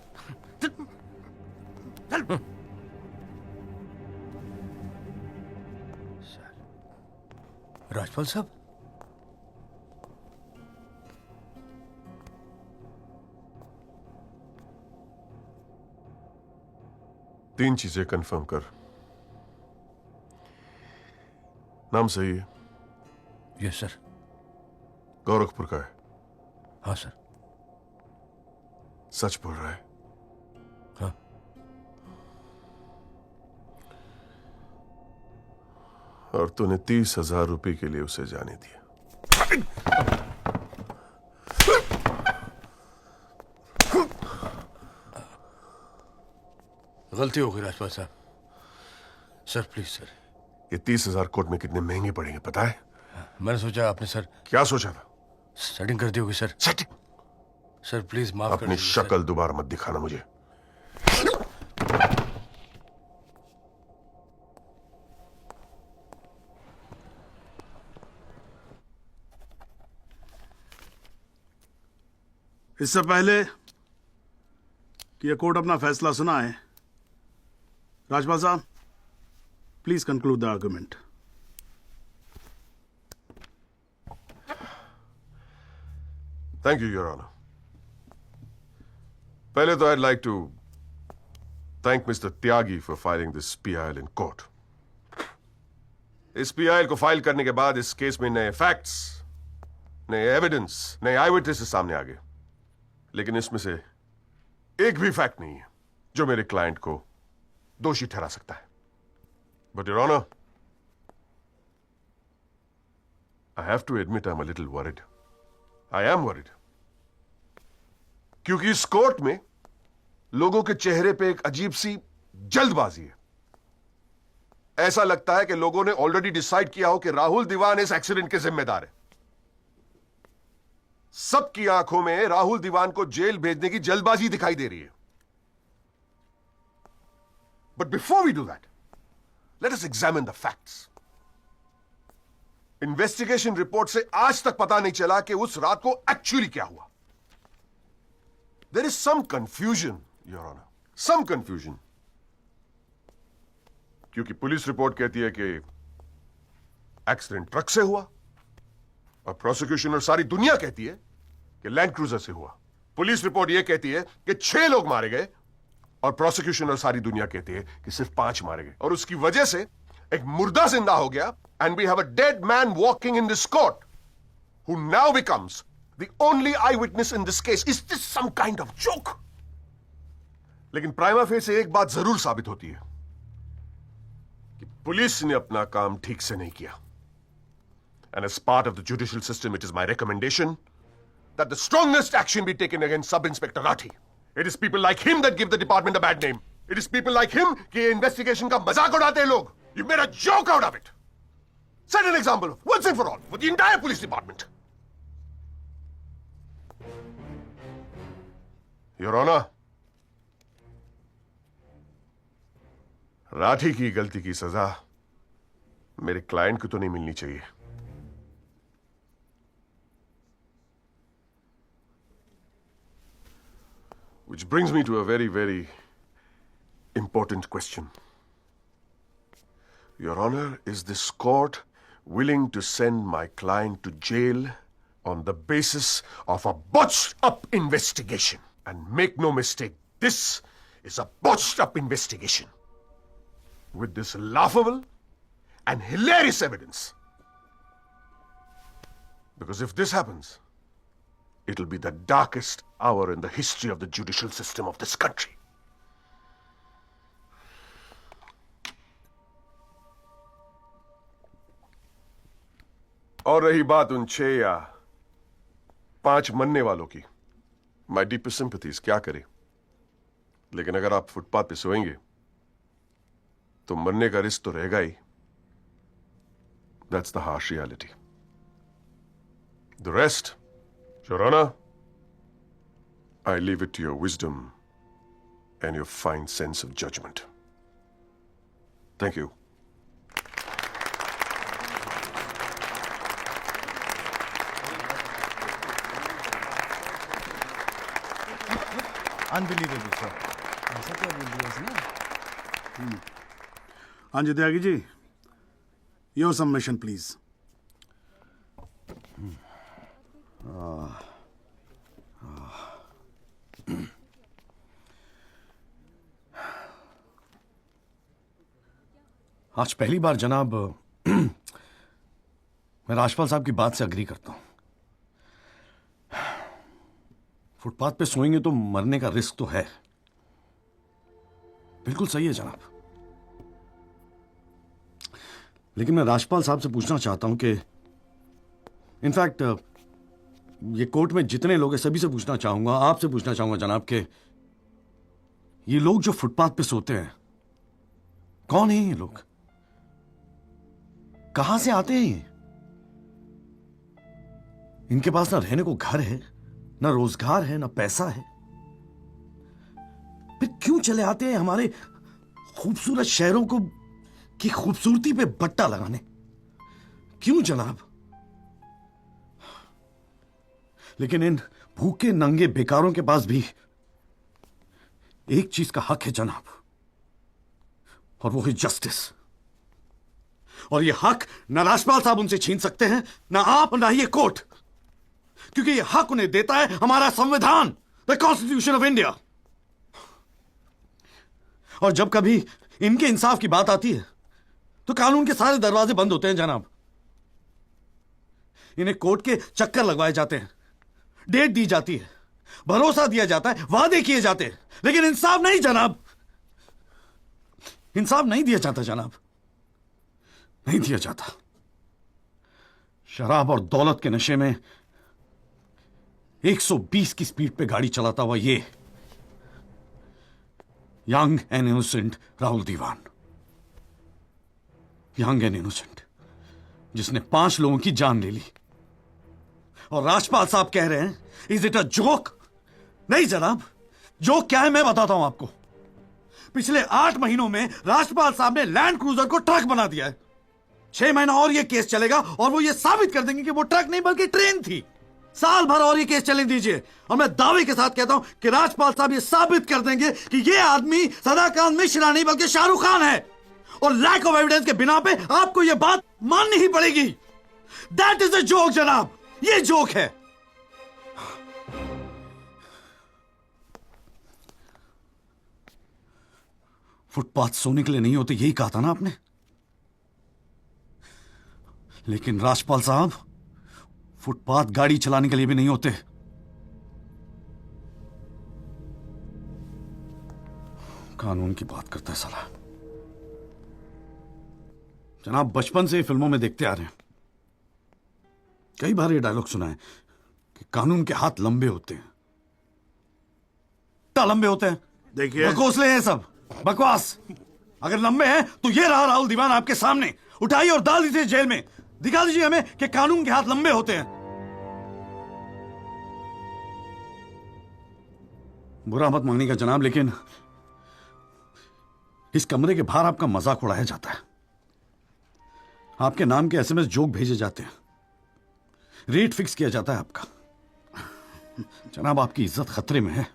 राजपाल साहब, तीन चीजें कंफर्म कर। नाम सही है? Yes sir. गोरखपुर का है? हाँ सर। सच बोल रहा है? हाँ। और तूने 30,000 रुपए के लिए उसे जाने दिया? गलती हो गई राजपाल साहब। Sir please sir. ये 30,000 कोर्ट में कितने महंगे पड़ेंगे पता है? मैंने सोचा आपने सर। क्या सोचा था? सेटिंग कर दी होगी सर। सेटिंग? सर प्लीज माफ कर अपनी शक्ल दोबारा मत दिखाना मुझे। इससे पहले कि यह कोर्ट अपना फैसला सुनाए, राजपाल साहब please conclude the argument. Thank you your honour. पहले तो I'd like to thank Mr. Tyagi for filing this PIL in court. इस PIL को फाइल करने के बाद इस केस में नए फैक्ट्स, नए एविडेंस, नए आई विटनेसेस सामने आ गए, लेकिन इसमें से एक भी फैक्ट नहीं है जो मेरे क्लाइंट को दोषी ठहरा सकता है। But your honour, I have to admit I'm a little worried. I am worried. क्योंकि इस कोर्ट में लोगों के चेहरे पे एक अजीब सी जल्दबाजी है। ऐसा लगता है कि लोगों ने ऑलरेडी डिसाइड किया हो कि राहुल दीवान इस एक्सीडेंट के जिम्मेदार है। सबकी आंखों में राहुल दीवान को जेल भेजने की जल्दबाजी दिखाई दे रही है। But before we do that, let us examine the facts. Investigation report से आज तक पता नहीं चला कि उस रात को एक्चुअली क्या हुआ। There is some confusion, Your Honor. Some confusion. क्योंकि पुलिस रिपोर्ट कहती है कि एक्सीडेंट ट्रक से हुआ, और प्रोसिक्यूशन और सारी दुनिया कहती है कि लैंड क्रूजर से हुआ। पुलिस रिपोर्ट यह कहती है कि 6 लोग मारे गए, और प्रोसिक्यूशन और सारी दुनिया कहती है कि सिर्फ 5 मारे गए, और उसकी वजह से एक मुर्दा जिंदा हो गया, and we have a dead man walking in this court who now becomes the only eyewitness in this case. Is this some kind of joke? लेकिन प्राइमा फेसी एक बात जरूर साबित होती है कि पुलिस ने अपना काम ठीक से नहीं किया। And as part of the judicial system, it is my recommendation that the strongest action be taken against Sub-Inspector Rathi. It is people like him that give the department a bad name. It is people like him कि investigation का मजाक उड़ाते हैं लोग. You made a joke out of it. Set an example once and for all for the entire police department. Your Honor, Rathi की गलती की सजा मेरे क्लाइंट को तो नहीं मिलनी चाहिए। Which brings me to a very, very important question. Your Honor, is this court willing to send my client to jail on the basis of a botched up investigation? And make no mistake, this is a botched up investigation. with this laughable and hilarious evidence. Because if this happens, it'll be the darkest hour in the history of the judicial system of this country. और रही बात उन 6 या 5 मरने वालों की, माई deepest sympathies, क्या करे, लेकिन अगर आप फुटपाथ पे सोएंगे तो मरने का रिस्क तो रहेगा ही. That's the harsh reality. The rest, your honour, I leave it to your wisdom and your fine sense of judgment. Thank you. Unbelievable sir. ऐसा क्या बोल दिया इसने? हाँ जी Tyagi ji, your submission please. आज पहली बार जनाब मैं राजपाल साहब की बात से अग्री करता हूं. फुटपाथ पे सोएंगे तो मरने का रिस्क तो है. बिल्कुल सही है जनाब. लेकिन मैं राजपाल साहब से पूछना चाहता हूं कि इनफैक्ट ये कोर्ट में जितने लोग हैं सभी से पूछना चाहूंगा, आपसे पूछना चाहूंगा जनाब कि ये लोग जो फुटपाथ पे सोते हैं कौन है ये लोग, कहां से आते हैं ये? इनके पास ना रहने को घर है, ना रोजगार है, ना पैसा है, फिर क्यों चले आते हैं हमारे खूबसूरत शहरों को की खूबसूरती पे बट्टा लगाने? क्यों जनाब? लेकिन इन भूखे नंगे बेकारों के पास भी एक चीज का हक है जनाब, और वो है जस्टिस. और ये हक ना राजपाल साहब उनसे छीन सकते हैं, ना आप, ना ये कोर्ट, क्योंकि ये हक उन्हें देता है हमारा संविधान, द कॉन्स्टिट्यूशन ऑफ इंडिया. और जब कभी इनके इंसाफ की बात आती है तो कानून के सारे दरवाजे बंद होते हैं जनाब. इन्हें कोर्ट के चक्कर लगवाए जाते हैं, डेट दी जाती है, भरोसा दिया जाता है, वादे किए जाते हैं, लेकिन इंसाफ नहीं जनाब. इंसाफ नहीं दिया जाता जनाब, नहीं दिया जाता. शराब और दौलत के नशे में 120 की स्पीड पे गाड़ी चलाता हुआ ये young and innocent Rahul Diwan, young and innocent, जिसने 5 लोगों की जान ले ली. और राजपाल साहब कह रहे हैं इज इट अ जोक? नहीं जनाब, जोक क्या है मैं बताता हूं आपको. पिछले 8 महीनों में राजपाल साहब ने लैंड क्रूजर को ट्रक बना दिया है. 6 महीना और यह केस चलेगा और वो ये साबित कर देंगे कि वो ट्रक नहीं बल्कि ट्रेन थी. साल भर और ये केस चलने दीजिए और मैं दावे के साथ कहता हूं कि राजपाल साहब ये साबित कर देंगे कि ये आदमी सदाकांत मिश्रा नहीं बल्कि शाहरुख खान है. और लैक ऑफ एविडेंस के बिना पे आपको ये बात माननी ही पड़ेगी. दैट इज अ जोक जनाब, ये जोक है. फुटपाथ सोने के लिए नहीं होते, यही कहा था ना आपने. लेकिन राजपाल साहब फुटपाथ गाड़ी चलाने के लिए भी नहीं होते. कानून की बात करता है साला. जनाब बचपन से फिल्मों में देखते आ रहे हैं, कई बार ये डायलॉग सुना है कि कानून के हाथ लंबे होते हैं. क्या लंबे होते हैं? देखिए बकवासले हैं सब, बकवास. अगर लंबे हैं तो ये रहा राहुल दीवान आपके सामने. उठाइए और डाल दीजिए जेल में. दिखा दीजिए हमें कि कानून के हाथ लंबे होते हैं. बुरा मत मांगने का जनाब, लेकिन इस कमरे के बाहर आपका मजाक उड़ाया जाता है. आपके नाम के एसएमएस जोक भेजे जाते हैं, रेट फिक्स किया जाता है आपका. जनाब आपकी इज्जत खतरे में है.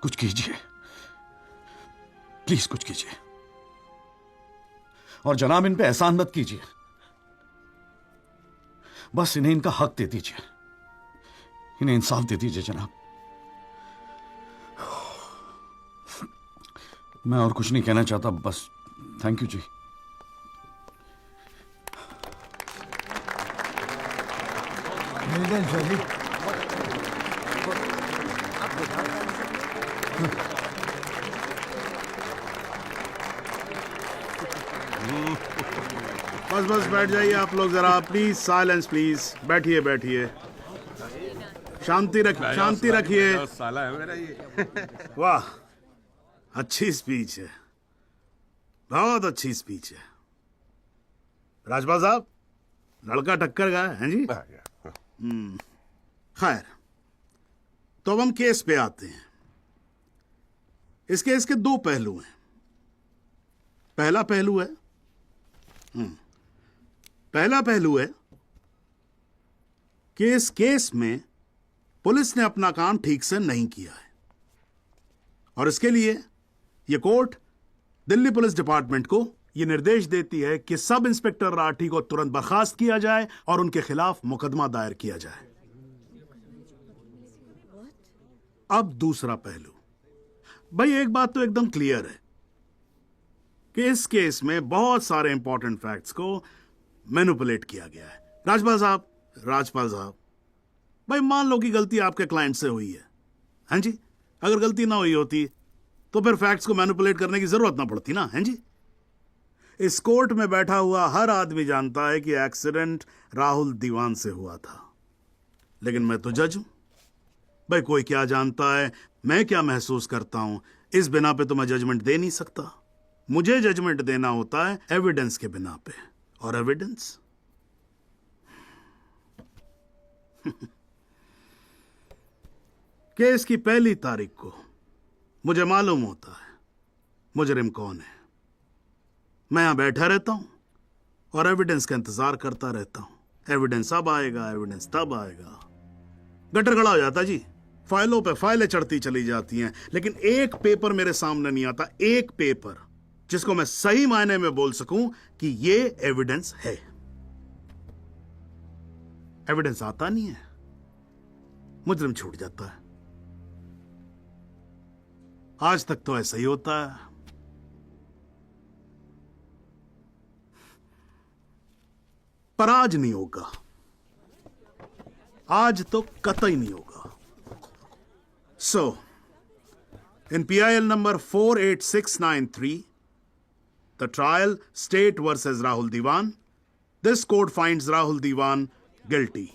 कुछ कीजिए प्लीज, कुछ कीजिए. और जनाब इन पे एहसान मत कीजिए, बस इन्हें इनका हक दे दीजिए, इन्हें इंसाफ दे दीजिए जनाब. मैं और कुछ नहीं कहना चाहता, बस थैंक यू जी। मिलते हैं चली। बस बस बैठ जाइए आप लोग जरा, प्लीज साइलेंस प्लीज। बैठिए बैठिए, शांति रखिए। साला है मेरा ये। वाह, अच्छी स्पीच है, बहुत अच्छी स्पीच है। राजपाल साहब, लड़का टक्कर गया है जी। खैर, तो अब हम केस पे आते हैं। इस केस के दो पहलू हैं। पहला पहलू है कि इस केस में पुलिस ने अपना काम ठीक से नहीं किया है, और इसके लिए यह कोर्ट दिल्ली पुलिस डिपार्टमेंट को यह निर्देश देती है कि सब इंस्पेक्टर राठी को तुरंत बर्खास्त किया जाए और उनके खिलाफ मुकदमा दायर किया जाए। अब दूसरा पहलू, भाई एक बात तो एकदम क्लियर है कि इस केस में बहुत सारे इंपॉर्टेंट फैक्ट्स को मैनिपुलेट किया गया है। राजपाल साहब, भाई मान लो कि गलती आपके क्लाइंट से हुई है, हैं जी? अगर गलती ना हुई होती तो फिर फैक्ट्स को मैनिपुलेट करने की जरूरत ना पड़ती ना, हैं जी? इस कोर्ट में बैठा हुआ हर आदमी जानता है कि एक्सीडेंट राहुल दीवान से हुआ था, लेकिन मैं तो जज हूं। भाई कोई क्या जानता है, मैं क्या महसूस करता हूं, इस बिना पे तो मैं जजमेंट दे नहीं सकता। मुझे जजमेंट देना होता है एविडेंस के बिना पे, और एविडेंस केस की पहली तारीख को मुझे मालूम होता है मुजरिम कौन है। मैं यहां बैठा रहता हूं और एविडेंस का इंतजार करता रहता हूं। एविडेंस अब आएगा, एविडेंस तब आएगा। गटर खड़ा हो जाता जी, फाइलों पे फाइलें चढ़ती चली जाती हैं, लेकिन एक पेपर मेरे सामने नहीं आता, एक पेपर जिसको मैं सही मायने में बोल सकूं कि ये एविडेंस है। एविडेंस आता नहीं है, मुजरिम छूट जाता है। आज तक तो ऐसा ही होता है। पर आज नहीं होगा, आज तो कतई नहीं होगा। सो in PIL number 48693, the trial State versus Rahul Diwan, this court finds Rahul Diwan guilty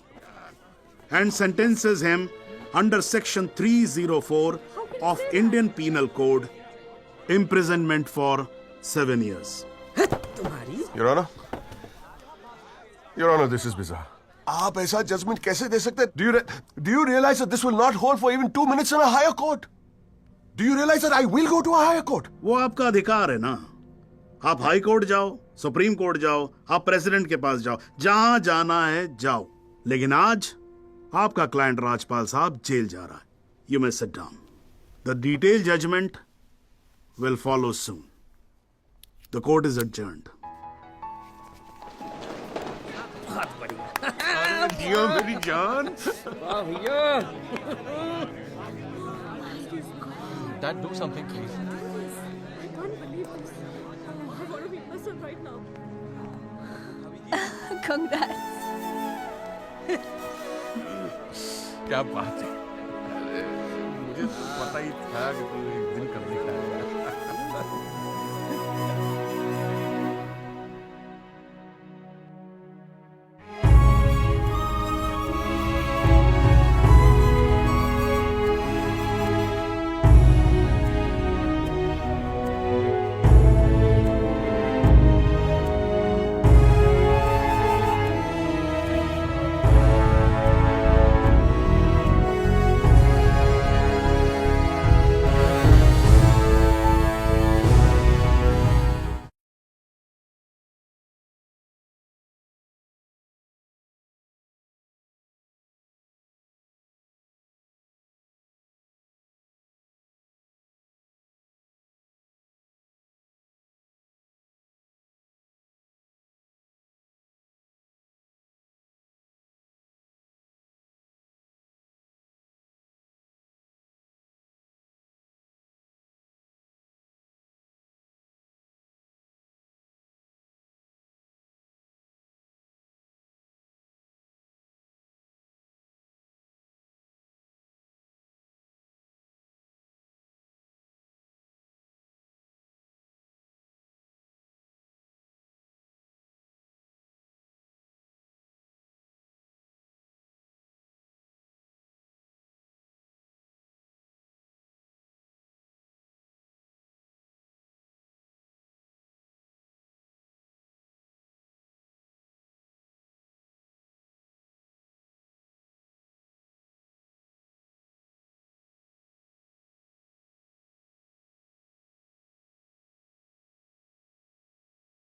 and sentences him under section 304 of Indian Penal Code, imprisonment for 7 years. Your Honor, Your Honor, this is bizarre. आप ऐसा judgement कैसे दे सकते? Do you realize that this will not hold for even 2 minutes in a higher court? Do you realize that I will go to a higher court? वो आपका अधिकार है ना। आप हाई कोर्ट जाओ, सुप्रीम कोर्ट जाओ, आप प्रेसिडेंट के पास जाओ, जहां जाना है जाओ। लेकिन आज आपका क्लाइंट राजपाल साहब जेल जा रहा है। You may sit down. The detailed judgment will follow soon. The court is adjourned. दियो मेरी जान। वाह भैया। Dad, do something, please. Congrats. क्या बात है, अरे मुझे तो पता ही था कि तू एक दिन कर दिखाएगा।